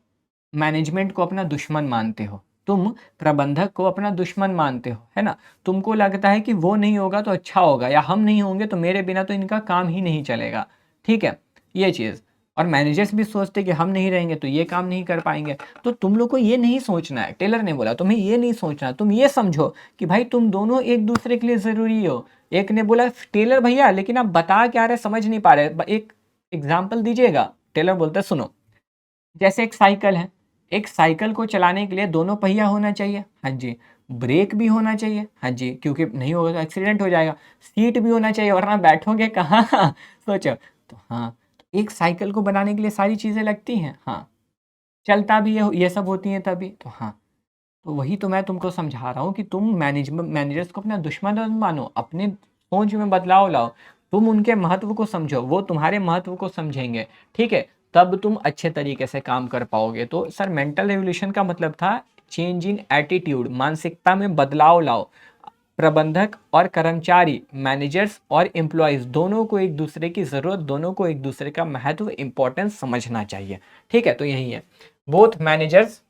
मैनेजमेंट को अपना दुश्मन मानते हो, तुम प्रबंधक को अपना दुश्मन मानते हो, है ना। तुमको लगता है कि वो नहीं होगा तो अच्छा होगा, या हम नहीं होंगे तो मेरे बिना तो इनका काम ही नहीं चलेगा। ठीक है, ये चीज़। और मैनेजर्स भी सोचते कि हम नहीं रहेंगे तो ये काम नहीं कर पाएंगे। तो तुम लोग को ये नहीं सोचना है, टेलर ने बोला तुम्हें ये नहीं सोचना, तुम ये समझो कि भाई तुम दोनों एक दूसरे के लिए ज़रूरी हो। एक ने बोला टेलर भैया लेकिन आप बता क्या रहे, समझ नहीं पा रहे, एक एग्जाम्पल दीजिएगा। टेलर बोलता है सुनो, जैसे एक साइकिल है, एक साइकिल को चलाने के लिए दोनों पहिया होना चाहिए, हाँ जी। ब्रेक भी होना चाहिए, हाँ जी, क्योंकि नहीं होगा तो एक्सीडेंट हो जाएगा। सीट भी होना चाहिए, वरना बैठोगे कहाँ सोचो। तो हाँ, तो एक साइकिल को बनाने के लिए सारी चीज़ें लगती हैं, हाँ। चलता भी ये सब होती हैं तभी तो, हाँ। तो वही तो मैं तुमको समझा रहा हूँ कि तुम मैनेजर्स को अपना दुश्मन मत मानो, अपने सोच में बदलाव लाओ। तुम उनके महत्व को समझो, वो तुम्हारे महत्व को समझेंगे। ठीक है, तब तुम अच्छे तरीके से काम कर पाओगे। तो सर मेंटल रेवोल्यूशन का मतलब था चेंज इन एटीट्यूड, मानसिकता में बदलाव लाओ। प्रबंधक और कर्मचारी, मैनेजर्स और एम्प्लॉयज दोनों को एक दूसरे की ज़रूरत, दोनों को एक दूसरे का महत्व, इंपॉर्टेंस समझना चाहिए। ठीक है, तो यही है। बोथ मैनेजर्स,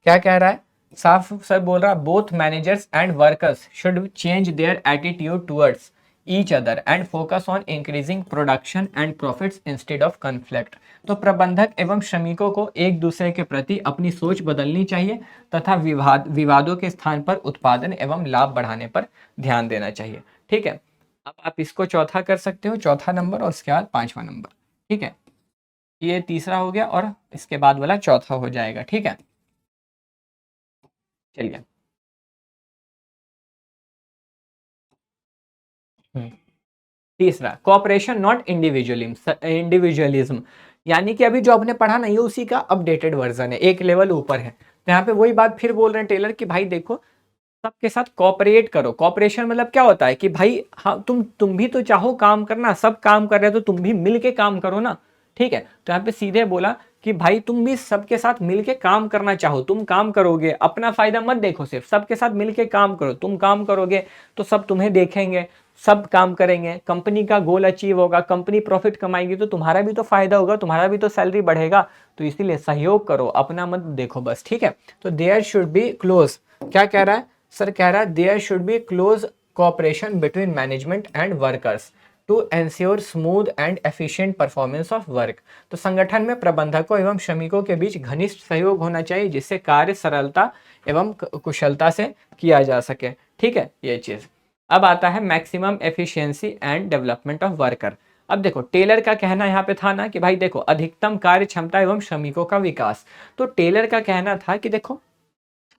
क्या कह रहा है, साफ सर बोल रहा है, both managers and workers should change their attitude towards each other and focus on increasing production and profits instead of conflict. तो प्रबंधक एवं श्रमिकों को एक दूसरे के प्रति अपनी सोच बदलनी चाहिए तथा विवादों के स्थान पर उत्पादन एवं लाभ बढ़ाने पर ध्यान देना चाहिए। ठीक है, अब आप इसको चौथा कर सकते हो, चौथा नंबर, और उसके बाद पांचवा नंबर। ठीक है, ये तीसरा हो गया और इसके बाद वाला चौथा हो जाएगा। ठीक है, चलिए। तीसरा, कोऑपरेशन नॉट इंडिविजुअलिज्म, यानी कि अभी जो आपने पढ़ा ना ये उसी का अपडेटेड वर्जन है, एक लेवल ऊपर है। तो यहाँ पे वही बात फिर बोल रहे हैं टेलर कि भाई देखो, सबके साथ कोऑपरेट करो। कोऑपरेशन मतलब क्या होता है कि भाई हाँ, तुम भी तो चाहो काम करना, सब काम कर रहे हो तो तुम भी मिल के काम करो ना। ठीक है, तो यहाँ पे सीधे बोला कि भाई तुम भी सबके साथ मिलके काम करना चाहो, तुम काम करोगे, अपना फायदा मत देखो, सिर्फ सबके साथ मिलके काम करो। तुम काम करोगे तो सब तुम्हें देखेंगे, सब काम करेंगे, कंपनी का गोल अचीव होगा, कंपनी प्रॉफिट कमाएगी तो तुम्हारा भी तो फायदा होगा, तुम्हारा भी तो सैलरी बढ़ेगा। तो इसीलिए सहयोग करो, अपना मत देखो बस। ठीक है, तो देयर शुड बी क्लोज, क्या कह रहा है सर, कह रहा है there should be close cooperation between management and workers to ensure smooth and efficient performance of work. तो संगठन में प्रबंधकों एवं श्रमिकों के बीच घनिष्ठ सहयोग होना चाहिए, जिससे कार्य सरलता एवं कुशलता से किया जा सके। ठीक है, ये चीज। अब आता है maximum efficiency and development of worker. अब देखो टेलर का कहना यहाँ पे था ना कि भाई देखो अधिकतम कार्य क्षमता एवं श्रमिकों का विकास। तो टेलर का कहना था कि देखो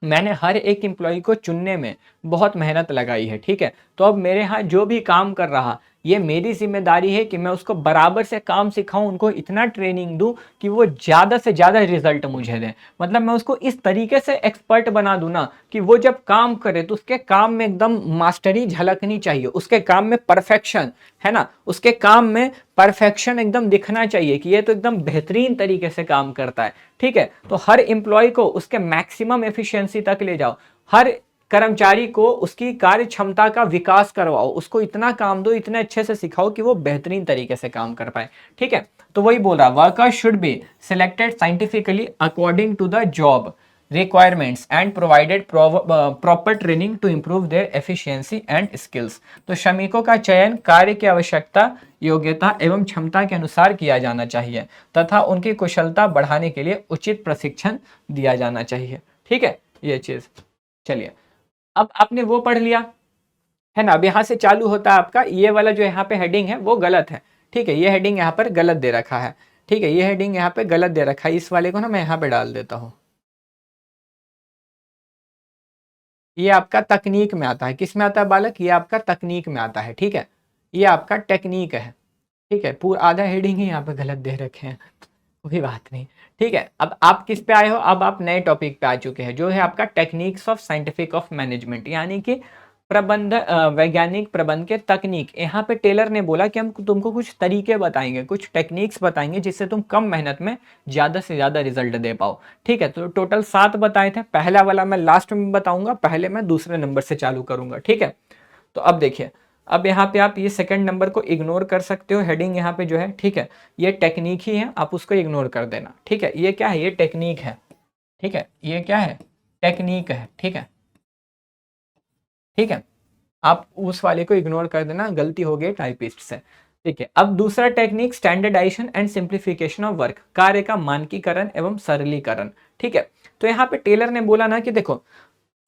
मैंने हर एक एम्प्लॉय को चुनने में बहुत मेहनत लगाई है, ठीक है, तो अब मेरे यहाँ जो भी काम कर रहा ये मेरी जिम्मेदारी है कि मैं उसको बराबर से काम सिखाऊं, उनको इतना ट्रेनिंग दूं कि वो ज़्यादा से ज़्यादा रिजल्ट मुझे दें। मतलब मैं उसको इस तरीके से एक्सपर्ट बना दूं ना कि वो जब काम करे तो उसके काम में एकदम मास्टरी झलकनी चाहिए, उसके काम में परफेक्शन, है ना, उसके काम में परफेक्शन एकदम दिखना चाहिए कि ये तो एकदम बेहतरीन तरीके से काम करता है, ठीक है। तो हर एम्प्लॉय को उसके मैक्सिमम एफिशिएंसी तक ले जाओ, हर कर्मचारी को उसकी कार्य क्षमता का विकास करवाओ, उसको इतना काम दो, इतने अच्छे से सिखाओ कि वो बेहतरीन तरीके से काम कर पाए, ठीक है। तो वही बोल रहा, worker should be selected scientifically according to the job requirements and provided proper training to improve their efficiency and skills। तो श्रमिकों का चयन कार्य की आवश्यकता, योग्यता एवं क्षमता के अनुसार किया जाना चाहिए तथा उनकी कुशलता बढ़ाने के लिए उचित प्रशिक्षण दिया जाना चाहिए, ठीक है, ये चीज। चलिए अब आपने वो पढ़ लिया है ना। अब यहाँ से चालू होता है आपका ये वाला जो यहाँ पे हेडिंग है वो गलत है, ठीक है, ये हेडिंग यहाँ पर गलत दे रखा है, ठीक है, ये हेडिंग यहाँ पे गलत दे रखा है, इस वाले को ना मैं यहाँ पे डाल देता हूँ। ये आपका तकनीक में आता है, किस में आता है बालक, ये आपका तकनीक में आता है, ठीक है, ये आपका टेक्निक है, ठीक है, पूरा आधा हेडिंग ही यहाँ पे गलत दे रखे हैं, कोई बात नहीं, ठीक है। अब आप किस पे आए हो, अब आप नए टॉपिक पे आ चुके हैं जो है आपका techniques of scientific of management, यानी कि प्रबंध वैज्ञानिक प्रबंध के तकनीक। यहाँ पे टेलर ने बोला कि हम तुमको कुछ तरीके बताएंगे, कुछ टेक्निक्स बताएंगे जिससे तुम कम मेहनत में ज़्यादा से ज़्यादा रिजल्ट दे पाओ, ठीक है। तो टोटल 7 बताए थे, पहला वाला मैं लास्ट में बताऊंगा, पहले मैं दूसरे नंबर से चालू करूंगा, ठीक है। तो अब देखिए, अब यहाँ पे आप ये सेकंड नंबर को इग्नोर कर सकते हो, हेडिंग यहाँ पे जो है, ठीक है, ये टेक्निक ही है, आप उसको इग्नोर कर देना, ठीक है। ये क्या है, ये टेक्निक है, ठीक है, ये क्या है, टेक्निक है, ठीक है, ठीक है, आप उस वाले को इग्नोर कर देना, गलती हो गई टाइपिस्ट से, ठीक है। अब दूसरा technique standardisation and simplification of work, कार्य का मानकीकरण एवं सरलीकरण, ठीक है। तो यहाँ पे टेलर ने बोला ना कि देखो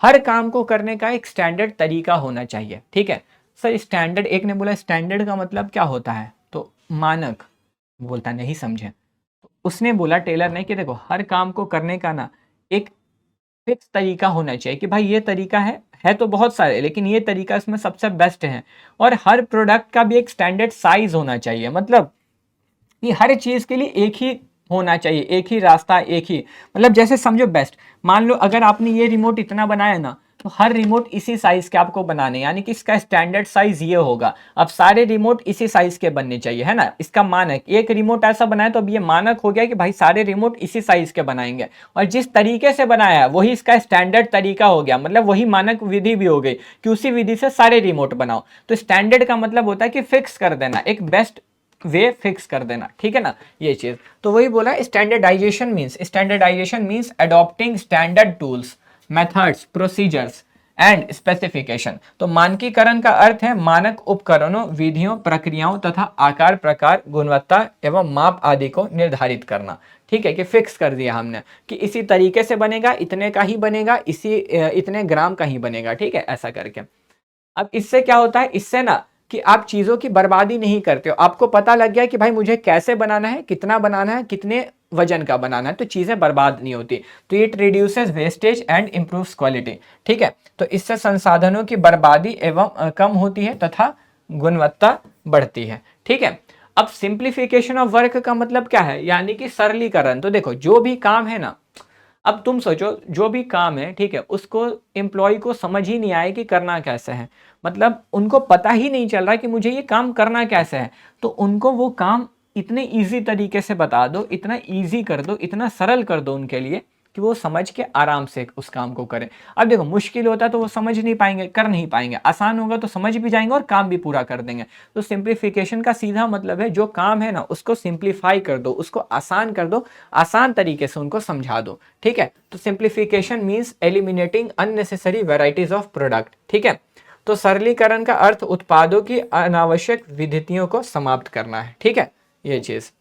हर काम को करने का एक स्टैंडर्ड तरीका होना चाहिए, ठीक है। सर स्टैंडर्ड, एक ने बोला स्टैंडर्ड का मतलब क्या होता है, तो मानक, बोलता नहीं समझे, तो उसने बोला टेलर ने कि देखो हर काम को करने का ना एक फिक्स तरीका होना चाहिए कि भाई ये तरीका है तो बहुत सारे, लेकिन ये तरीका इसमें सबसे बेस्ट है। और हर प्रोडक्ट का भी एक स्टैंडर्ड साइज होना चाहिए, मतलब कि हर चीज के लिए एक ही होना चाहिए, एक ही रास्ता, एक ही, मतलब जैसे समझो बेस्ट, मान लो अगर आपने ये रिमोट इतना बनाया ना, तो हर रिमोट इसी साइज के आपको बनाने, यानी कि इसका स्टैंडर्ड साइज ये होगा। अब सारे रिमोट इसी साइज के बनने चाहिए, है ना, इसका मानक, एक रिमोट ऐसा बनाया तो अब ये मानक हो गया कि भाई सारे रिमोट इसी साइज के बनाएंगे, और जिस तरीके से बनाया है वही इसका स्टैंडर्ड तरीका हो गया, मतलब वही मानक विधि भी हो गई कि उसी विधि से सारे रिमोट बनाओ। तो स्टैंडर्ड का मतलब होता है कि फिक्स कर देना, एक बेस्ट वे फिक्स कर देना, ठीक है ना, ये चीज। तो वही बोला standardisation means adopting standard tools, methods, procedures and specification. तो मानकीकरण का अर्थ है मानक उपकरणों, विधियों, प्रक्रियाओं तथा आकार, प्रकार, गुणवत्ता एवं माप आदि को निर्धारित करना, ठीक है, कि फिक्स कर दिया हमने कि इसी तरीके से बनेगा, इतने का ही बनेगा, इसी इतने ग्राम का ही बनेगा, ठीक है, ऐसा करके। अब इससे क्या होता है, इससे ना कि आप चीजों की बर्बादी नहीं करते हो, आपको पता लग गया कि भाई मुझे कैसे बनाना है, कितना बनाना है, कितने वजन का बनाना है, तो चीजें बर्बाद नहीं होती। तो it reduces wastage and improves quality, ठीक है। तो इससे संसाधनों की बर्बादी एवं कम होती है तथा गुणवत्ता बढ़ती है, ठीक है। अब सिंप्लीफिकेशन ऑफ वर्क का मतलब क्या है, यानी कि सरलीकरण। तो देखो जो भी काम है ना, अब तुम सोचो जो भी काम है, ठीक है, उसको एम्प्लॉय को समझ ही नहीं आए कि करना कैसे है, मतलब उनको पता ही नहीं चल रहा कि मुझे ये काम करना कैसे है, तो उनको वो काम इतने इजी तरीके से बता दो, इतना इजी कर दो, इतना सरल कर दो उनके लिए कि वो समझ के आराम से उस काम को करें। अब देखो मुश्किल होता है तो वो समझ नहीं पाएंगे, कर नहीं पाएंगे, आसान होगा तो समझ भी जाएंगे और काम भी पूरा कर देंगे। तो सिंप्लीफिकेशन का सीधा मतलब है जो काम है ना उसको सिंप्लीफाई कर दो, उसको आसान कर दो, आसान तरीके से उनको समझा दो, ठीक है। तो simplification means eliminating unnecessary varieties of product, ठीक है। तो सरलीकरण का अर्थ उत्पादों की अनावश्यक विधितियों को समाप्त करना है, ठीक है, ये चीज।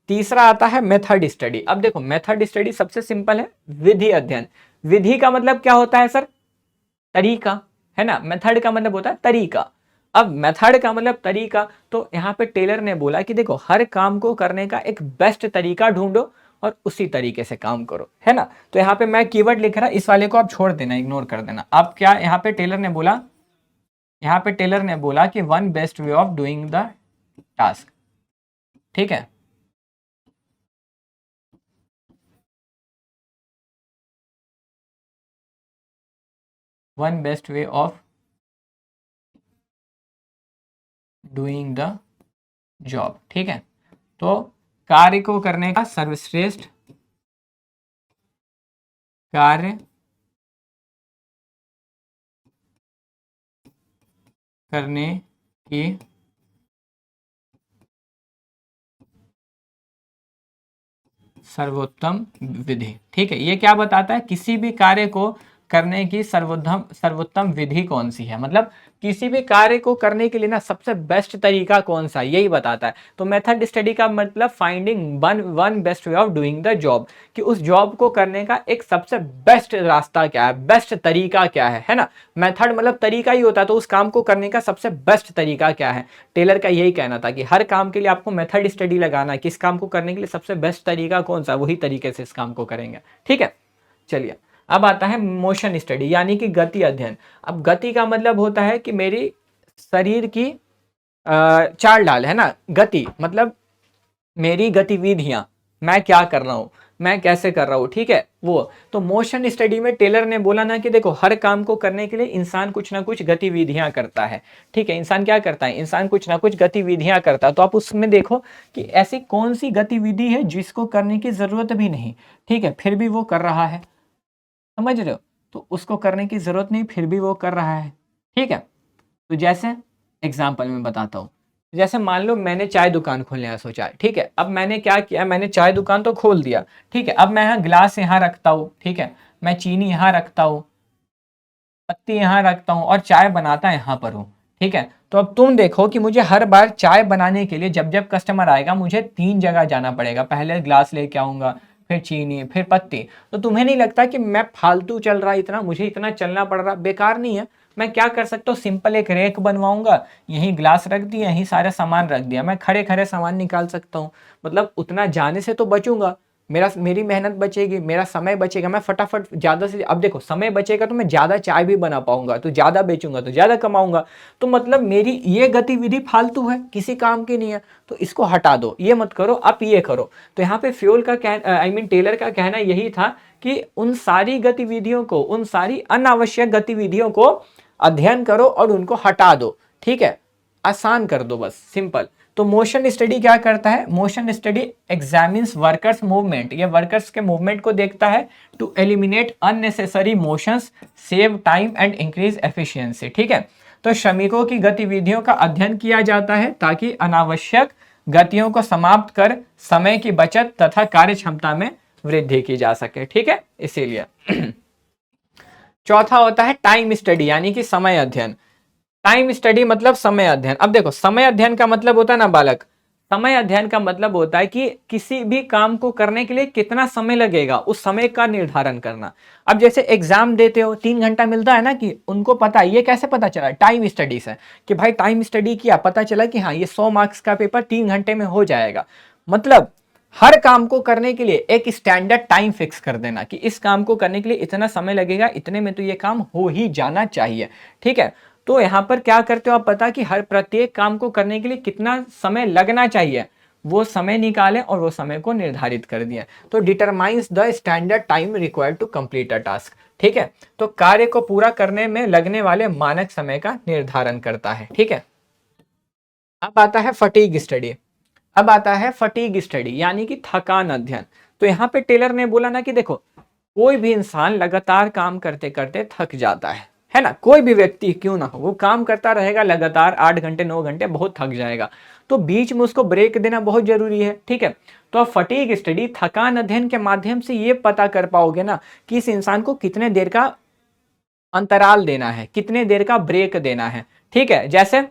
तीसरा आता है मेथड स्टडी। अब देखो मेथड स्टडी सबसे सिंपल है, विधि अध्ययन। विधि का मतलब क्या होता है सर, तरीका, है ना। मेथड का मतलब होता है तरीका। अब मेथड का मतलब तरीका, तो यहाँ पे टेलर ने बोला कि देखो हर काम को करने का एक बेस्ट तरीका ढूंढो और उसी तरीके से काम करो, है ना। तो यहाँ पे मैं कीवर्ड लिख रहा, इस वाले को आप छोड़ देना, इग्नोर कर देना। अब क्या यहाँ पे टेलर ने बोला, यहाँ पे टेलर ने बोला कि one best way of doing the task, ठीक है। One best way of doing the job, ठीक है। तो कार्य को करने का सर्वश्रेष्ठ कार्य करने की सर्वोत्तम विधि, ठीक है। ये क्या बताता है, किसी भी कार्य को करने की सर्वोत्तम विधि कौन सी है, मतलब किसी भी कार्य को करने के लिए ना सबसे बेस्ट तरीका कौन सा, यही बताता है। तो मेथड स्टडी का मतलब finding one best way of doing the job, कि उस जॉब को करने का एक सबसे बेस्ट रास्ता क्या है, बेस्ट तरीका क्या है ना। मेथड मतलब तरीका ही होता है, तो उस काम को करने का सबसे बेस्ट तरीका क्या है। टेलर का यही कहना था कि हर काम के लिए आपको मेथड स्टडी लगाना है, किस काम को करने के लिए सबसे बेस्ट तरीका कौन सा, वही तरीके से इस काम को करेंगे, ठीक है। चलिए अब आता है मोशन स्टडी, यानी कि गति अध्ययन। अब गति का मतलब होता है कि मेरी शरीर की चाल ढाल, है ना। गति मतलब मेरी गतिविधियां, मैं क्या कर रहा हूं, मैं कैसे कर रहा हूं, ठीक है वो। तो मोशन स्टडी में टेलर ने बोला ना कि देखो हर काम को करने के लिए इंसान कुछ ना कुछ गतिविधियां करता है, ठीक है। इंसान क्या करता है, इंसान कुछ ना कुछ गतिविधियां करता है। तो आप उसमें देखो कि ऐसी कौन सी गतिविधि है जिसको करने की जरूरत भी नहीं, ठीक है, फिर भी वो कर रहा है, समझ रहे हो। तो उसको करने की जरूरत नहीं, फिर भी वो कर रहा है, ठीक है। तो जैसे एग्जाम्पल में बताता हूँ, जैसे मान लो मैंने चाय दुकान खोलने का सोचा है, ठीक है। अब मैंने क्या किया, मैंने चाय दुकान तो खोल दिया, ठीक है। अब मैं यहाँ गिलास यहाँ रखता हूँ, ठीक है, मैं चीनी यहाँ रखता हूँ, पत्ती यहाँ रखता हूँ और चाय बनाता यहाँ पर हूँ, ठीक है। तो अब तुम देखो कि मुझे हर बार चाय बनाने के लिए जब जब कस्टमर आएगा मुझे 3 जगह जाना पड़ेगा, पहले गिलास लेके आऊंगा, फिर चीनी, फिर पत्ती। तो तुम्हें नहीं लगता कि मैं फालतू चल रहा है, इतना मुझे इतना चलना पड़ रहा, बेकार नहीं है। मैं क्या कर सकता हूँ, सिंपल एक रैक बनवाऊंगा, यहीं ग्लास रख दिया, यहीं सारे सामान रख दिया, मैं खड़े खड़े सामान निकाल सकता हूँ। मतलब उतना जाने से तो बचूंगा, मेरी मेहनत बचेगी, मेरा समय बचेगा, मैं फटाफट ज्यादा से, अब देखो समय बचेगा तो मैं ज्यादा चाय भी बना पाऊंगा, तो ज्यादा बेचूंगा तो ज्यादा कमाऊंगा। तो मतलब मेरी ये गतिविधि फालतू है, किसी काम की नहीं है, तो इसको हटा दो, ये मत करो, आप ये करो। तो यहाँ पे फ्यूल का टेलर का कहना यही था कि उन सारी गतिविधियों को, उन सारी अनावश्यक गतिविधियों को अध्ययन करो और उनको हटा दो, ठीक है, आसान कर दो, बस सिंपल। तो मोशन स्टडी क्या करता है, motion study examines workers movement, ये वर्कर्स के मूवमेंट को देखता है to eliminate unnecessary motions, save time and increase efficiency, ठीक है। तो श्रमिकों की गतिविधियों का अध्ययन किया जाता है ताकि अनावश्यक गतियों को समाप्त कर समय की बचत तथा कार्य क्षमता में वृद्धि की जा सके, ठीक है, इसीलिए। चौथा होता है टाइम स्टडी, यानी कि समय अध्ययन। टाइम स्टडी मतलब समय अध्ययन। अब देखो समय अध्ययन का मतलब होता है ना बालक, समय अध्ययन का मतलब होता है कि किसी भी काम को करने के लिए कितना समय लगेगा उस समय का निर्धारण करना। अब जैसे एग्जाम देते हो 3 घंटा मिलता है ना, कि उनको पता है, ये कैसे पता चला, टाइम स्टडी से, कि भाई टाइम स्टडी किया, पता चला कि हाँ ये 100 मार्क्स का पेपर 3 घंटे में हो जाएगा। मतलब हर काम को करने के लिए एक स्टैंडर्ड टाइम फिक्स कर देना कि इस काम को करने के लिए इतना समय लगेगा, इतने में तो ये काम हो ही जाना चाहिए, ठीक है। तो यहां पर क्या करते हो आप, पता कि हर प्रत्येक काम को करने के लिए कितना समय लगना चाहिए, वो समय निकालें और वो समय को निर्धारित कर दिया। तो determines the standard time required to complete a task, ठीक है। तो कार्य को पूरा करने में लगने वाले मानक समय का निर्धारण करता है, ठीक है। अब आता है फटीग स्टडी। अब आता है फटीग स्टडी, यानी कि थकान अध्ययन। तो यहाँ पे टेलर ने बोला ना कि देखो कोई भी इंसान लगातार काम करते करते थक जाता है ना। कोई भी व्यक्ति क्यों ना हो, वो काम करता रहेगा लगातार 8 घंटे 9 घंटे, बहुत थक जाएगा। तो बीच में उसको ब्रेक देना बहुत जरूरी है, ठीक है। तो अब फटीग स्टडी, थकान अध्ययन के माध्यम से ये पता कर पाओगे ना कि इस इंसान को कितने देर का अंतराल देना है, कितने देर का ब्रेक देना है, ठीक है। जैसे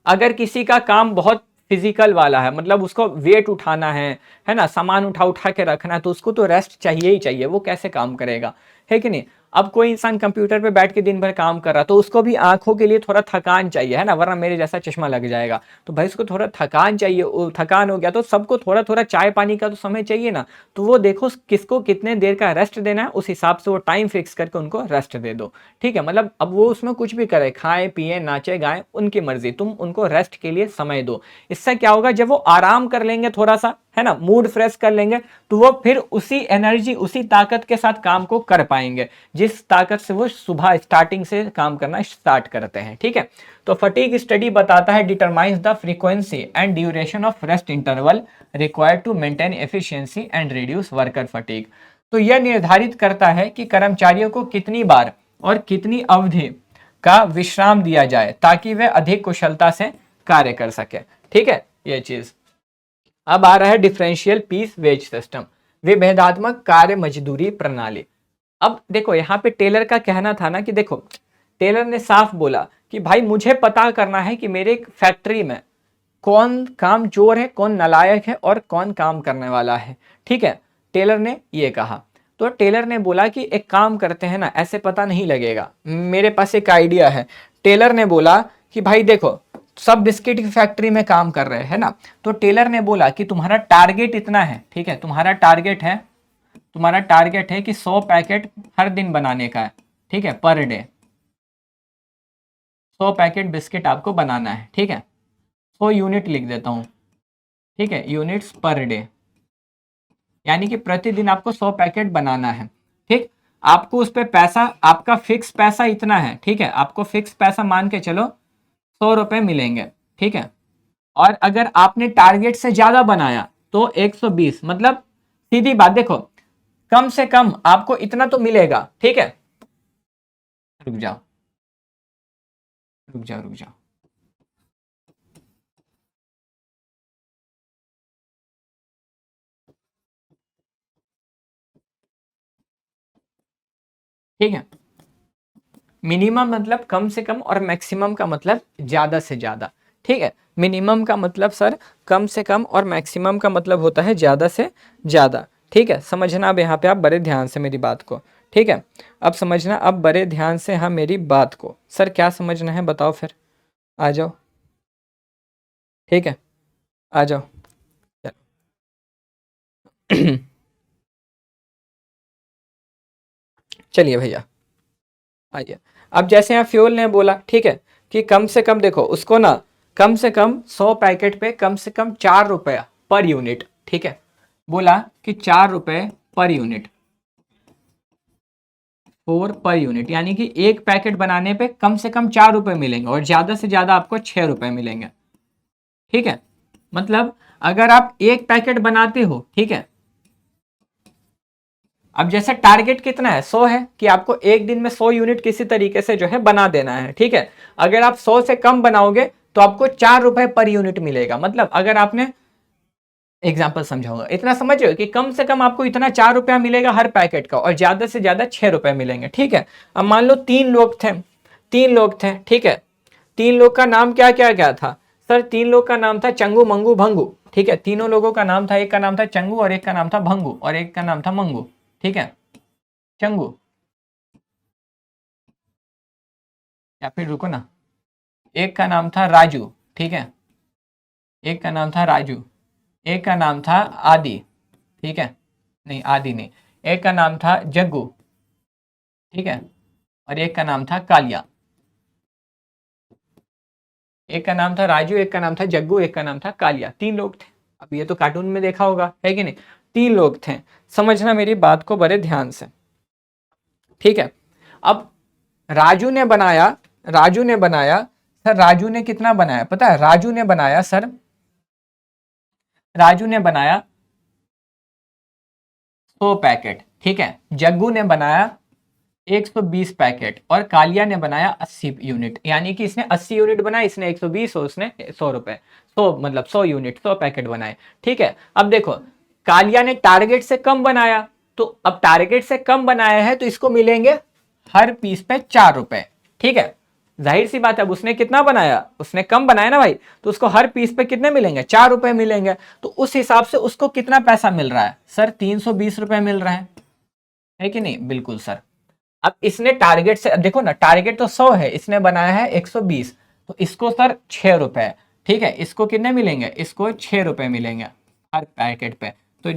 अगर किसी का काम बहुत फिजिकल वाला है, मतलब उसको वेट उठाना है ना, सामान उठा उठा के रखना है, तो उसको तो रेस्ट चाहिए ही चाहिए, वो कैसे काम करेगा, है कि नहीं। अब कोई इंसान कंप्यूटर पे बैठ के दिन भर काम कर रहा तो उसको भी आंखों के लिए थोड़ा थकान चाहिए, है ना, वरना मेरे जैसा चश्मा लग जाएगा। तो भाई उसको थोड़ा थकान चाहिए, थकान हो गया तो सबको थोड़ा थोड़ा चाय पानी का तो समय चाहिए ना। तो वो देखो किसको कितने देर का रेस्ट देना है, उस हिसाब से वो टाइम फिक्स करके उनको रेस्ट दे दो। ठीक है, मतलब अब वो उसमें कुछ भी करे, खाए पिए नाचे गाए, उनकी मर्जी, तुम उनको रेस्ट के लिए समय दो। इससे क्या होगा, जब वो आराम कर लेंगे थोड़ा सा, है ना, मूड फ्रेश कर लेंगे, तो वो फिर उसी एनर्जी उसी ताकत के साथ काम को कर पाएंगे जिस ताकत से वो सुबह स्टार्टिंग से काम करना स्टार्ट करते हैं। ठीक है, तो फटीग स्टडी बताता है determines the frequency and duration of rest interval required to maintain efficiency and reduce worker fatigue. तो यह निर्धारित करता है कि कर्मचारियों को कितनी बार और कितनी अवधि का विश्राम दिया जाए ताकि वे अधिक कुशलता से कार्य कर सके। ठीक है, यह चीज। अब आ रहा है डिफरेंशियल पीस वेज सिस्टम, विभेदात्मक कार्य मजदूरी प्रणाली। अब देखो यहाँ पे टेलर का कहना था ना कि देखो, टेलर ने साफ बोला कि भाई मुझे पता करना है कि मेरे फैक्ट्री में कौन काम चोर है, कौन नालायक है और कौन काम करने वाला है। ठीक है, टेलर ने ये कहा। तो टेलर ने बोला कि एक काम करते हैं ना, ऐसे पता नहीं लगेगा, मेरे पास एक आइडिया है। टेलर ने बोला कि भाई देखो, सब बिस्किट की फैक्ट्री में काम कर रहे हैं ना, तो टेलर ने बोला कि तुम्हारा टारगेट इतना है। ठीक है, तुम्हारा टारगेट है कि 100 पैकेट हर दिन बनाने का है। ठीक है, पर डे 100 पैकेट बिस्किट आपको बनाना है। ठीक है, 100 यूनिट लिख देता हूं। ठीक है, यूनिट्स पर डे, यानी कि प्रतिदिन आपको 100 पैकेट बनाना है। ठीक, आपको उस पर पैसा, आपका फिक्स पैसा इतना है। ठीक है, आपको फिक्स पैसा मान के चलो 100 रुपए मिलेंगे। ठीक है, और अगर आपने टारगेट से ज्यादा बनाया तो 120, मतलब सीधी बात देखो, कम से कम आपको इतना तो मिलेगा। ठीक है, रुक जाओ रुक जाओ रुक जाओ। ठीक है, मिनिमम मतलब कम से कम और मैक्सिमम का मतलब ज्यादा से ज्यादा। ठीक है, मिनिमम का मतलब सर कम से कम और मैक्सिमम का मतलब होता है ज्यादा से ज्यादा। ठीक है, समझना अब यहाँ पे आप बड़े ध्यान से मेरी बात को। ठीक है, अब समझना अब बड़े ध्यान से हाँ मेरी बात को। सर क्या समझना है बताओ फिर, आ जाओ। ठीक है, आ जाओ। चलिए भैया आइए। अब जैसे यहाँ फ्यूल ने बोला, ठीक है, कि कम से कम देखो उसको ना, कम से कम 100 पैकेट पे कम से कम 4 रुपया पर यूनिट। ठीक है, बोला कि 4 रुपए पर यूनिट, 4 पर यूनिट, यानी कि एक पैकेट बनाने पे कम से कम 4 रुपए मिलेंगे और ज्यादा से ज्यादा आपको 6 रुपए मिलेंगे। ठीक है, मतलब अगर आप एक पैकेट बनाते हो, ठीक है, अब जैसे टारगेट कितना है, 100 है कि आपको एक दिन में 100 यूनिट किसी तरीके से जो है बना देना है। ठीक है, अगर आप 100 से कम बनाओगे तो आपको 4 रुपए पर यूनिट मिलेगा। मतलब अगर आपने, एग्जाम्पल समझाऊंगा, इतना समझ रहे हो कि कम से कम आपको इतना 4 रुपया मिलेगा हर पैकेट का और ज्यादा से ज्यादा 6 रुपए मिलेंगे। ठीक है, अब मान लो 3 लोग थे। ठीक है, 3 लोग का नाम क्या क्या क्या था सर? 3 लोग का नाम था चंगू मंगू भंगू। ठीक है, तीनों लोगों का नाम था, एक का नाम था चंगू और एक का नाम था भंगू और एक का नाम था मंगू। ठीक है, चंगू, या फिर रुको ना, एक का नाम था राजू। ठीक है, एक का नाम था राजू, एक का नाम था आदि। ठीक है, नहीं आदि नहीं, एक का नाम था जग्गू। ठीक है, और एक का नाम था कालिया। एक का नाम था राजू, एक का नाम था जग्गू, एक का नाम था कालिया। 3 लोग थे। अब ये तो कार्टून में देखा होगा, है कि नहीं? 3 लोग थे। समझना मेरी बात को बड़े ध्यान से। ठीक है, अब राजू ने बनाया सर, राजू ने कितना बनाया पता है? राजू ने बनाया 100 पैकेट। ठीक है, जग्गू ने बनाया 120 पैकेट और कालिया ने बनाया 80 यूनिट, यानी कि इसने 80 यूनिट बनाए, इसने 120 और उसने 100 रुपए, 100 मतलब 100 यूनिट, 100 पैकेट बनाए। ठीक है, अब देखो कालिया ने टारगेट से कम बनाया, तो अब टारगेट से कम बनाया है तो इसको मिलेंगे हर पीस पे 4 रुपए। ठीक है, जाहिर सी बात है, अब उसने कितना बनाया, उसने कम बनाया ना भाई, तो उसको हर पीस पे कितने मिलेंगे? 4 रुपए मिलेंगे। तो उस हिसाब से उसको कितना पैसा मिल रहा है सर? 320 रुपए मिल रहा है कि नहीं? बिल्कुल सर। अब इसने टारगेट से, अब देखो ना, टारगेट तो 100 है, इसने बनाया है 120, तो इसको सर 6 रुपए, ठीक है, इसको कितने मिलेंगे, इसको 6 रुपए मिलेंगे हर पैकेट पे, तो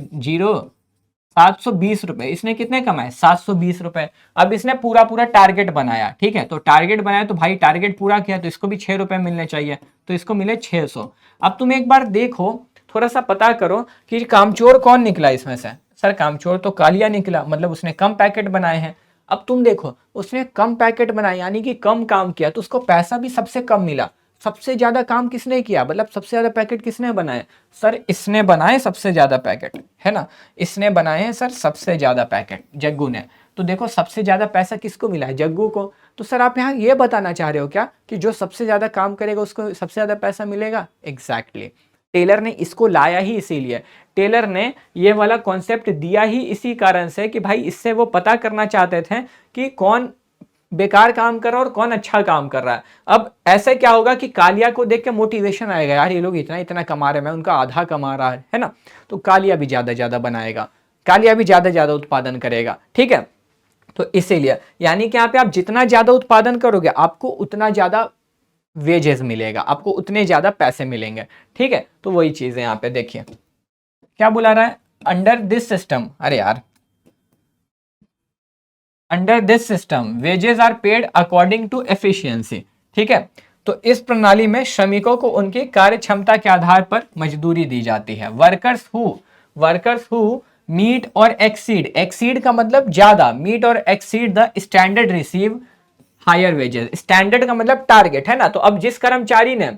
720 रुपए, इसने कितने कमाए, 720 रुपए। अब इसने पूरा पूरा टारगेट बनाया, ठीक है, तो टारगेट बनाया तो भाई टारगेट पूरा किया, तो इसको भी 6 रुपए मिलने चाहिए, तो इसको मिले 600। अब तुम एक बार देखो, थोड़ा सा पता करो कि कामचोर कौन निकला इसमें से। सर कामचोर तो कालिया निकला, मतलब उसने कम पैकेट बनाए हैं। अब तुम देखो, उसने कम पैकेट बनाए यानी कि कम काम किया, तो उसको पैसा भी सबसे कम मिला। सबसे ज्यादा काम किसने किया, मतलब सबसे ज्यादा पैकेट किसने बनाए, सर इसने बनाए सबसे ज्यादा पैकेट, है ना, इसने बनाए हैं सर सबसे ज्यादा पैकेट, जग्गू ने। तो देखो सबसे ज्यादा पैसा किसको मिला है, जग्गू को। तो सर आप यहाँ ये बताना चाह रहे हो क्या कि जो सबसे ज्यादा काम करेगा उसको सबसे ज्यादा पैसा मिलेगा? एग्जैक्टली टेलर ने इसको लाया ही इसीलिए, टेलर ने ये वाला कॉन्सेप्ट दिया ही इसी कारण से कि भाई इससे वो पता करना चाहते थे कि कौन बेकार काम कर रहा है और कौन अच्छा काम कर रहा है। अब ऐसे क्या होगा कि कालिया को देख के मोटिवेशन आएगा, यार ये लोग इतना इतना कमा रहे हैं, मैं उनका आधा कमा रहा है ना, तो कालिया भी ज्यादा ज्यादा बनाएगा, कालिया भी ज्यादा ज्यादा उत्पादन करेगा, ठीक है। तो इसीलिए यानी कि यहाँ पे आप जितना ज्यादा उत्पादन करोगे आपको उतना ज्यादा वेजेस मिलेगा, आपको उतने ज्यादा पैसे मिलेंगे, ठीक है। तो वही चीज है यहाँ पे, देखिए क्या बुला रहा है, अंडर दिस सिस्टम, अरे यार, under this system wages are paid according to efficiency, ठीक है। तो इस प्रणाली में श्रमिकों को उनकी कार्य क्षमता के आधार पर मजदूरी दी जाती है। Workers who meet or exceed, exceed का मतलब ज्यादा, meet or exceed the standard receive higher wages, standard का मतलब टारगेट, है ना। तो अब जिस कर्मचारी ने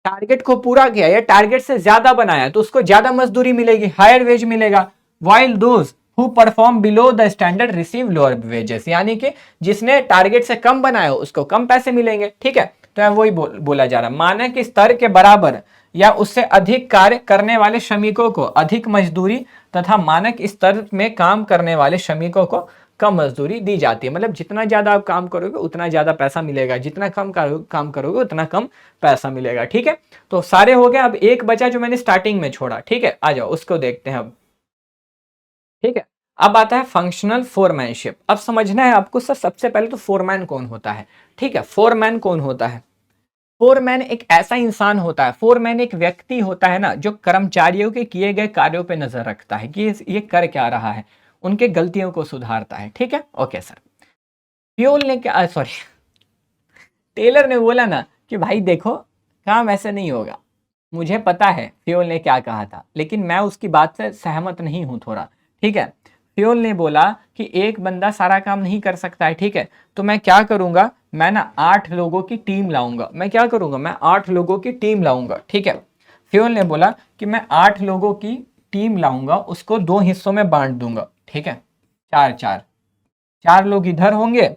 टारगेट को पूरा किया या टारगेट से ज्यादा बनाया तो उसको ज्यादा मजदूरी मिलेगी, हायर वेज मिलेगा। While those who perform below the standard receive lower wages, यानी कि जिसने टारगेट से कम बनाया हो उसको कम पैसे मिलेंगे, ठीक है। तो वही बोला जा रहा है, मानक स्तर के बराबर या उससे अधिक कार्य करने वाले श्रमिकों को अधिक मजदूरी तथा मानक स्तर में काम करने वाले श्रमिकों को कम मजदूरी दी जाती है। मतलब जितना ज्यादा आप काम करोगे उतना ज्यादा पैसा मिलेगा, जितना कम काम करोगे उतना कम पैसा मिलेगा, ठीक है। तो सारे हो गए, अब एक बचा जो मैंने स्टार्टिंग में छोड़ा, ठीक है, आ जाओ उसको देखते हैं अब, ठीक है। अब आता है फंक्शनल फोरमैनशिप। अब समझना है आपको सर, सबसे पहले तो फोरमैन कौन होता है, ठीक है। फोरमैन कौन होता है, फोरमैन एक ऐसा इंसान होता है, फोरमैन एक व्यक्ति होता है ना जो कर्मचारियों के किए गए कार्यों पे नजर रखता है कि ये कर क्या रहा है, उनके गलतियों को सुधारता है, ठीक है। ओके सर, फ्यूल ने क्या, सॉरी, टेलर ने बोला ना कि भाई देखो काम ऐसे नहीं होगा, मुझे पता है फ्यूल ने क्या कहा था, लेकिन मैं उसकी बात से सहमत नहीं हूं थोड़ा, ठीक है। फ्यूल ने बोला कि एक बंदा सारा काम नहीं कर सकता है, ठीक है, तो मैं क्या करूंगा, मैं ना 8 लोगों की टीम लाऊंगा, मैं क्या करूंगा, मैं 8 लोगों की टीम लाऊंगा, ठीक है। फ्यूल ने बोला कि मैं 8 लोगों की टीम लाऊंगा, उसको 2 हिस्सों में बांट दूंगा, ठीक है, 4 लोग इधर होंगे,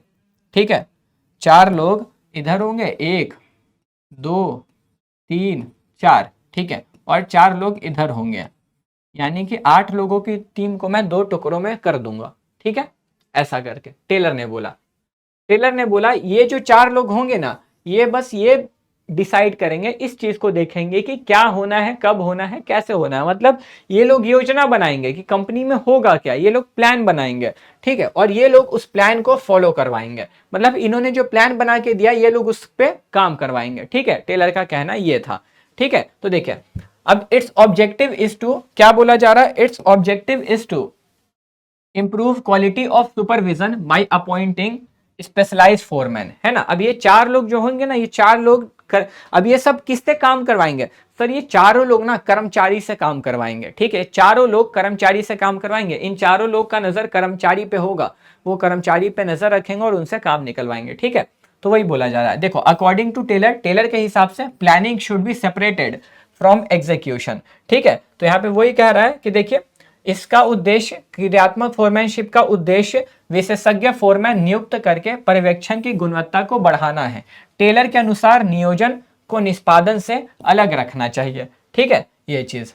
ठीक है, 4 लोग इधर होंगे, 1 2 3 4, ठीक है, और 4 लोग इधर होंगे, यानी कि 8 लोगों की टीम को मैं 2 टुकड़ों में कर दूंगा, ठीक है। ऐसा करके टेलर ने बोला ये जो 4 लोग होंगे ना, ये बस ये डिसाइड करेंगे, इस चीज को देखेंगे कि क्या होना है, कब होना है, कैसे होना है, मतलब ये लोग योजना बनाएंगे कि कंपनी में होगा क्या, ये लोग प्लान बनाएंगे, ठीक है, और ये लोग उस प्लान को फॉलो करवाएंगे, मतलब इन्होंने जो प्लान बना के दिया ये लोग उस पर काम करवाएंगे, ठीक है। टेलर का कहना ये था, ठीक है। तो देखिए अब इट्स ऑब्जेक्टिव इज टू, क्या बोला जा रहा है, it's objective is to improve quality of supervision by appointing specialised foreman, है ना। अब ये 4 लोग जो होंगे ना, ये 4 लोग अब ये सब किससे काम करवाएंगे सर, ये चारों लोग ना कर्मचारी से काम करवाएंगे, ठीक है, चारों लोग कर्मचारी से काम करवाएंगे, इन चारों लोग का नजर कर्मचारी पे होगा, वो कर्मचारी पे नजर रखेंगे और उनसे काम निकलवाएंगे, ठीक है। तो वही बोला जा रहा है, देखो अकॉर्डिंग टू टेलर के हिसाब से planning should be separated from execution, ठीक है। तो यहाँ पे वही कह रहा है कि देखिए इसका उद्देश्य, क्रियात्मक फोरमैनशिप का उद्देश्य विशेषज्ञ फोरमैन नियुक्त करके पर्यवेक्षण की गुणवत्ता को बढ़ाना है। टेलर के अनुसार नियोजन को निष्पादन से अलग रखना चाहिए, ठीक है, ये चीज।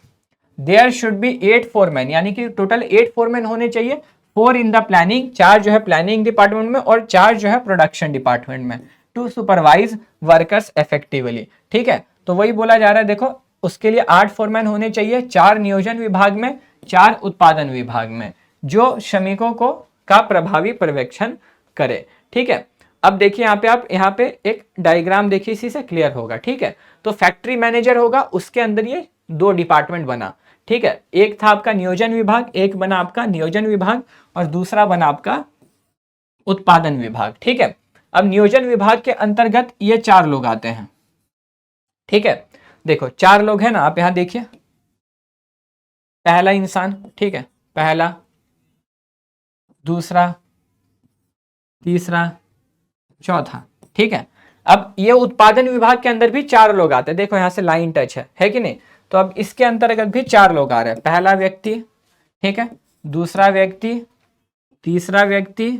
देयर शुड बी 8 फोरमैन, यानी कि टोटल 8 फोरमैन होने चाहिए, 4 इन द प्लानिंग, 4 जो है प्लानिंग डिपार्टमेंट में और 4 जो है प्रोडक्शन डिपार्टमेंट में, टू सुपरवाइज वर्कर्स इफेक्टिवली, ठीक है। तो वही बोला जा रहा है, देखो उसके लिए 8 फोरमैन होने चाहिए, 4 नियोजन विभाग में, 4 उत्पादन विभाग में, जो श्रमिकों को का प्रभावी पर्यवेक्षण करे। ठीक है, अब देखिए यहाँ पे आप यहाँ पे एक डायग्राम देखिए, इसी से क्लियर होगा। ठीक है, तो फैक्ट्री मैनेजर होगा, उसके अंदर ये दो डिपार्टमेंट बना। ठीक है, एक था आपका नियोजन विभाग, एक बना आपका नियोजन विभाग और दूसरा बना आपका उत्पादन विभाग। ठीक है, अब नियोजन विभाग के अंतर्गत ये 4 लोग आते हैं। ठीक है, देखो 4 लोग हैं ना, आप यहां देखिए, पहला इंसान, ठीक है, पहला, दूसरा, तीसरा, चौथा। ठीक है, अब ये उत्पादन विभाग के अंदर भी 4 लोग आते हैं, देखो यहां से लाइन टच है कि नहीं। तो अब इसके अंतर्गत भी 4 लोग आ रहे हैं, पहला व्यक्ति, ठीक है, दूसरा व्यक्ति, तीसरा व्यक्ति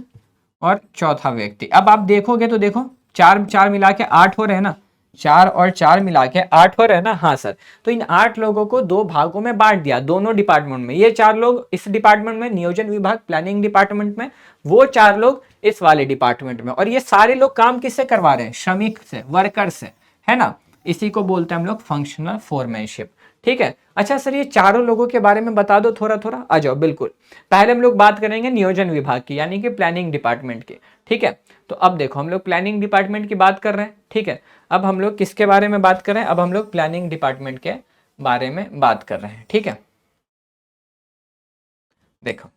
और चौथा व्यक्ति। अब आप देखोगे तो देखो 4 मिला के 8 हो रहे हैं ना, 4 और 4 मिला के 8 हो रहे हैं ना। हाँ सर, तो इन 8 लोगों को 2 भागों में बांट दिया, दोनों डिपार्टमेंट में। ये 4 लोग इस डिपार्टमेंट में, नियोजन विभाग प्लानिंग डिपार्टमेंट में, वो 4 लोग इस वाले डिपार्टमेंट में। और ये सारे लोग काम किससे करवा रहे हैं? श्रमिक से, वर्कर से, है ना। इसी को बोलते हैं हम लोग फंक्शनल फोरमैनशिप। ठीक है, अच्छा सर ये चारों लोगों के बारे में बता दो थोड़ा थोड़ा। आ जाओ, बिल्कुल। पहले हम लोग बात करेंगे नियोजन विभाग की, यानी कि प्लानिंग डिपार्टमेंट की। ठीक है, तो अब देखो हम लोग प्लानिंग डिपार्टमेंट की बात कर रहे हैं। ठीक है, अब हम लोग किसके बारे में बात कर रहे हैं? अब हम लोग प्लानिंग डिपार्टमेंट के बारे में बात कर रहे हैं। ठीक है, देखो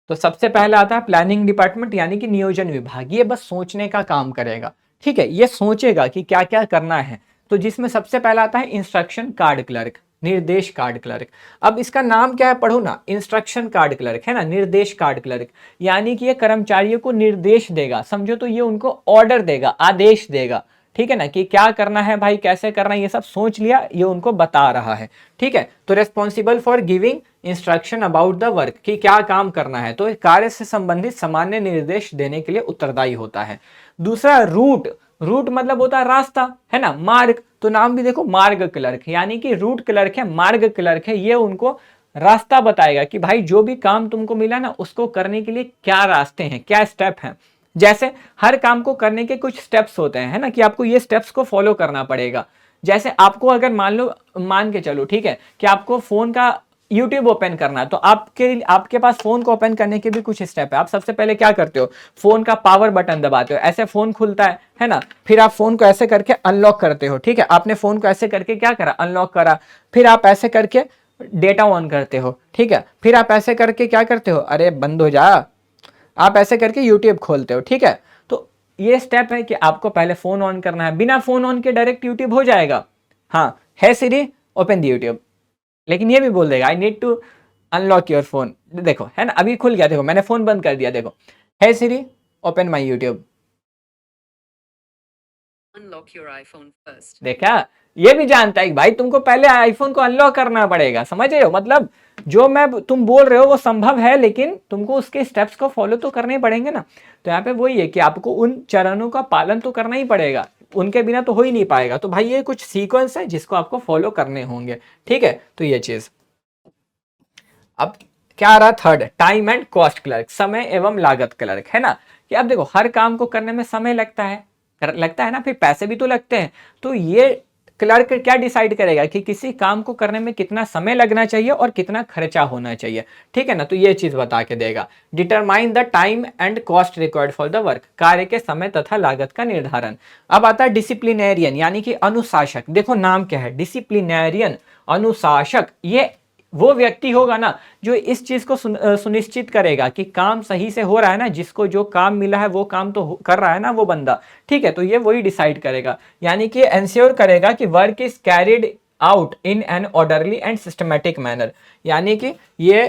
तो सबसे पहला आता है प्लानिंग डिपार्टमेंट, यानी कि नियोजन विभाग। ये बस सोचने का काम करेगा। ठीक है, ये सोचेगा कि क्या क्या करना है। तो जिसमें सबसे पहला आता है इंस्ट्रक्शन कार्ड क्लर्क, निर्देश कार्ड क्लर्क। अब इसका नाम क्या है, पढ़ो ना, इंस्ट्रक्शन कार्ड क्लर्क, है ना, निर्देश कार्ड क्लर्क। यानी कि ये कर्मचारियों को निर्देश देगा, समझो तो ये उनको ऑर्डर देगा, आदेश देगा। ठीक है ना, कि क्या करना है भाई, कैसे करना है, ये सब सोच लिया, ये उनको बता रहा है। ठीक है, तो responsible for giving instruction about the work, कि क्या काम करना है, तो कार्य से संबंधित सामान्य निर्देश देने के लिए उत्तरदायी होता है। दूसरा रूट, रूट मतलब होता है रास्ता, है ना, मार्ग। तो नाम भी देखो, मार्ग क्लर्क, यानी कि रूट क्लर्क है, मार्ग क्लर्क है। ये उनको रास्ता बताएगा कि भाई जो भी काम तुमको मिला ना, उसको करने के लिए क्या रास्ते हैं, क्या स्टेप हैं। जैसे हर काम को करने के कुछ स्टेप्स होते हैं, है ना, कि आपको ये स्टेप्स को फॉलो करना पड़ेगा। जैसे आपको अगर मान के चलो, ठीक है, कि आपको फोन का YouTube ओपन करना है, तो आपके पास फोन को ओपन करने के भी कुछ स्टेप है। आप सबसे पहले क्या करते हो, फोन का पावर बटन दबाते हो, ऐसे फोन खुलता है ना। फिर आप फोन को ऐसे करके अनलॉक करते हो। ठीक है, आपने फोन को ऐसे करके क्या करा, अनलॉक करा। फिर आप ऐसे करके डेटा ऑन करते हो। ठीक है, फिर आप ऐसे करके क्या करते हो, अरे बंद हो जा, आप ऐसे करके यूट्यूब खोलते हो। ठीक है, तो ये स्टेप है कि आपको पहले फोन ऑन करना है। बिना फोन ऑन के डायरेक्ट यूट्यूब हो जाएगा? हाँ है सिरी, ओपन द यूट्यूब, लेकिन ये भी बोल देगा I need to unlock your phone. देखो है ना, अभी खुल गया, देखो मैंने फोन बंद कर दिया। देखो, hey Siri, open my YouTube. Unlock your iPhone first. देखा, ये भी जानता है कि भाई तुमको पहले आईफोन को अनलॉक करना पड़ेगा। समझ रहे हो, मतलब जो तुम बोल रहे हो वो संभव है, लेकिन तुमको उसके स्टेप्स को फॉलो तो करने पड़ेंगे ना। तो यहाँ पे वही है कि आपको उन चरणों का पालन तो करना ही पड़ेगा, उनके बिना तो हो ही नहीं पाएगा। तो भाई ये कुछ सीक्वेंस है जिसको आपको फॉलो करने होंगे। ठीक है, तो ये चीज। अब क्या आ रहा, third, time and cost clerk, समय एवं लागत क्लर्क, है ना। कि अब देखो हर काम को करने में समय लगता है ना, फिर पैसे भी तो लगते हैं। तो ये क्लर्क क्या डिसाइड करेगा कि किसी काम को करने में कितना समय लगना चाहिए और कितना खर्चा होना चाहिए। ठीक है ना, तो ये चीज बता के देगा। Determine the time and cost required for the work, कार्य के समय तथा लागत का निर्धारण। अब आता है डिसिप्लिनेरियन, यानी कि अनुशासक। देखो नाम क्या है, डिसिप्लिनेरियन, अनुशासक। ये वो व्यक्ति होगा ना जो इस चीज को सुनिश्चित करेगा कि काम सही से हो रहा है ना, जिसको जो काम मिला है वो काम तो कर रहा है ना वो बंदा। ठीक है, तो ये वही डिसाइड करेगा, यानी कि एंश्योर करेगा कि work is carried out in an orderly and systematic manner. यानी कि ये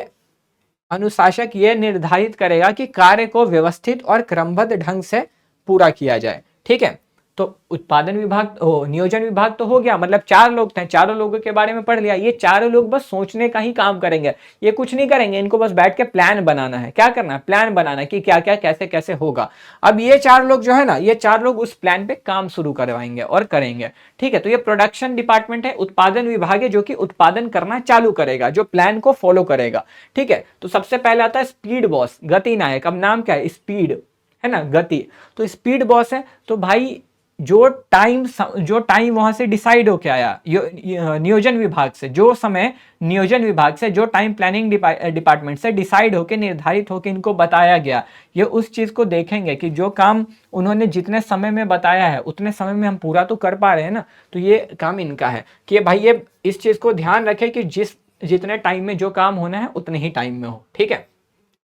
अनुशासक ये निर्धारित करेगा कि कार्य को व्यवस्थित और क्रमबद्ध ढंग से पूरा किया जाए। ठीक है, तो उत्पादन विभाग, नियोजन विभाग तो हो गया, मतलब 4 लोग थे, चारों लोगों के बारे में पढ़ लिया। ये चारों लोग बस सोचने का ही काम करेंगे, ये कुछ नहीं करेंगे, इनको बस बैठ के प्लान बनाना है। क्या करना है, प्लान बनाना है कि क्या क्या कैसे कैसे होगा। अब ये 4 लोग जो है ना, ये 4 लोग उस प्लान पे काम शुरू करवाएंगे और करेंगे। ठीक है, तो ये प्रोडक्शन डिपार्टमेंट है, उत्पादन विभाग है जो कि उत्पादन करना चालू करेगा, जो प्लान को फॉलो करेगा। ठीक है, तो सबसे पहले आता है स्पीड बॉस, गति नायक। अब नाम क्या है, स्पीड, है ना, गति। तो स्पीड बॉस है, तो भाई जो टाइम वहां से डिसाइड होके आया नियोजन विभाग से, जो समय नियोजन विभाग से, जो टाइम प्लानिंग डिपार्टमेंट से डिसाइड होके निर्धारित होके इनको बताया गया, ये उस चीज को देखेंगे कि जो काम उन्होंने जितने समय में बताया है उतने समय में हम पूरा तो कर पा रहे हैं ना, तो ये काम इनका है कि भाई ये इस चीज को ध्यान रखे कि जितने टाइम में जो काम होना है उतने ही टाइम में हो, ठीक है।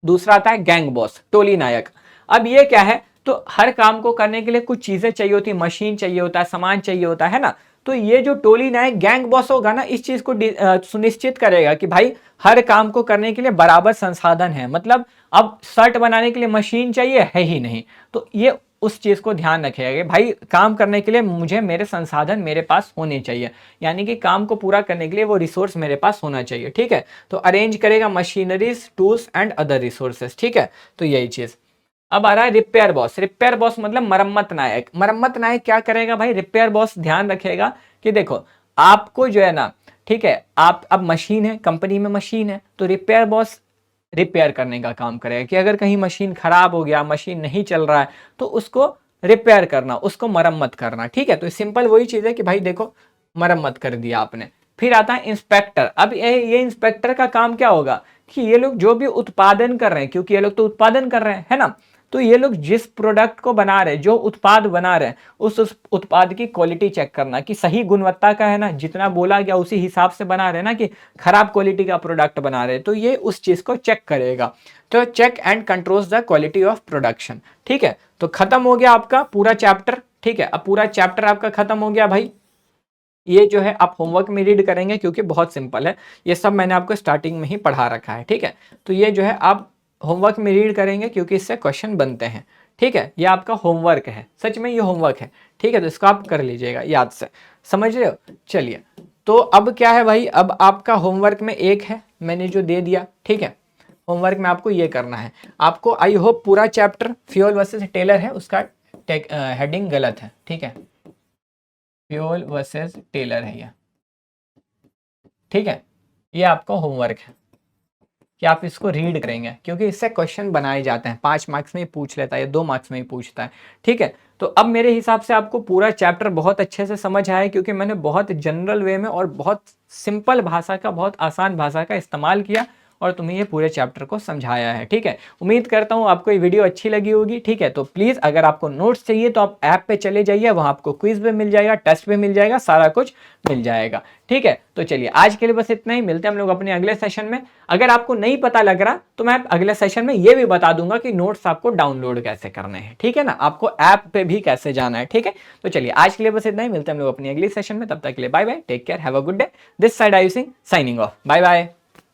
दूसरा आता है गैंग बॉस, टोली नायक। अब ये क्या है, तो हर काम को करने के लिए कुछ चीजें चाहिए होती है, मशीन चाहिए होता है, सामान चाहिए होता है ना। तो ये जो टोली नायक गैंग बॉस होगा ना, इस चीज को सुनिश्चित करेगा कि भाई हर काम को करने के लिए बराबर संसाधन है। मतलब अब शर्ट बनाने के लिए मशीन चाहिए है ही नहीं, तो ये उस चीज को ध्यान रखेगा कि भाई काम करने के लिए मुझे मेरे संसाधन मेरे पास होने चाहिए, यानी कि काम को पूरा करने के लिए वो रिसोर्स मेरे पास होना चाहिए, ठीक है। तो अरेंज करेगा machineries, tools and other resources, ठीक है। तो यही चीज। अब आ रहा है रिपेयर बॉस। रिपेयर बॉस मतलब मरम्मत नायक। मरम्मत नायक क्या करेगा भाई, रिपेयर बॉस ध्यान रखेगा कि देखो आपको जो है ना, ठीक है, आप अब मशीन है, कंपनी में मशीन है, तो रिपेयर बॉस रिपेयर करने का काम करेगा कि अगर कहीं मशीन खराब हो गया, मशीन नहीं चल रहा है, तो उसको रिपेयर करना, उसको मरम्मत करना, ठीक है। तो सिंपल वही चीज है कि भाई देखो मरम्मत कर दिया आपने। फिर आता है इंस्पेक्टर। अब ये इंस्पेक्टर का काम क्या होगा कि ये लोग जो भी उत्पादन कर रहे हैं, क्योंकि ये लोग तो उत्पादन कर रहे हैं, है ना, तो ये लोग जिस प्रोडक्ट को बना रहे हैं, जो उत्पाद बना रहे हैं, उस उत्पाद की क्वालिटी चेक करना कि सही गुणवत्ता का है ना, जितना बोला गया उसी हिसाब से बना रहे हैं ना, कि खराब क्वालिटी का प्रोडक्ट बना रहे हैं, तो ये उस चीज को चेक करेगा। तो check and controls the quality of production, ठीक है। तो खत्म हो गया आपका पूरा चैप्टर, ठीक है। अब पूरा चैप्टर आपका खत्म हो गया भाई। ये जो है आप होमवर्क में रीड करेंगे क्योंकि बहुत सिंपल है, ये सब मैंने आपको स्टार्टिंग में ही पढ़ा रखा है, ठीक है। तो ये जो है आप होमवर्क में रीड करेंगे क्योंकि इससे क्वेश्चन बनते हैं, ठीक है। ये आपका होमवर्क है, सच में ये होमवर्क है, ठीक है। तो इसको आप कर लीजिएगा याद से, समझ रहे हो। चलिए, तो अब क्या है भाई, अब आपका होमवर्क में एक है मैंने जो दे दिया, ठीक है। होमवर्क में आपको ये करना है, आपको आई होप पूरा चैप्टर फ्यूल वर्सेस टेलर है, उसका हेडिंग गलत है, ठीक है। फ्यूल वर्सेस टेलर है ये, ठीक है। ये आपका होमवर्क है कि आप इसको रीड करेंगे क्योंकि इससे क्वेश्चन बनाए जाते हैं, 5 मार्क्स में ही पूछ लेता है या 2 मार्क्स में ही पूछता है, ठीक है। तो अब मेरे हिसाब से आपको पूरा चैप्टर बहुत अच्छे से समझ आया क्योंकि मैंने बहुत जनरल वे में और बहुत सिंपल भाषा का, बहुत आसान भाषा का इस्तेमाल किया और तुम्हें ये पूरे चैप्टर को समझाया है, ठीक है। उम्मीद करता हूँ आपको ये वीडियो अच्छी लगी होगी, ठीक है। तो प्लीज़ अगर आपको नोट्स चाहिए तो आप ऐप पे चले जाइए, वहाँ आपको क्विज भी मिल जाएगा, टेस्ट भी मिल जाएगा, सारा कुछ मिल जाएगा, ठीक है। तो चलिए आज के लिए बस इतना ही, मिलते हैं हम लोग अपने अगले सेशन में। अगर आपको नहीं पता लग रहा तो मैं अगले सेशन में ये भी बता दूंगा कि नोट्स आपको डाउनलोड कैसे करने हैं, ठीक है ना, आपको ऐप पे भी कैसे जाना है, ठीक है। तो चलिए आज के लिए बस इतना ही, मिलते हैं हम लोग अपनी अगली सेशन में, तब तक के लिए bye bye, take care, have a good day. This side I Singh signing off, bye bye.